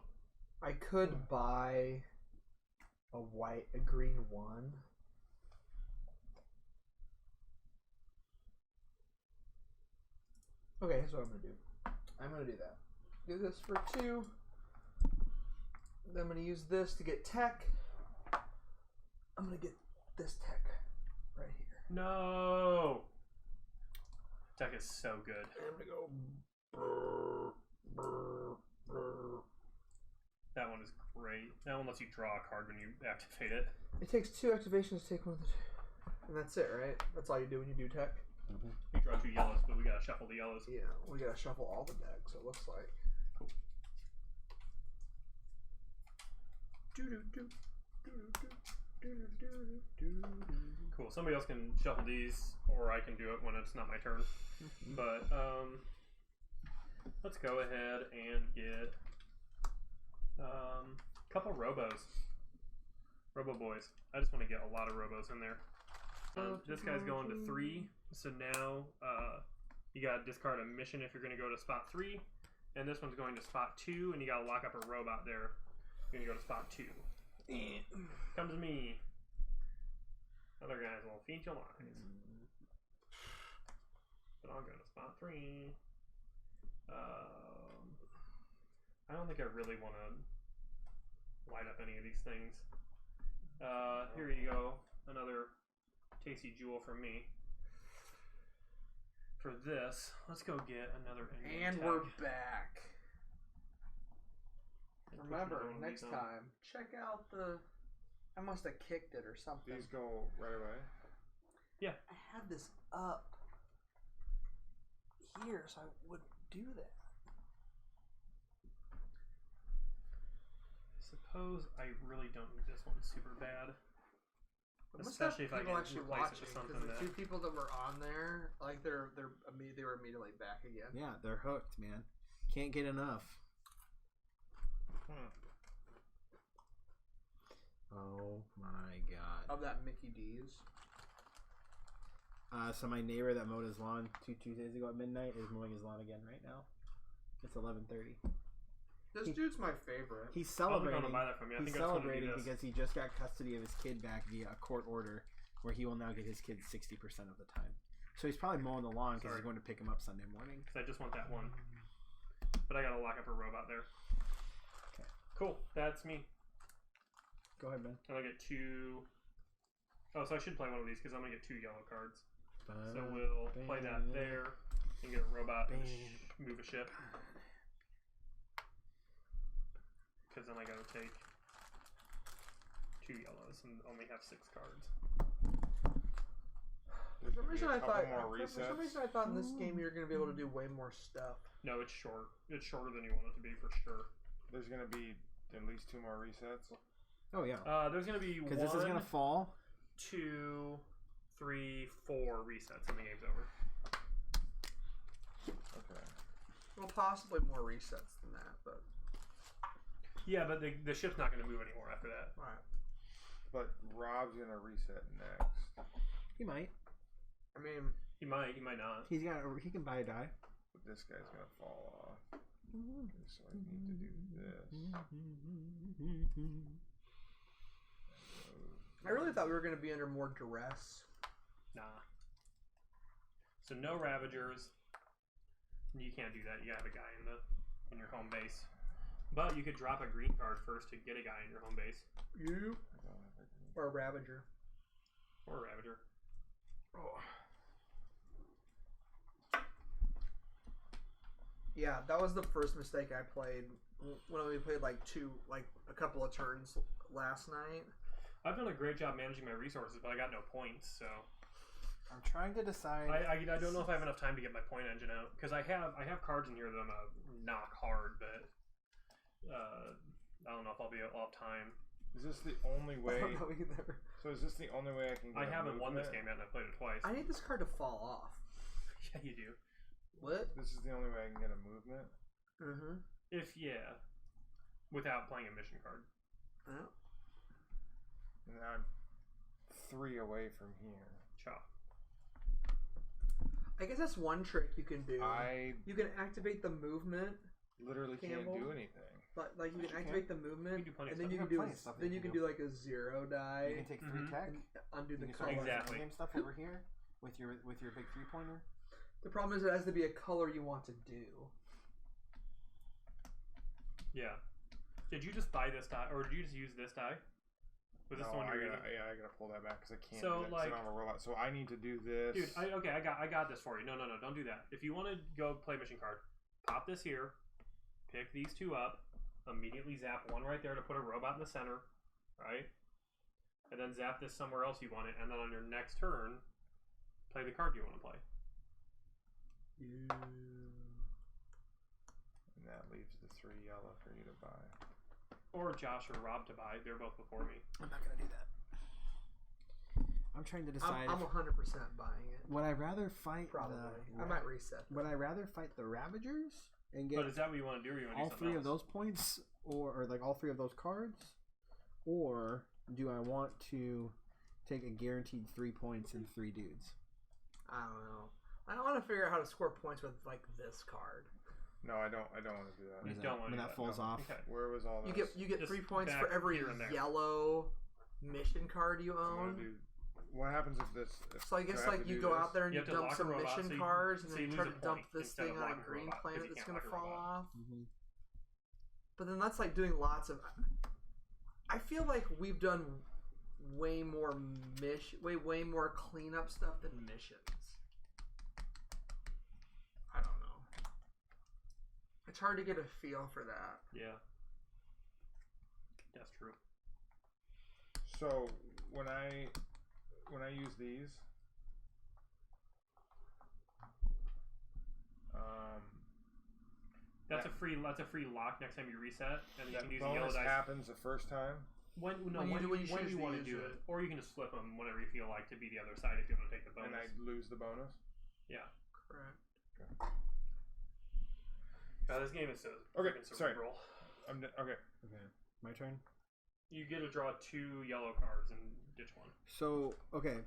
I could buy a green 1. Okay, here's what I'm going to do. I'm going to do that. Do this for 2. Then I'm going to use this to get tech. I'm going to get this tech right here. No! Tech is so good. And I'm going to go... Brr, brr, brr. That one is great. That one lets you draw a card when you activate it. It takes 2 activations to take one of the 2. And that's it, right? That's all you do when you do tech? Mm-hmm. You draw 2 yellows, but we gotta shuffle the yellows. Yeah, we gotta shuffle all the decks, it looks like. Cool. Cool. Somebody else can shuffle these, or I can do it when it's not my turn. But let's go ahead and get a couple Robos. Robo boys. I just want to get a lot of Robos in there. This guy's going to 3, so now you gotta discard a mission if you're going to go to spot 3, and this one's going to spot 2, and you gotta lock up a robot there. You're going to go to spot 2. Come to me. Other guys will feed your lines. But I'll go to spot 3. I don't think I really want to light up any of these things. Here you go. Another tasty jewel from me. For this, let's go get another And we're back. Remember, next time, check out the... I must have kicked it or something. These go right away? Yeah. I had this up here, so I would do that. I suppose I really don't need this one super bad. Especially if I can actually replace watching, it with something because the that... 2 people that were on there, like they were immediately back again. Yeah, they're hooked, man. Can't get enough. Oh my god. Of that Mickey D's. So my neighbor that mowed his lawn 2 Tuesdays ago at midnight is mowing his lawn again right now. It's 11:30. This dude's my favorite. He's celebrating. Buy that from you. He's celebrating because he just got custody of his kid back via a court order, where he will now get his kid 60% of the time. So he's probably mowing the lawn because he's going to pick him up Sunday morning. Because I just want that one, but I gotta lock up a robot there. Okay. Cool. That's me. Go ahead, Ben. And I get 2. Oh, so I should play one of these because I'm gonna get 2 yellow cards. So we'll play that there and get a robot and move a ship. Because then I gotta take 2 yellows and only have 6 cards. For some reason I thought in this game you're gonna be able to do way more stuff. No, it's short. It's shorter than you want it to be for sure. There's gonna be at least 2 more resets. Oh yeah. There's gonna be 1, because this is gonna fall. 2, 3, 4 resets and the game's over. Okay. Well, possibly more resets than that, but yeah, but the ship's not going to move anymore after that. Right. But Rob's gonna reset next. He might. I mean, he might not. He can buy a die. But this guy's gonna fall off. Okay, so I need to do this. I really thought we were going to be under more duress Nah. So no Ravagers. You can't do that. You have a guy in your home base. But you could drop a green card first to get a guy in your home base. You. Or a Ravager. Or a Ravager. Oh. Yeah, that was the first mistake I played when we played like a couple of turns last night. I've done a great job managing my resources, but I got no points, so I'm trying to decide. I don't know if I have enough time to get my point engine out because I have cards in here that I'm gonna knock hard, but I don't know if I'll have time. Is this the only way? I don't know either. So is this the only way I can get I haven't won this game yet, and I've played it twice. I need this card to fall off. Yeah, you do. What? This is the only way I can get a movement? Mm-hmm. Without playing a mission card. Yeah. And I'm 3 away from here. Chop. I guess that's one trick you can do. You can activate the movement. Literally Campbell. can't do anything. But like you can activate the movement, and then you can do like a 0 die. You can take 3 tech, and undo the color. Exactly. Game stuff over here with your big 3-pointer. The problem is it has to be a color you want to do. Yeah. Did you just buy this die, or did you just use this die? Was this the one you're using? I gotta pull that back because I can't. So do that like, I don't have a robot. So I need to do this. Dude, I got this for you. No, don't do that. If you want to go play mission card, pop this here, pick these 2 up, immediately zap one right there to put a robot in the center, right? And then zap this somewhere else you want it, and then on your next turn, play the card you want to play. And that leaves the 3 yellow for you to buy. Or Josh or Rob to buy. They're both before me. I'm not gonna do that. I'm trying to decide. I'm 100% buying it. Would I rather fight? Probably. I might reset. Would I rather fight the Ravagers and get? But is that what you want to do? Or you want to all do 3 else? of those points, or like all 3 of those cards, or do I want to take a guaranteed 3 points and 3 dudes? I don't know. I don't want to figure out how to score points with like this card. No, I don't want to do that. You don't want to do that falls off. Okay. Where was all this? You get Just 3 points for every yellow mission card you own. What happens if this? So I guess like you go out there and you dump some mission cards and so then you try lose to a dump point this instead thing of on a locking a green robot, planet 'cause you that's can't going to lock a fall robot. off. Mm-hmm. But then that's like doing lots of. I feel like we've done way more cleanup stuff than missions. I don't know. It's hard to get a feel for that. Yeah. That's true. So when I use these, that's a free lock next time you reset, and you can use the yellow bonus dice. happens the first time. When you want to do it, or you can just flip them whenever you feel like to be the other side if you want to take the bonus. And I lose the bonus. Yeah. Correct. Okay. God, this game is so cerebral. Okay. My turn. You get to draw 2 yellow cards and ditch one. So okay,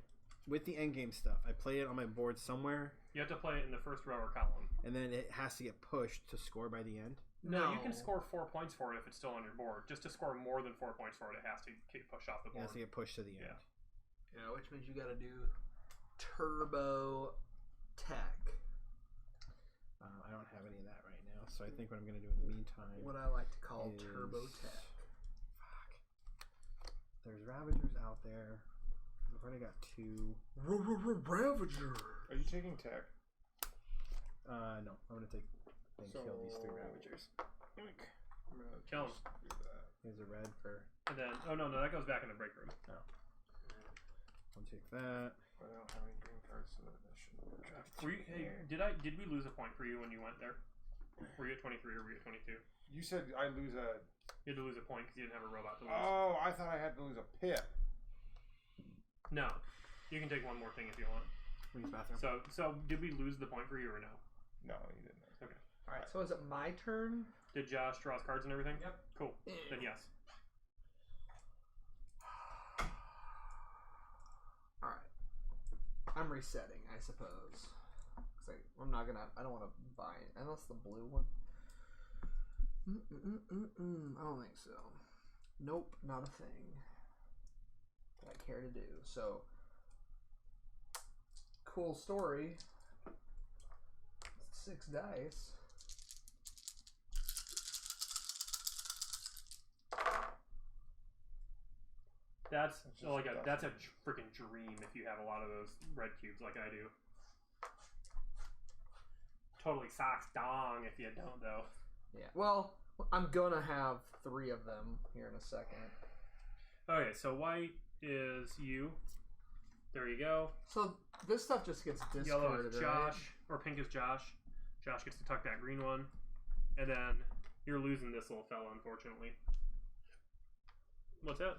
with the endgame stuff, I play it on my board somewhere. You have to play it in the first row or column. And then it has to get pushed to score by the end? No, you can score 4 points for it if it's still on your board. Just to score more than 4 points for it, it has to get pushed off the board. It has to get pushed to the end. Yeah, which means you got to do turbo tech. I don't have any of that right now, so I think what I'm going to do in the meantime... What I like to call turbo tech. Fuck. There's Ravagers out there. I've already got 2. Ravager! Are you taking tech? No. I'm going to take and kill these 3 Ravagers. I'm gonna Kill them. do that. Here's a red for... And then, no, that goes back in the break room. Oh. I'll take that. But I don't have any green cards, so that shouldn't work. Did we lose a point for you when you went there? Were you at 23 or were you at 22? You said I lose a... You had to lose a point because you didn't have a robot to lose. Oh, I thought I had to lose a pit. No. You can take one more thing if you want. Use bathroom. So did we lose the point for you or no? No, you didn't. Okay. Alright, so is it my turn? Did Josh draw his cards and everything? Yep. Cool. Then yes. Alright. I'm resetting, I suppose. I'm not gonna... I don't want to buy it. Unless the blue one. I don't think so. Nope, not a thing that I care to do. So, cool story. 6 dice. That's a freaking dream if you have a lot of those red cubes like I do. Totally sucks dong if you don't though. Yeah. Well, I'm gonna have 3 of them here in a second. Okay, so white is you. There you go. So this stuff just gets discarded. Yellow is Josh, right? or pink is Josh. Josh gets to tuck that green one, and then you're losing this little fella, unfortunately. What's that?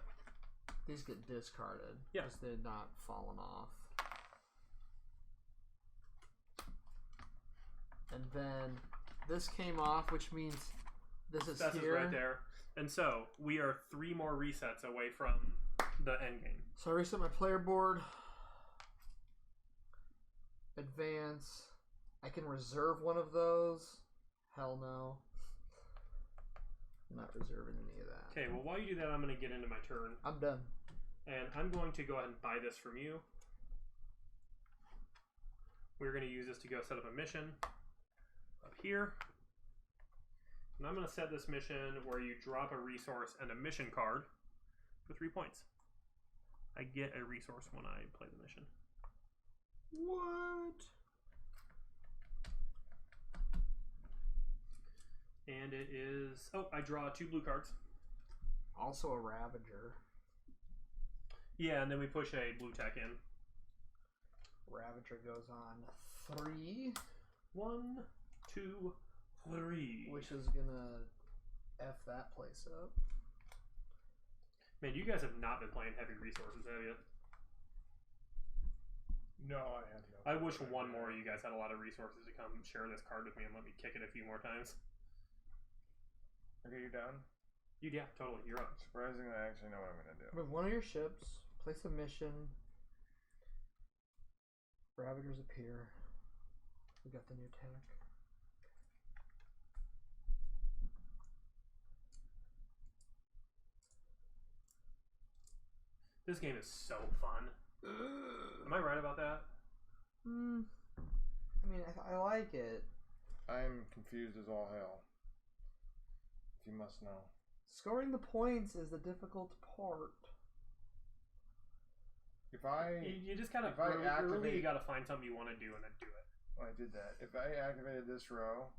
These get discarded. Yeah. Because they're not fallen off. And then this came off, which means this is That's here. right there. And so we are 3 more resets away from the end game. So I reset my player board. Advance. I can reserve one of those. Hell no. I'm not reserving any of that. Okay, well while you do that, I'm going to get into my turn. I'm done. And I'm going to go ahead and buy this from you. We're going to use this to go set up a mission up here. And I'm going to set this mission where you drop a resource and a mission card for 3 points. I get a resource when I play the mission. What? And it is... Oh, I draw 2 blue cards. Also a Ravager. Yeah, and then we push a blue tech in. Ravager goes on 3. 1, 2, 3. Which is gonna F that place up. Man, you guys have not been playing heavy resources, have you? No, I had to. I wish one more of you guys had a lot of resources to come share this card with me and let me kick it a few more times. Okay, you done? Yeah, totally. You're up. Surprisingly, I actually know what I'm going to do. With one of your ships, place a mission. Ravagers appear. We got the new tech. This game is so fun. Am I right about that? I mean, I like it. I'm confused as all hell. If you must know. Scoring the points is the difficult part. If I... You just gotta... Early, you gotta find something you want to do and then do it. Well, I did that. If I activated this row,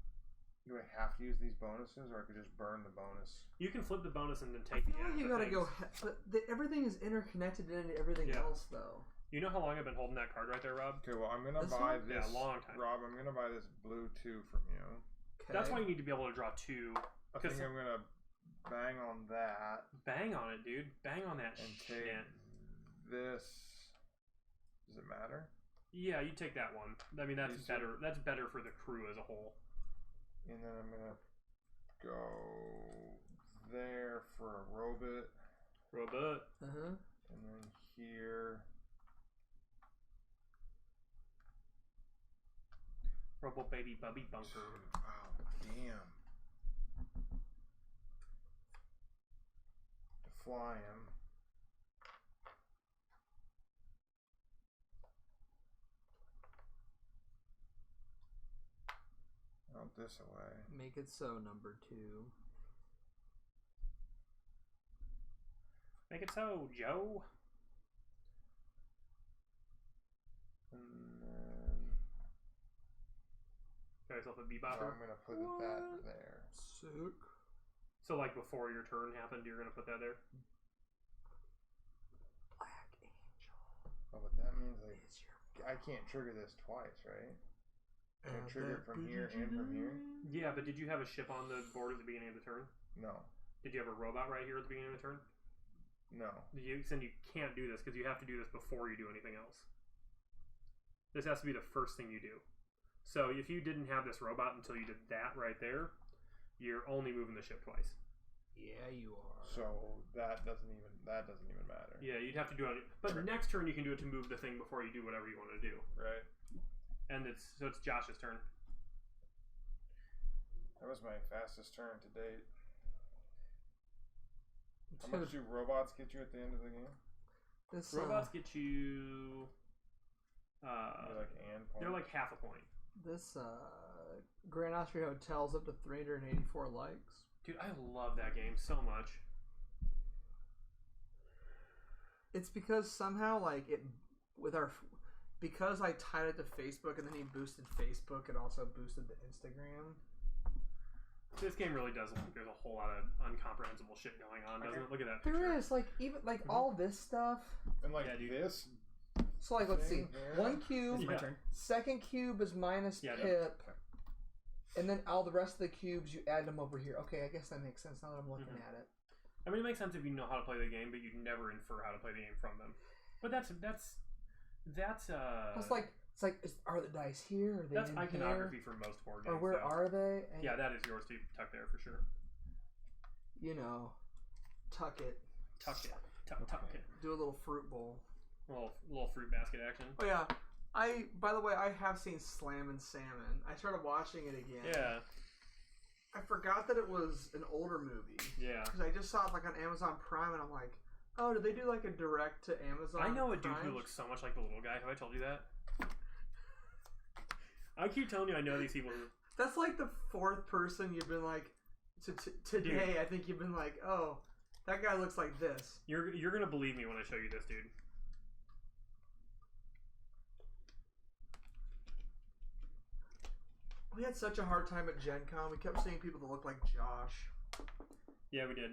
do I have to use these bonuses, or I could just burn the bonus? You can flip the bonus and then take the... You gotta go... But everything is interconnected into everything else, though. You know how long I've been holding that card right there, Rob? Okay, well, I'm gonna buy this... Yeah, a long time. Rob, I'm gonna buy this blue 2 from you. Okay. That's why you need to be able to draw 2. I think I'm gonna bang on that. Bang on it, dude. Bang on that and shit. Take this... Does it matter? Yeah, you take that one. I mean, that's better. That's better for the crew as a whole. And then I'm gonna go there for a robot. Robot. And then here. Robo baby bubby bunker. Wow, damn. To fly him. Out this away. Make it so, number 2. Make it so, Joe. And then... Got yourself a bebopper. So I'm gonna put that there. Sick. So like before your turn happened, you're gonna put that there? Black Angel. Oh, but that means like I can't trigger this twice, right? I can trigger it from here and from here? Yeah, but did you have a ship on the board at the beginning of the turn? No. Did you have a robot right here at the beginning of the turn? No. Then you can't do this because you have to do this before you do anything else. This has to be the first thing you do. So if you didn't have this robot until you did that right there, you're only moving the ship twice. Yeah, you are. So that doesn't even matter. Yeah, you'd have to do it. But the next turn you can do it to move the thing before you do whatever you want to do. Right. And it's Josh's turn. That was my fastest turn to date. How much do robots get you at the end of the game? Robots get you They're like half a point. This Grand Austria Hotel's up to 384 likes. Dude, I love that game so much. It's because somehow because I tied it to Facebook and then he boosted Facebook, it also boosted the Instagram. This game really does look like there's a whole lot of incomprehensible shit going on, doesn't it? Look at that picture. There is, even all this stuff. And this. So let's see. One cube. It's my turn. Second cube is minus Pip. And then all the rest of the cubes, you add them over here. Okay, I guess that makes sense now that I'm looking at it. I mean, it makes sense if you know how to play the game, but you never infer how to play the game from them. But that's are the dice here? Are they that's in iconography here? for most board games. Or where are they? And yeah, that is yours to tuck there for sure. Tuck it. Tuck it. Tuck it. Do a little fruit bowl. Little fruit basket action. Oh yeah. By the way, I have seen Slammin' Salmon. I started watching it again. Yeah. I forgot that it was an older movie. Yeah. Because I just saw it on Amazon Prime, and I'm like, oh, did they do a direct to Amazon? I know a Prime? dude who looks so much like the little guy. Have I told you that? I keep telling you I know these people. That's the fourth person you've been today. Dude. I think you've been oh, that guy looks like this. You're gonna believe me when I show you this dude. We had such a hard time at Gen Con. We kept seeing people that look like Josh. Yeah, we did.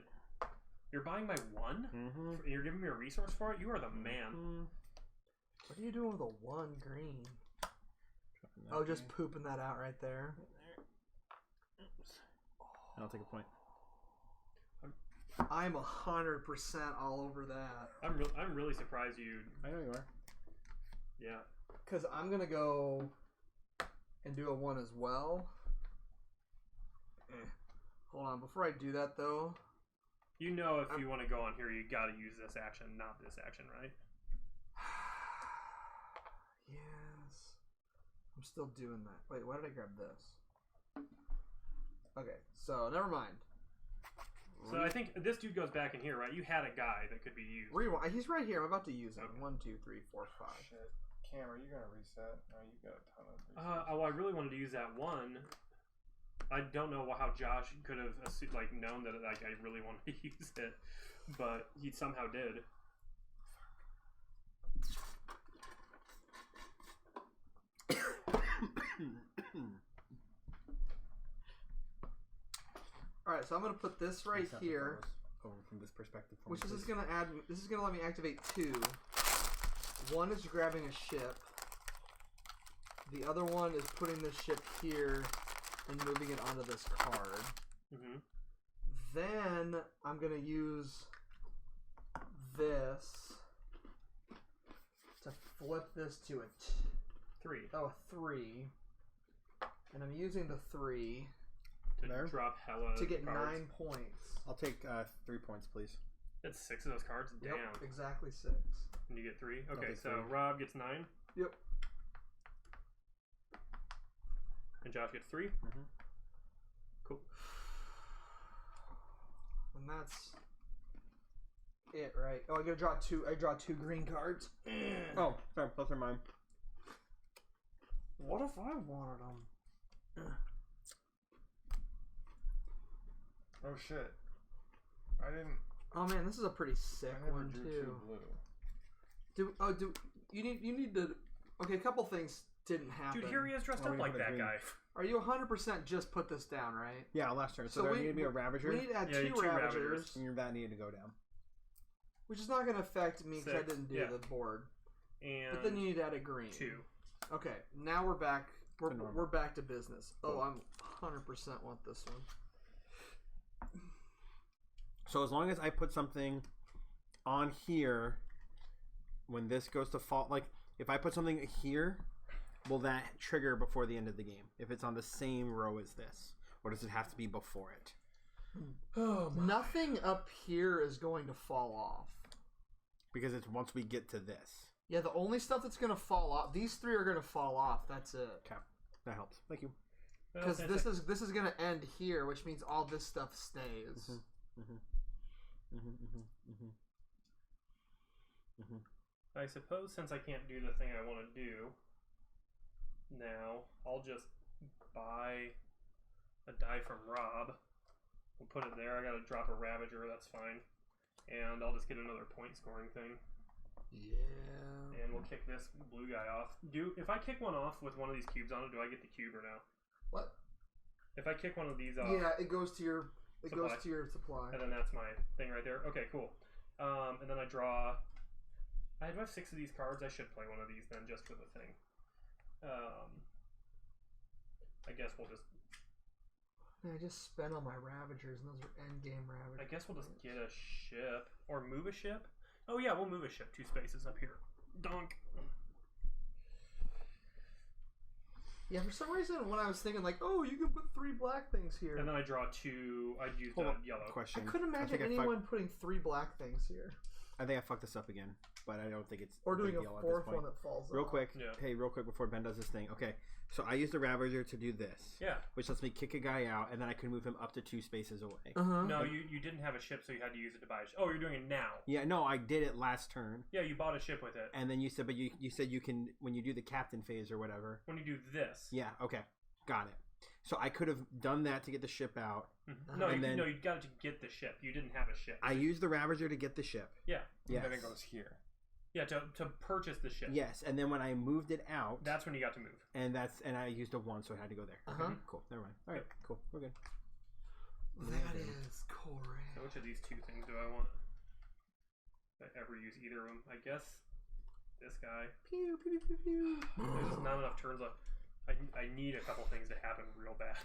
You're buying my one? Mm-hmm. You're giving me a resource for it? You are the man. Mm-hmm. What are you doing with a 1 green? Oh, just pooping that out right there. Oops. I'll take a point. I'm 100% all over that. I'm really surprised you. I know you are. Yeah. Because I'm gonna go and do a 1 as well. Hold on, before I do that though. If you want to go on here, you got to use this action, not this action, right? Yes. I'm still doing that. Wait, why did I grab this? Okay, so never mind. So I think this dude goes back in here, right? You had a guy that could be used. Rewind. He's right here. I'm about to use him. Okay. 1, 2, 3, 4, 5. Shit. Cam, are you gonna reset? No, you got a ton of resets. I really wanted to use that 1. I don't know how Josh could have known that I really wanted to use it, but he somehow did. All right, so I'm gonna put this right here. Over from this perspective. Which is gonna add. This is gonna let me activate 2. One is grabbing a ship. The other one is putting this ship here and moving it onto this card. Mm-hmm. Then I'm gonna use this to flip this to a 3. Oh, a 3. And I'm using the 3 to drop hella to get cards. 9 points. I'll take 3 points, please. That's 6 of those cards. Damn. Yep, exactly 6. And you get 3. Okay, so 3. Rob gets 9. Yep. And Josh gets 3. Mm-hmm. Cool. And that's it, right? Oh, I gotta draw 2. I draw 2 green cards. Oh, sorry. Those are mine. What if I wanted them? Oh shit! I didn't. Oh man, this is a pretty sick I never one drew too. 2 blue. Do you need to? Okay, a couple things didn't happen. Dude, here he is dressed Oh, up we like put a that green. guy. Are you 100% just put this down, right? Yeah, last turn. So there needed to be a Ravager. We need to add Yeah, 2 2 Ravagers, Ravagers. And your VAT needed to go down. which is not going to affect me because I 6, didn't do yeah. the board. And But then you need to add a green. 2. Okay, now we're back. To normal. We're back to business. Cool. Oh, I'm 100% want this one. So as long as I put something on here, when this goes to fall, if I put something here, will that trigger before the end of the game? If it's on the same row as this, or does it have to be before it? Oh, nothing up here is going to fall off. Because it's once we get to this. Yeah, the only stuff that's going to fall off, these 3 are going to fall off. That's it. Okay, that helps. Thank you. Because this is going to end here, which means all this stuff stays. Mm-hmm. Mm-hmm. Mm-hmm. Mm-hmm. Mm-hmm. I suppose since I can't do the thing I want to do now, I'll just buy a die from Rob. We'll put it there. I gotta drop a Ravager, that's fine. And I'll just get another point scoring thing. Yeah. And we'll kick this blue guy off. If I kick one off with one of these cubes on it, do I get the cube or no? What? If I kick one of these off, yeah, it goes to your supply. And then that's my thing right there. Okay, cool. And then I draw. I have 6 of these cards. I should play one of these then, just for the thing. I guess we'll just. Yeah, I just spent all my Ravagers, and those are endgame Ravagers. I guess we'll just get a ship or move a ship. Oh yeah, we'll move a ship 2 spaces up here. Donk. Yeah, for some reason, when I was thinking, like, oh, you can put 3 black things here. And then I draw 2. I'd use the yellow. Question. I couldn't imagine anyone putting 3 black things here. I think I fucked this up again, but I don't think it's or doing a 4th one that falls real off. quick. Yeah. Hey, real quick before Ben does this thing. Okay, so I used the Ravager to do this. Yeah. Which lets me kick a guy out, and then I can move him up to 2 spaces away. No, you didn't have a ship, so you had to use it to buy a ship. Oh, you're doing it now. Yeah, no, I did it last turn. Yeah, you bought a ship with it. And then you said, but you said you can when you do the captain phase or whatever. When you do this. Yeah. Okay. Got it. So I could have done that to get the ship out. No, you got it to get the ship. You didn't have a ship. I used the Ravager to get the ship. Yeah. Yes. And then it goes here. Yeah, to purchase the ship. Yes, and then when I moved it out, that's when you got to move. And I used a 1, so it had to go there. Okay, cool. Never mind. All right, cool. We're good. That is correct. So which of these 2 things do I want? Did I ever use either of them? I guess this guy. Pew pew pew pew. There's just not enough turns left. I need a couple things to happen real bad.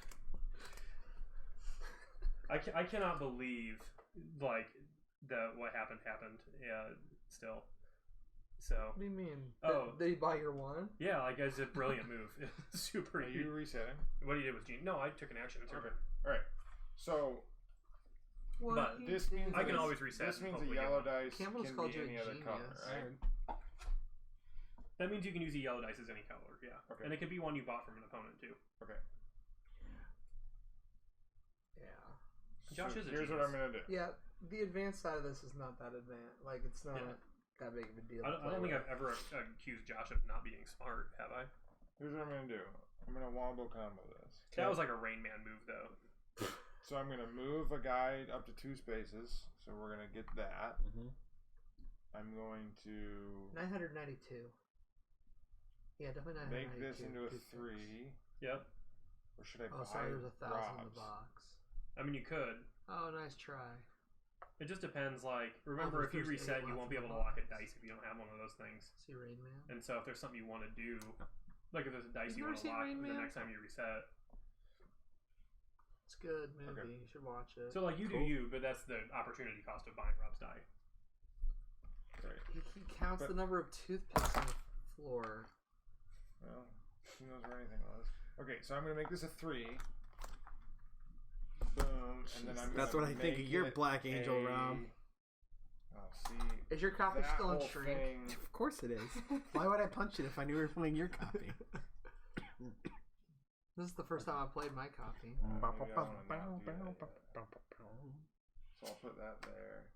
I cannot believe like that what happened. Yeah, still. So. What do you mean? Oh, did he buy your 1? Yeah, like it's a brilliant move. It's super. Are you resetting? What did you do with Gene? No, I took an action. It's okay. All right. So. But this means I can always reset. This means a yellow dice can be any other color, right? That means you can use a yellow dice as any color, yeah. Okay. And it could be one you bought from an opponent too. Okay. Yeah. Josh is a here's genius. what I'm gonna do. Yeah, the advanced side of this is not that advanced. Like it's not that big of a deal. I don't think I've ever accused Josh of not being smart, have I? Here's what I'm gonna do. I'm gonna wombo combo this. That was like a Rain Man move, though. So I'm gonna move a guy up to 2 spaces. So we're gonna get that. I'm going to 992. Yeah, definitely 992. Make this into a 3. Yep. Or should I buy sorry, there's 1,000 in the box. I mean, you could. Oh, nice try. It just depends, like, remember, if you reset, you won't be able to lock a dice if you don't have one of those things. See Rain Man? And so if there's something you want to do, like if there's a dice you want to lock the next time you reset. It's a good movie. Okay. You should watch it. So, like, you do you, but that's the opportunity cost of buying Rob's die. Right. He counts the number of toothpicks on the floor. Well, who knows where anything was. Okay, so I'm going to make this a 3. Boom. And then I'm That's what I think of your Black Angel, Rob. Oh, see. Is your copy still on shrink? Of course it is. Why would I punch it if I knew we were playing your copy? This is the first time I played my copy. So I'll put that there.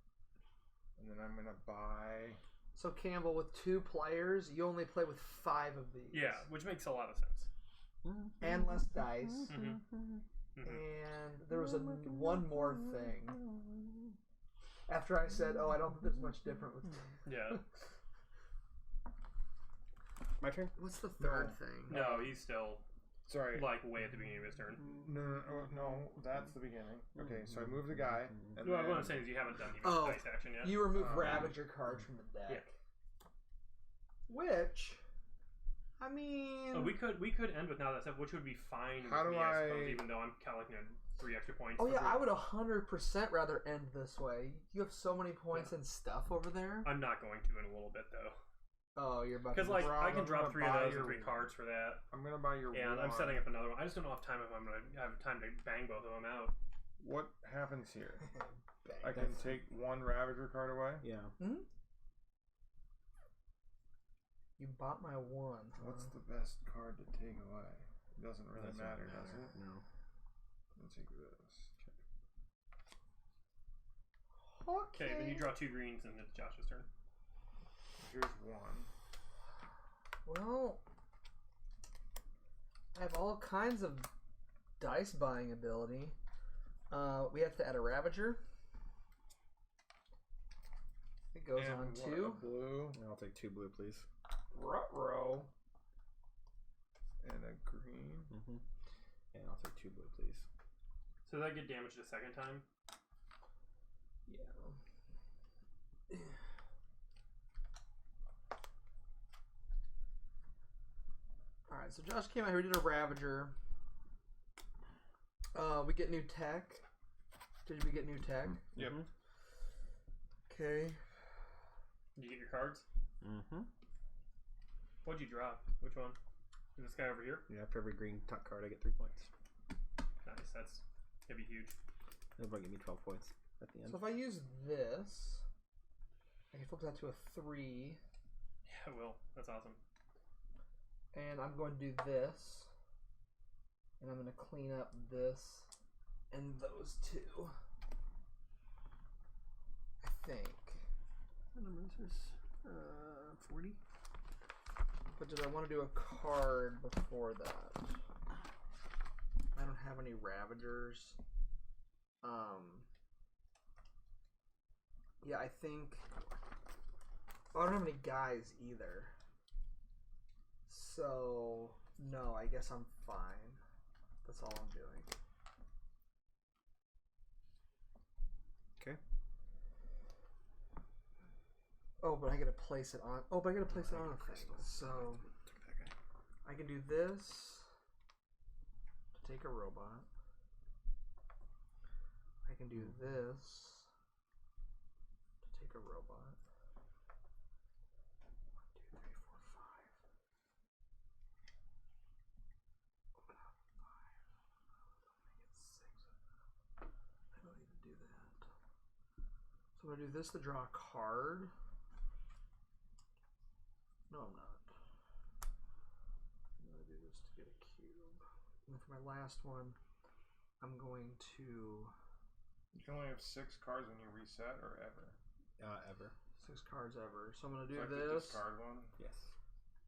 And then I'm going to buy... So Campbell, with 2 players, you only play with 5 of these. Yeah, which makes a lot of sense. And less dice. And there was one more thing. After I said, "Oh, I don't think there's much different with." Yeah. My turn. What's the third thing? No, he's still. Sorry. Like way at the beginning of his turn. No, that's the beginning. Okay, so I move the guy. And what I'm saying is you haven't done even dice action yet. You remove Ravager cards from the deck. Yeah. Which, I mean, we could end with now that stuff, which would be fine with me, I suppose, even though I'm collecting 3 extra points. Oh yeah, I would 100% rather end this way. You have so many points and stuff over there. I'm not going to in a little bit though. Oh, you're about to. Because like I can drop 3 of those and 3 cards for that. I'm gonna buy your. And I'm setting up another one. I just don't know if I'm gonna have time to bang both of them out. What happens here? I can take 1 Ravager card away. Yeah. Hmm? You bought my 1. What's the best card to take away? It doesn't really matter, does it? No. Let's take this. Okay. Then you draw 2 greens and it's Josh's turn. here's one. Well, I have all kinds of dice buying ability. We have to add a Ravager. It goes and on what, 2. A blue. I'll take 2 blue, please. Ruh-roh. And a green. Mm-hmm. And I'll take 2 blue, please. So did I get damaged a second time? Yeah. Alright, so Josh came out here, we did a Ravager. We get new tech. Did we get new tech? Yep. Okay. Did you get your cards? Mm-hmm. What'd you drop? Which one? Is this guy over here? Yeah, for every green tuck card, I get 3 points. Nice, that's gonna be huge. It'll probably give me 12 points at the end. So if I use this, I can flip that to a 3. Yeah, I will. That's awesome. And I'm going to do this. And I'm going to clean up this and those 2. I think. What number is this? 40? But did I want to do a card before that? I don't have any Ravagers. Yeah, I think... Oh, I don't have any guys either. So, no, I guess I'm fine. That's all I'm doing. Okay. Oh, but I gotta place it on... Oh, but I gotta place it on a thing. So, I can do this to take a robot. I can do this to take a robot. 1, 2, 3, 4, 5. Open up 5. I get 6. I don't need to do that. So I'm gonna do this to draw a card. No, I'm not. I'm gonna do this to get a cube. And then for my last one, I'm going to... You can only have 6 cards when you reset, or ever? Ever. 6 cards ever. So I'm going to do So I could this. discard one? Yes.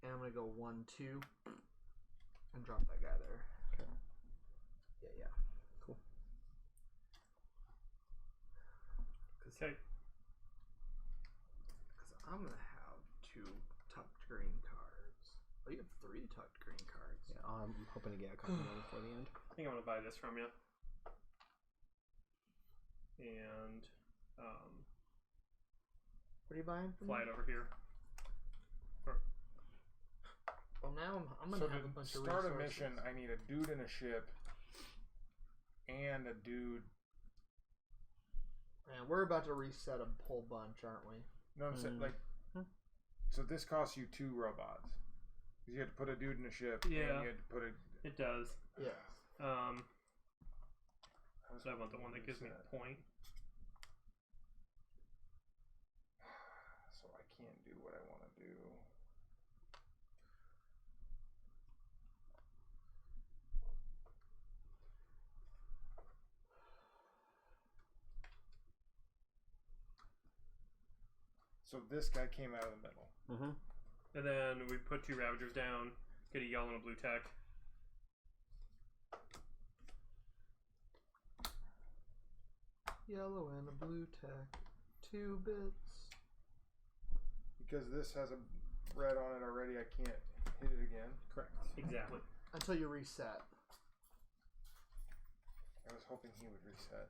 And I'm going to go 1, 2. And drop that guy there. Okay. Yeah. Cool. Okay. Because I'm going to have 2 tucked green cards. Oh, you have 3 tucked green cards. Yeah, I'm hoping to get a couple more before the end. I think I'm gonna buy this from you. And what are you buying from fly me? it over here. Well, now I'm going to have a bunch of start resources. a mission, I need a dude in a ship and a dude. Man, we're about to reset a whole bunch, aren't we? No, I'm saying, like, so this costs you 2 robots. You had to put a dude in a ship. Yeah. And you had to put a. It does. Yes. So I want the one that gives me a point. So I can't do what I want to do. So this guy came out of the middle. Mm-hmm. And then we put 2 Ravagers down, get a yellow and a blue tech. Yellow and a blue tech. 2 bits. Because this has a red on it already, I can't hit it again. Correct. Exactly. Until you reset. I was hoping he would reset.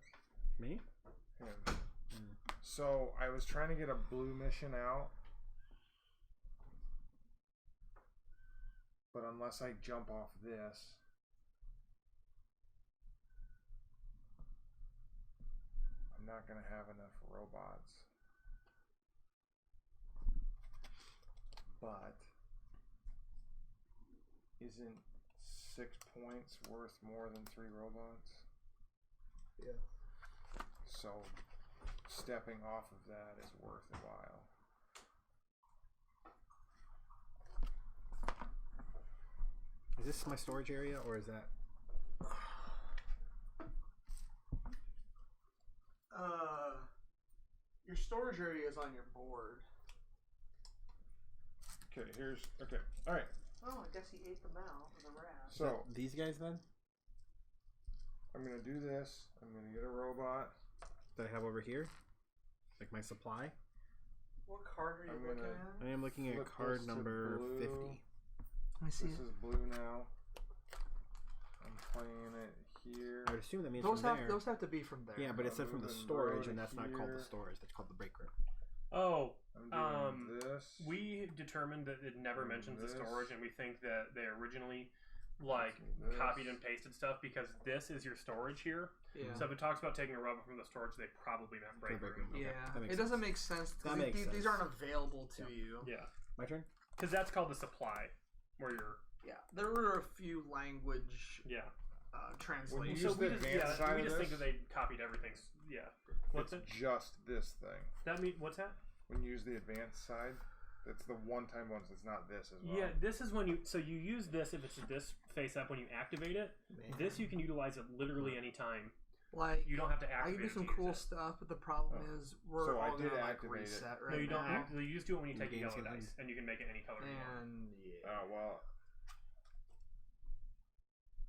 Me? Him. So I was trying to get a blue mission out. But unless I jump off this, I'm not going to have enough robots. But isn't 6 points worth more than 3 robots? Yeah. So stepping off of that is worth a while. Is this my storage area, or is that... Your storage area is on your board. Okay, okay. All right. Oh, I guess he ate them out with a rat. So these guys then? I'm gonna do this. I'm gonna get a robot that I have over here, like my supply. What card are you looking at? I am looking at card number 50. Let me see. This is blue now. I'm playing it here. I would assume that means those from there. Those have to be from there. Yeah, but it said from the storage, and that's not called the storage. That's called the break room. Oh, I'm doing this. We determined that it never mentions the storage, and we think that they originally copied and pasted stuff because this is your storage here. Yeah. So if it talks about taking a robot from the storage, they probably meant break room. Okay. Yeah, it doesn't make sense. These aren't available to you. Yeah. My turn? Because that's called the supply, where you're... Yeah, there were a few language translations. So we just think that they copied everything. Yeah. What's it? Just this thing. That mean what's that? When you use the advanced side, it's the one-time ones. It's not this as well. Yeah, this is when you... So you use this if it's this face up when you activate it. Man. This you can utilize it literally any time. Like, you don't have to activate it. I can do some cool stuff, but the problem is we're all going to reset right now. No, you don't. You just do it when you take a yellow dice, and you can make it any color you want. Oh, well...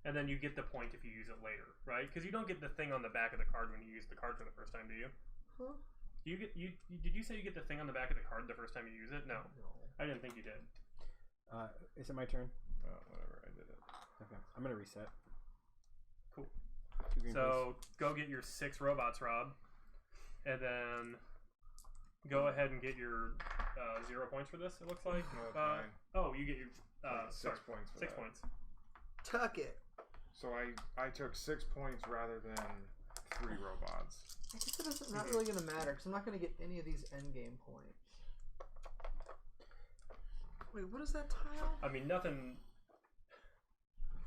And then you get the point if you use it later, right? Because you don't get the thing on the back of the card when you use the card for the first time, do you? Huh? Did you say you get the thing on the back of the card the first time you use it? No. I didn't think you did. Is it my turn? Whatever, I did it. Okay, I'm gonna reset. Cool. So go get your 6 robots, Rob, and then go ahead and get your 0 points for this. It looks like. No, you get your 6 points. 6 points. Tuck it. So I took 6 points rather than 3 robots. I guess it's not really going to matter because I'm not going to get any of these endgame points. Wait, what is that tile? I mean, nothing.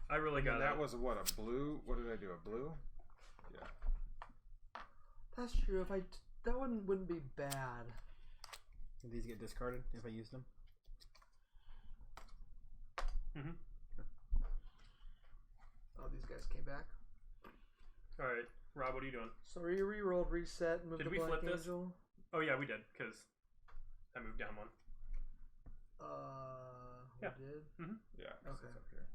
I really got that. Was what, a blue? What did I do? A blue? Yeah. That's true. If that one wouldn't be bad. Did these get discarded if I use them? Mm-hmm. Oh, these guys came back. All right, Rob, what are you doing? So we re-rolled, reset, moved Did the we Black flip Angel. This? Oh yeah, we did because I moved down one. We did. Mm-hmm. Yeah. Okay. It's up here.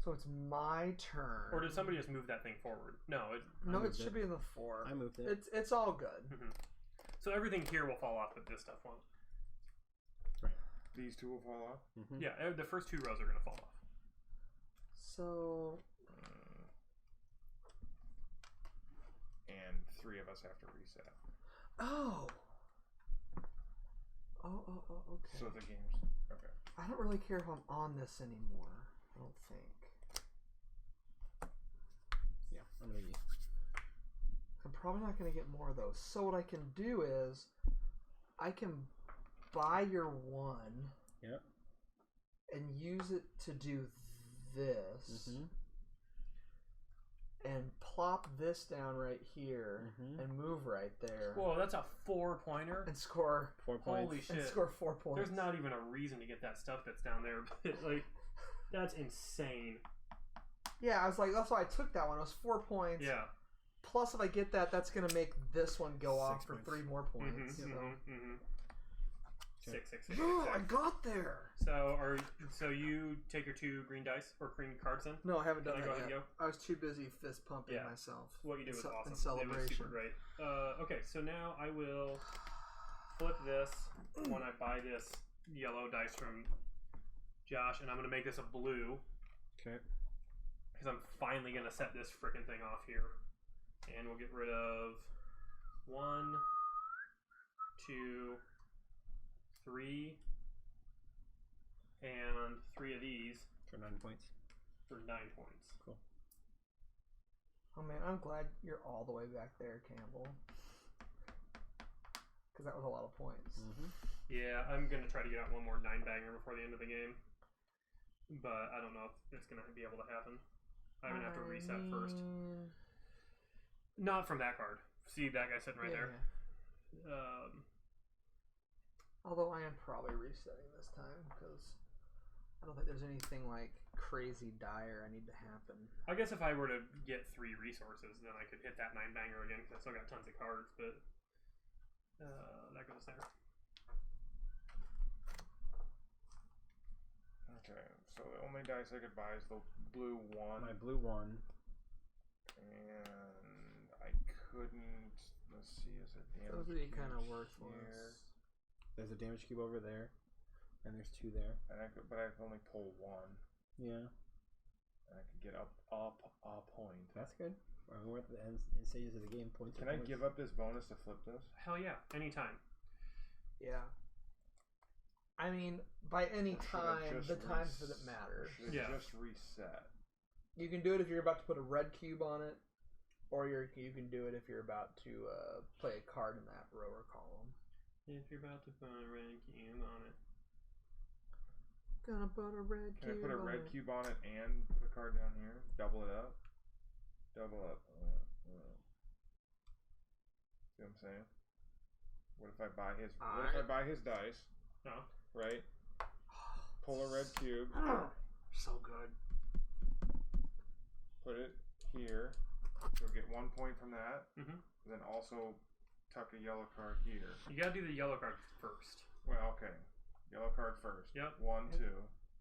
So it's my turn. Or did somebody just move that thing forward? No, it should be in the 4. I moved it. It's all good. Mm-hmm. So everything here will fall off, but this stuff won't. Right. These 2 will fall off. Mm-hmm. Yeah, the first 2 rows are going to fall off. So. And 3 of us have to reset. Oh. Okay. So the game's okay. I don't really care if I'm on this anymore. I don't think. Yeah, I'm gonna use. I'm probably not gonna get more of those. So what I can do is, I can buy your 1. Yep. And use it to do this. Mm-hmm. And plop this down right here and move right there. Whoa, that's a 4-pointer. And score 4 points. Holy shit! And score 4 points. There's not even a reason to get that stuff that's down there. But that's insane. Yeah, I was like, that's why I took that one. It was 4 points. Yeah. Plus, if I get that, that's gonna make this one go 6 off for points. 3 more points. Mm-hmm, mm-hmm. 6. Oh, I got there. So you take your 2 green dice or green cards in? No, I haven't done Can I that go ahead yet. and go? I was too busy fist pumping myself. What you did was awesome. In celebration. It was super great. Okay, so now I will flip this when I buy this yellow dice from Josh, and I'm going to make this a blue. Okay. Because I'm finally going to set this frickin' thing off here. And we'll get rid of 1, 2, 3, and 3 of these. For 9 points. For 9 points. Cool. Oh man, I'm glad you're all the way back there, Campbell. Because that was a lot of points. Mm-hmm. Yeah, I'm going to try to get out one more 9-banger before the end of the game. But I don't know if it's going to be able to happen. I'm going to have to reset first. Not from that card. See that guy sitting right there? Although I am probably resetting this time because I don't think there's anything like crazy dire I need to happen. I guess if I were to get 3 resources, then I could hit that 9-banger again because I still got tons of cards, but that goes there. dice I could buy is the blue 1. My blue 1. And I couldn't. Let's see, is there damage? Those would be kind of worthless. Here? There's a damage cube over there, and there's 2 there. And but I can only pull 1. Yeah. And I could get up a point. That's good. We're at the end stages of the game. Points. Can I give up this bonus to flip this? Hell yeah, anytime. Yeah. I mean, by any time, the times that it matters. Should it just reset? You can do it if you're about to put a red cube on it, or you can do it if you're about to play a card in that row or column. If you're about to put a red cube on it. Gonna put a red cube on it. Can I put a red cube on it and put a card down here? Double it up? Double up. See what I'm saying? What if I buy his? What if I buy his dice? No. Right. Pull a red cube. So good. Put it here. So get 1 point from that. Mm-hmm. Then also tuck a yellow card here. You gotta do the yellow card first. Well, okay. Yellow card first. Yep. 1, 2.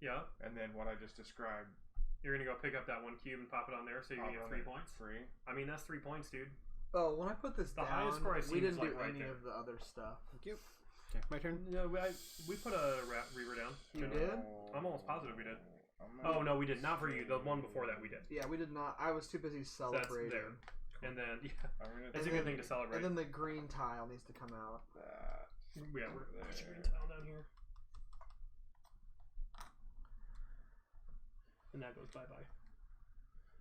Yeah. And then what I just described. You're gonna go pick up that 1 cube and pop it on there, so you can get 3 points. 3. I mean, that's 3 points, dude. Oh, when I put this down, highest score I we didn't seems do like right any there. of the other stuff. Thank you. Okay, my turn. No, we put a Reaver down. You did? I'm almost positive we did. Oh no, we did not for you. The one before that we did. Yeah, we did not. I was too busy celebrating. That's there. And then It's a good thing to celebrate. And then the green tile needs to come out. Yeah, we're pushing green tile down here. And that goes bye-bye.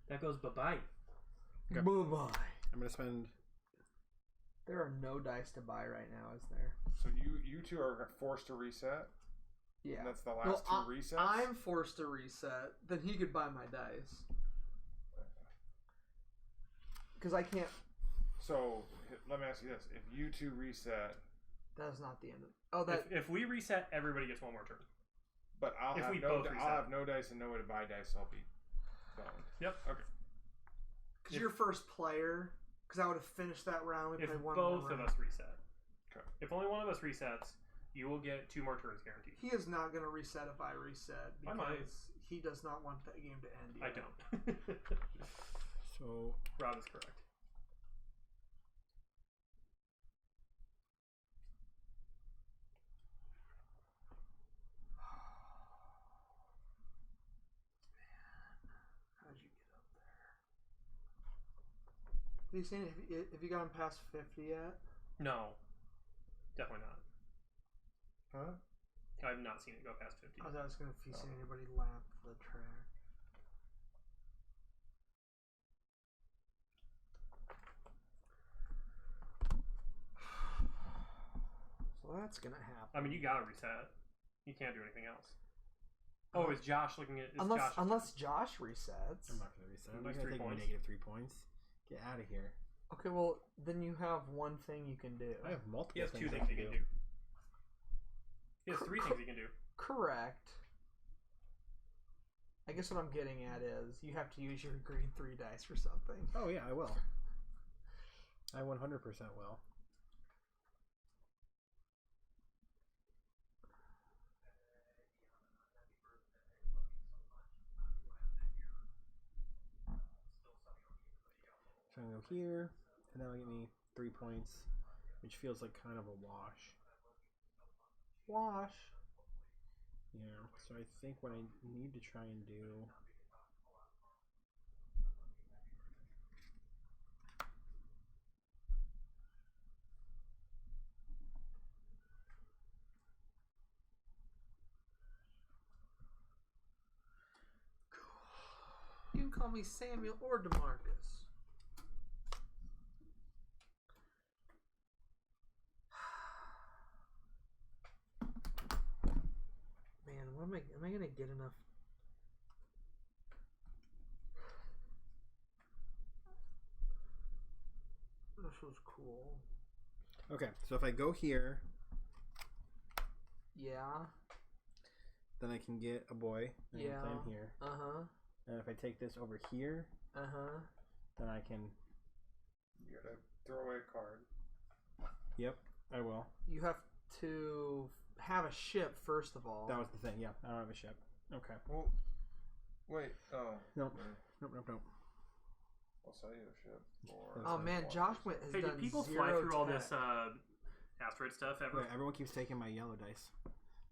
That goes bye-bye. Okay. Bye-bye. I'm going to spend... There are no dice to buy right now, is there? So you two are forced to reset? Yeah. And that's the last 2 resets? I'm forced to reset. Then he could buy my dice. Because I can't... So, let me ask you this. If you two reset... That is not the end of... Oh, that... If we reset, everybody gets 1 more turn. But I'll have no dice and no way to buy dice, so I'll be boned. Yep. Okay. Because you're first player... Because I would have finished that round. If both of us reset. Okay. If only one of us resets, you will get 2 more turns guaranteed. He is not going to reset if I reset. Because he does not want that game to end yet. I don't. So... Rob is correct. Have you seen it? Have you gotten past 50 yet? No. Definitely not. Huh? I've not seen it go past 50. I was asking if you've seen anybody lap the track. So that's gonna happen. I mean, you gotta reset. You can't do anything else. Oh, is Josh looking at... Unless Josh resets. I'm not gonna reset. I'm not gonna take negative 3 points. Get out of here. Okay, well, then you have one thing you can do. I have multiple He has things 2 things he can do. He has 3 things he can do. Correct. I guess what I'm getting at is you have to use your green 3 dice for something. Oh, yeah, I will. I 100% will. So I'm going to go here, and that'll give me 3 points, which feels like kind of a wash. Wash? Yeah, so I think what I need to try and do... You can call me Samuel or DeMarcus. Man, am I gonna get enough? This was cool. Okay, so if I go here... Yeah. Then I can get a boy and play him here. Uh-huh. And if I take this over here, then I can... You gotta throw away a card. Yep, I will. You have to have a ship, first of all. That was the thing, yeah. I don't have a ship. Okay. Well, Wait. Oh. Nope. Nope. I'll sell you a ship. Oh man, Josh has Hey, done did people zero fly through all tech. this asteroid stuff ever? Yeah, everyone keeps taking my yellow dice.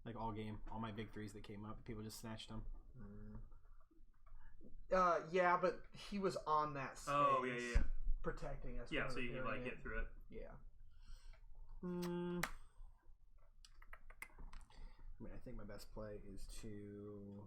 Like all game. All my big threes that came up. People just snatched them. Yeah, but he was on that space. Oh, yeah. Protecting us. Yeah, so you can like get through it. Yeah. I mean, I think my best play is to...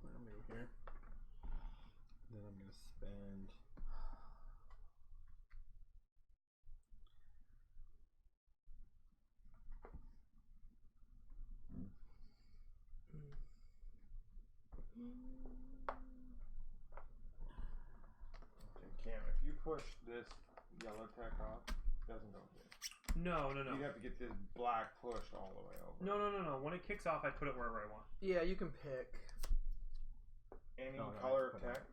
I'm gonna go here. Then I'm gonna spend. Okay, Cam, if you push this yellow tech off, it doesn't go here. No. You have to get this black pushed all the way over. No. When it kicks off, I put it wherever I want. Yeah, you can pick any color tech.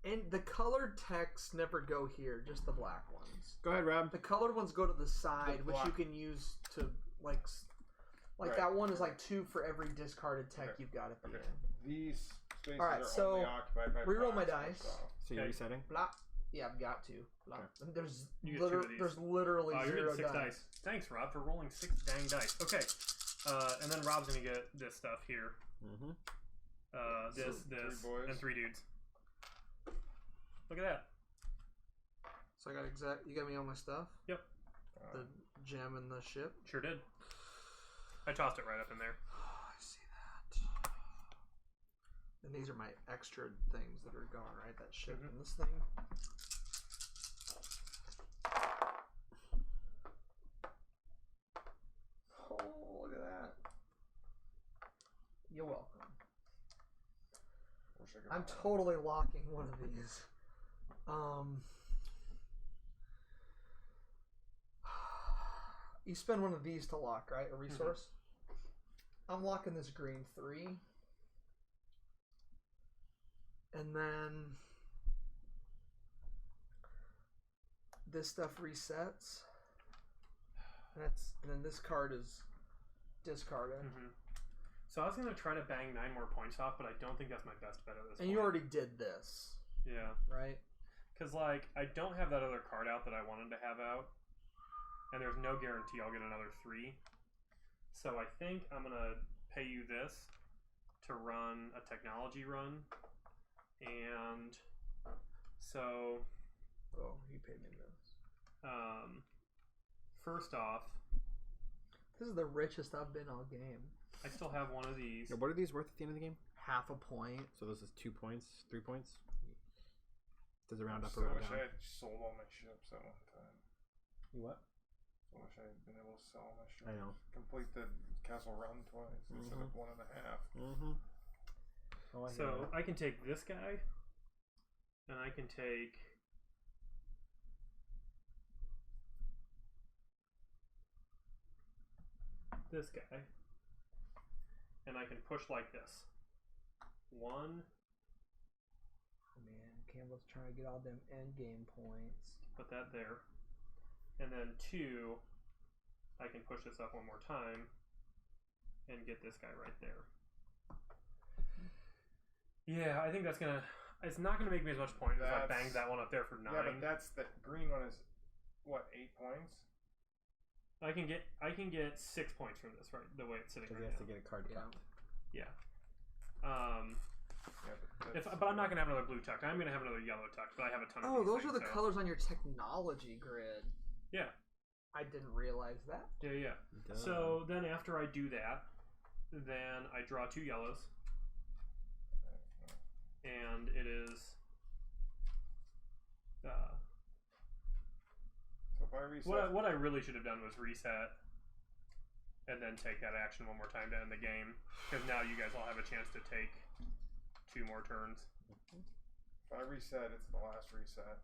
And the colored texts never go here, just the black ones. Go ahead, Rob. The colored ones go to the side, which you can use to like right. That one is like 2 for every discarded tech you've got at the end. These spaces are only occupied by reroll my dice. So you're resetting? Blah. Yeah, I've got to. Okay. There's there's literally you're 0 getting 6 dice. Thanks, Rob, for rolling 6 dang dice. Okay. And then Rob's gonna get this stuff here. Mm-hmm. This, and 3 dudes. Look at that. So I got you got me all my stuff? Yep. The gem and the ship? Sure did. I tossed it right up in there. Oh, I see that. And these are my extra things that are gone, right? That ship and this thing. Oh, look at that. You're welcome. I'm totally locking one of these. You spend one of these to lock, right? A resource. I'm locking this green 3. And then this stuff resets. And then this card is discarded. So I was gonna try to bang 9 more points off, but I don't think that's my best bet at this point. And you already did this. Yeah. Right? Because, like, I don't have that other card out that I wanted to have out. And there's no guarantee I'll get another 3. So I think I'm going to pay you this to run a technology run. And so... Oh, you paid me this. First off... This is the richest I've been all game. I still have one of these. Yeah, what are these worth at the end of the game? Half a point. So this is 2 points, 3 points? Does it round up or round down? I wish I had sold all my ships at one time. You what? I wish I had been able to sell all my ships. I know. Complete the castle run twice instead of 1.5. Oh, so I can take this guy, and I can take... this guy, and I can push like this. 1. Oh man, Campbell's trying to get all them end game points. Put that there. And then 2, I can push this up one more time and get this guy right there. Yeah, I think that's gonna... It's not gonna make me as much points if I banged that one up there for 9. Yeah, but that's the green one is what, 8 points? I can get 6 points from this, right? The way it's sitting right now. Because he has to get a card count. Yeah. But I'm not gonna have another blue tuck. I'm gonna have another yellow tuck. But I have a ton of. Oh, those are the colors on your technology grid. Yeah. I didn't realize that. Yeah. Duh. So then after I do that, then I draw 2 yellows, and it is. So if I reset, what I really should have done was reset, and then take that action one more time to end the game, because now you guys all have a chance to take 2 more turns. If I reset, it's the last reset.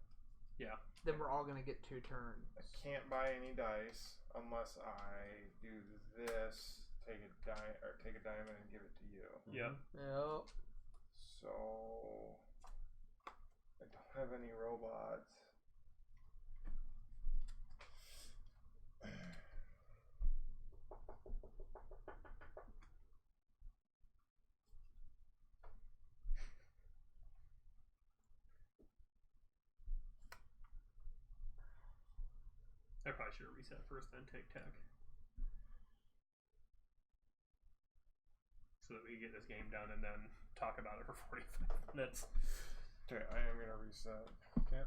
Yeah. Then we're all going to get 2 turns. I can't buy any dice unless I do this. Take a diamond and give it to you. Yeah. Yep. So I don't have any robots. I probably should have reset first, then take tech. So that we can get this game done and then talk about it for 45 minutes. Okay, I am going to reset. Okay.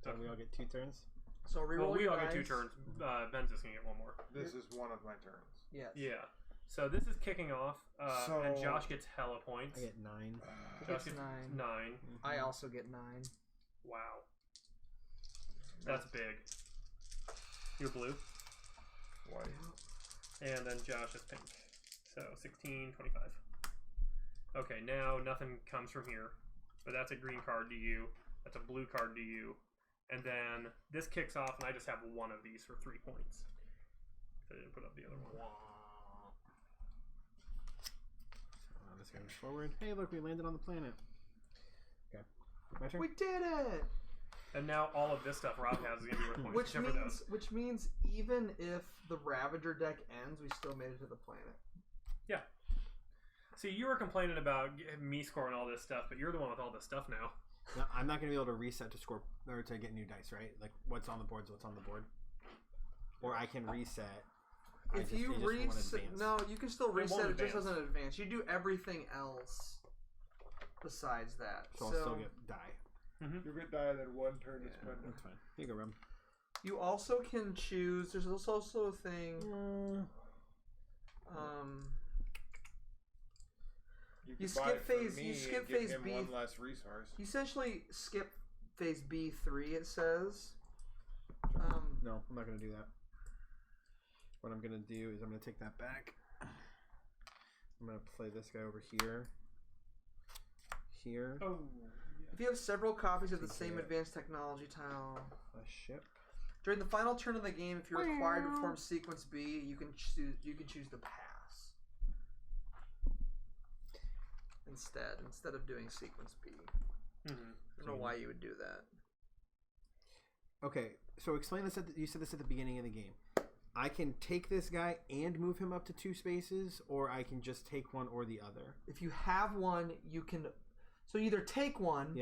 So we all get 2 turns? So reroll we all dice. get 2 turns. Ben's just going to get 1 more. This is one of my turns. Yes. Yeah. So this is kicking off, and Josh gets hella points. I get 9. Josh gets 9. I also get 9. Wow. That's big. You're blue. White. And then Josh is pink. So 16, 25. Okay, now nothing comes from here. But that's a green card to you. That's a blue card to you. And then this kicks off, and I just have 1 of these for 3 points. So I didn't put up the other one. This goes forward. Hey, look, we landed on the planet. Okay. My turn? We did it! And now all of this stuff Rob has is going to be worth points. Which means even if the Ravager deck ends, we still made it to the planet. Yeah. See, you were complaining about me scoring all this stuff, but you're the one with all this stuff now. No, I'm not going to be able to reset to score or to get new dice, right? Like what's on the board is what's on the board. Or I can reset. If you reset, no, you can still reset. It just doesn't advance. You do everything else besides that. So I'll still get die. Mm-hmm. You get die, then 1 turn to spend. That's fine. Here you go, Rem. You also can choose. There's also a thing. You skip phase. You skip phase B. 1 less resource. You essentially skip phase B3. It says. No, I'm not going to do that. What I'm going to do is I'm going to take that back. I'm going to play this guy over here. Here. Oh. If you have several copies of the same advanced technology tile. A ship. During the final turn of the game, if you're required to perform sequence B, you can choose to pass. Instead of doing sequence B. I don't know why you would do that. Okay, so explain this. You said this at the beginning of the game. I can take this guy and move him up to 2 spaces, or I can just take one or the other. If you have one, you can. So you either take one,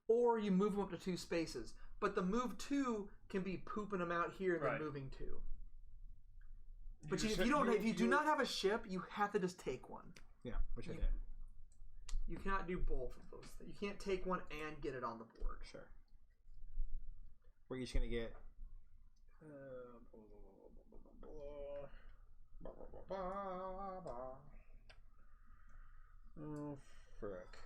or you move him up to 2 spaces. But the move 2 can be pooping him out here and then moving 2. But if you do not have a ship, you have to just take one. Yeah, which I did. You cannot do both of those things. You can't take one and get it on the board. Sure. We're each going to get... Oh, frick.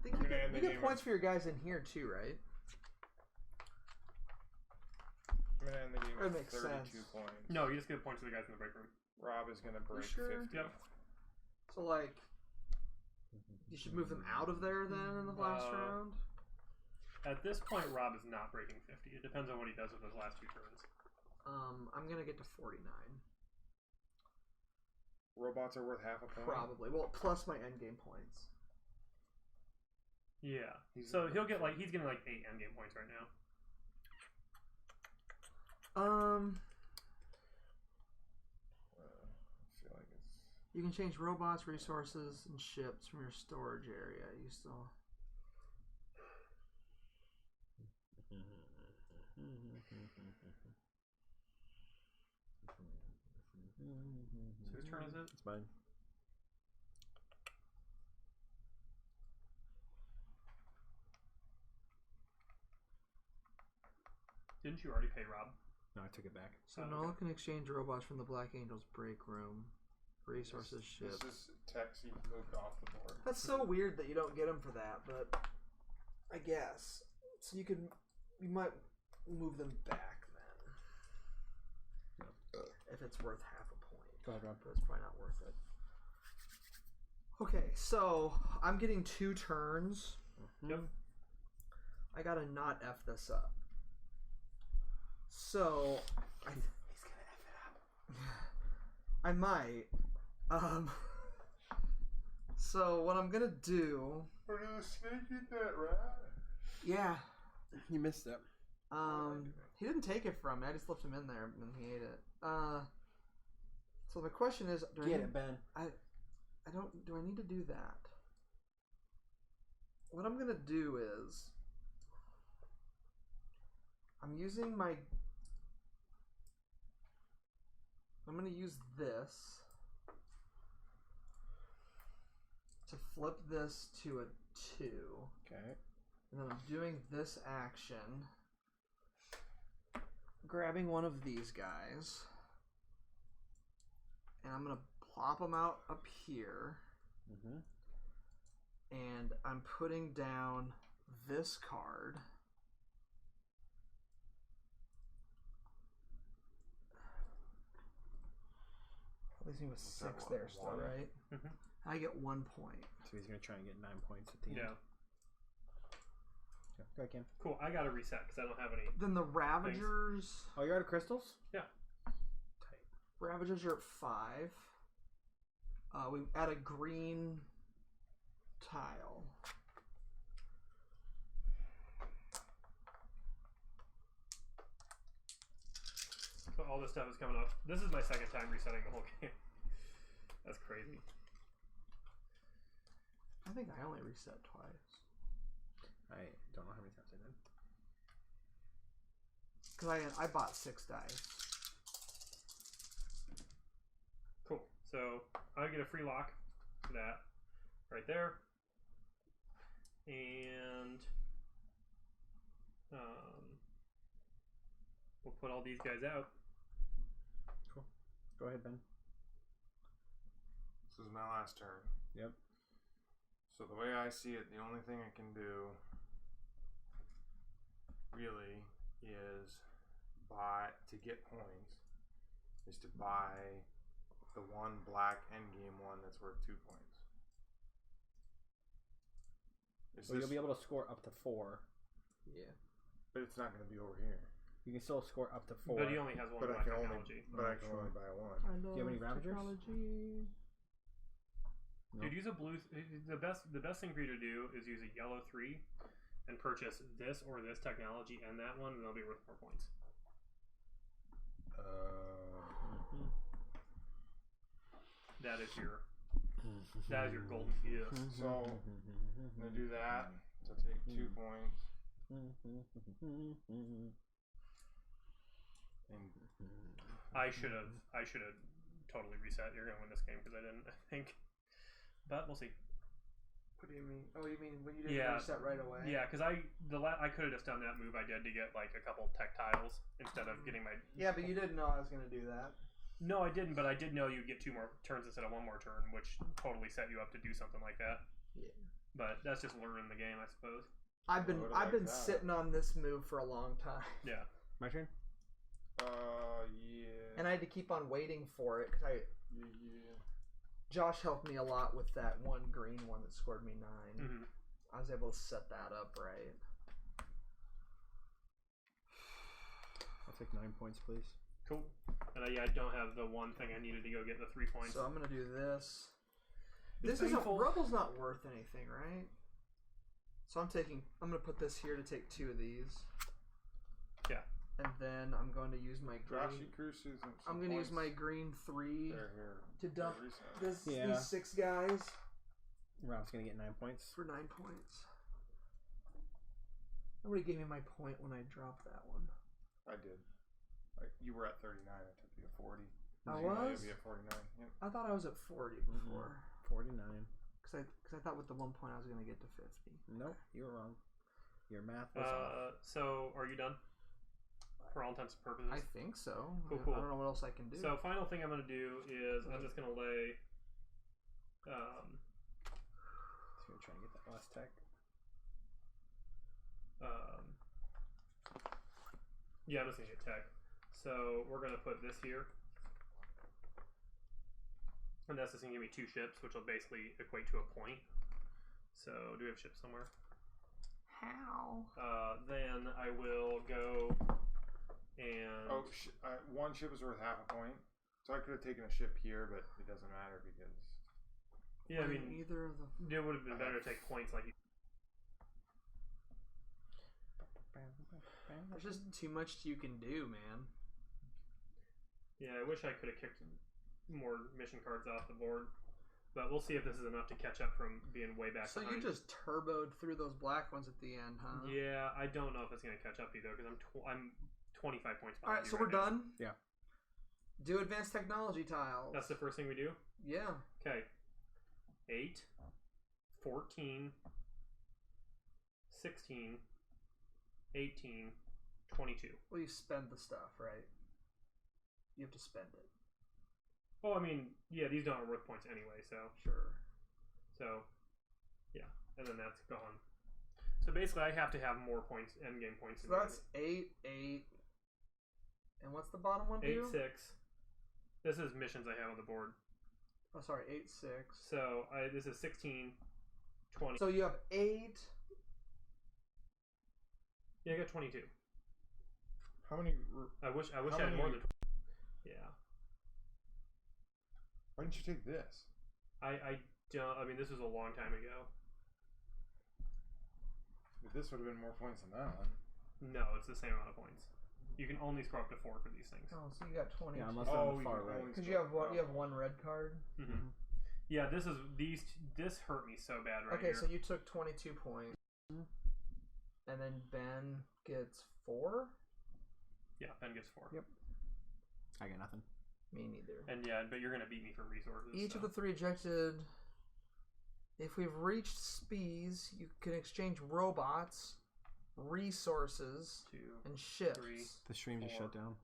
I think you get points for your guys in here too, right? I'm going to end the game with 32 points. No, you just get points for the guys in the break room. Rob is going to break 50. Yep. So, like, you should move them out of there then in the last round? At this point, Rob is not breaking 50. It depends on what he does with those last 2 turns. I'm going to get to 49. Robots are worth half a point? Probably. Well, plus my endgame points. Yeah. So he'll get he's getting 8 endgame points right now. I feel like it's... You can change robots, resources, and ships from your storage area. You still... So whose turn is it? It's mine. Didn't you already pay Rob? No, I took it back. So Nola can exchange robots from the Black Angel's break room. Resources, ships. This is text he moved off the board. That's so weird that you don't get them for that, but I guess. So you might move them back then. If it's worth half a point. Go ahead, Rob. But it's probably not worth it. Okay, so I'm getting 2 turns. Yep. I gotta not F this up. So He's gonna F it up. I might. So what I'm gonna do? Are the snake eat that rat? Yeah. You missed it. He didn't take it from me. I just left him in there and he ate it. So the question is, Get it, Ben. I don't. Do I need to do that? What I'm gonna do is, I'm gonna use this to flip this to a 2. Okay. And then I'm doing this action, grabbing one of these guys, and I'm gonna plop them out up here. Mm-hmm. And I'm putting down this card. Leaves me with 6 there still, right? Mm-hmm. I get 1 point. So he's gonna try and get 9 points at the end. Yeah. Go ahead, Cam. Cool. I gotta reset because I don't have any. Then the Ravagers. Oh, you're out of crystals? Yeah. Tight. Ravagers are at 5. We add a green tile. So all this stuff is coming off. This is my second time resetting the whole game. That's crazy. I think I only reset twice. I don't know how many times I did. Because I bought 6 dice. Cool. So I get a free lock for that right there. And we'll put all these guys out. Cool. Go ahead, Ben. This is my last turn. Yep. So the way I see it, the only thing I can do really is to get points is to buy the one black endgame one that's worth 2 points. You'll be able to score up to 4. Yeah. But it's not going to be over here. You can still score up to 4. But he only has one black technology. I can only buy one. Do you have any Ravagers? Technology. No. Dude, use a blue. The best thing for you to do is use a yellow 3 and purchase this or this technology and that one, and they'll be worth 4 points. That is your golden gift. So I'm gonna do that to take 2 points. And I should have totally reset. You're gonna win this game because I didn't. I think, but we'll see. What do you mean? Oh, you mean when you didn't reset right away? Yeah, because I could have just done that move I did to get like a couple tech tiles instead of getting my. Yeah, but you didn't know I was gonna do that. No, I didn't, but I did know you'd get 2 more turns instead of 1 more turn, which totally set you up to do something like that. Yeah. But that's just learning the game, I suppose. I've been sitting on this move for a long time. Yeah. My turn? yeah. And I had to keep on waiting for it because Josh helped me a lot with that one green one that scored me 9. Mm-hmm. I was able to set that up right. I'll take 9 points, please. Cool. And I don't have the one thing I needed to go get the 3 points. So I'm gonna do this. It's This isn't painful. Rubble's not worth anything, right? So I'm gonna put this here to take 2 of these. Yeah. And then I'm going to use my green. I'm going to use my green 3 to dump these 6 guys. Rob's going to get 9 points. For 9 points. Nobody gave me my point when I dropped that one. I did. You were at 39. I took you to 40. I was? You'll be at 49. Yep. I thought I was at 40 before. 49. Because I thought with the 1 point I was going to get to 50. Nope, you were wrong. Your math was off. So, are you done? For all intents and purposes? I think so. Cool. I don't know what else I can do. So, final thing I'm going to do is I'm just going to lay... So you're trying to get that last tech. Yeah, I'm just going to get tech. So, we're going to put this here. And that's just going to give me 2 ships, which will basically equate to a point. So, do we have ships somewhere? How? Then I will go and... Oh, one ship is worth half a point. So I could have taken a ship here, but it doesn't matter because... Yeah, I mean, either of the... It would have been better to take points like... There's just too much you can do, man. Yeah, I wish I could have kicked more mission cards off the board. But we'll see if this is enough to catch up from being way back So behind. you just turboed through those black ones at the end, huh? Yeah, I don't know if it's going to catch up to you, though, because I'm 25 points behind. Alright, so we're done? Yeah. Do advanced technology tiles. That's the first thing we do? Yeah. Okay. 8, 14, 16, 18, 22. Well, you spend the stuff, right? You have to spend it. Oh, I mean, yeah, these don't worth points anyway, so. Sure. So, yeah. And then that's gone. So basically, I have to have more points, endgame points. So that's 8, 8. And what's the bottom one 8, do? 6. This is missions I have on the board. Oh, sorry, 8, 6. So, this is 16, 20. So you have 8. Yeah, I got 22. How many... I wish I had more than 20. Yeah. Why didn't you take this? I don't... I mean, this was a long time ago. But this would have been more points than that one. No, it's the same amount of points. You can only scroll up to 4 for these things. Oh, so you got 20. Yeah, unless they're on the far right. Because you have one red card. Mm-hmm. Yeah, this hurt me so bad right okay, here. so you took 22 points. And then Ben gets 4? Yeah, Ben gets 4. Yep. I got nothing. Me neither. And yeah, but you're going to beat me for resources. Each of the 3 ejected... If we've reached speeds, you can exchange robots, resources, 2, and ships. 3. The stream just shut down.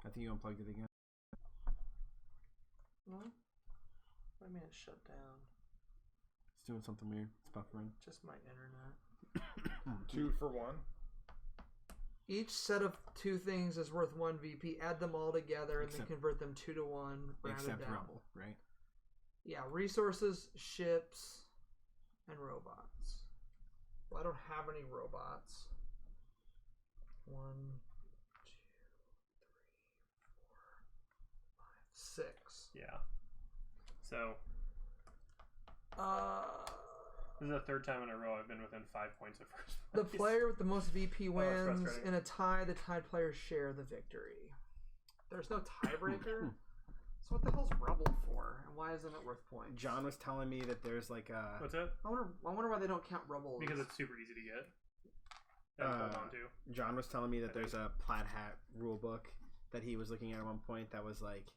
I think you unplugged it again. What? What do you mean it shut down? It's doing something weird. It's buffering. Just my internet. 2 for 1. Each set of 2 things is worth 1 VP. Add them all together and then convert them 2 to 1. Except down. Rebel, right? Yeah, resources, ships, and robots. Well, I don't have any robots. 1, 2, 3, 4, 5, 6. Yeah. So... this is the 3rd time in a row I've been within 5 points of first place. The player with the most VP wins. frustrating. In a tie, the tied players share the victory. There's no tiebreaker? So what the hell's Rebel for? And why isn't it worth points? John was telling me that there's like a... What's that? I wonder why they don't count Rebels. Because it's super easy to get. And hold on to. John was telling me that there's a Plaid Hat rule book that he was looking at one point that was like...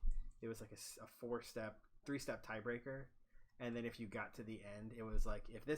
It was like a 3-step tiebreaker. And then if you got to the end, it was like, if this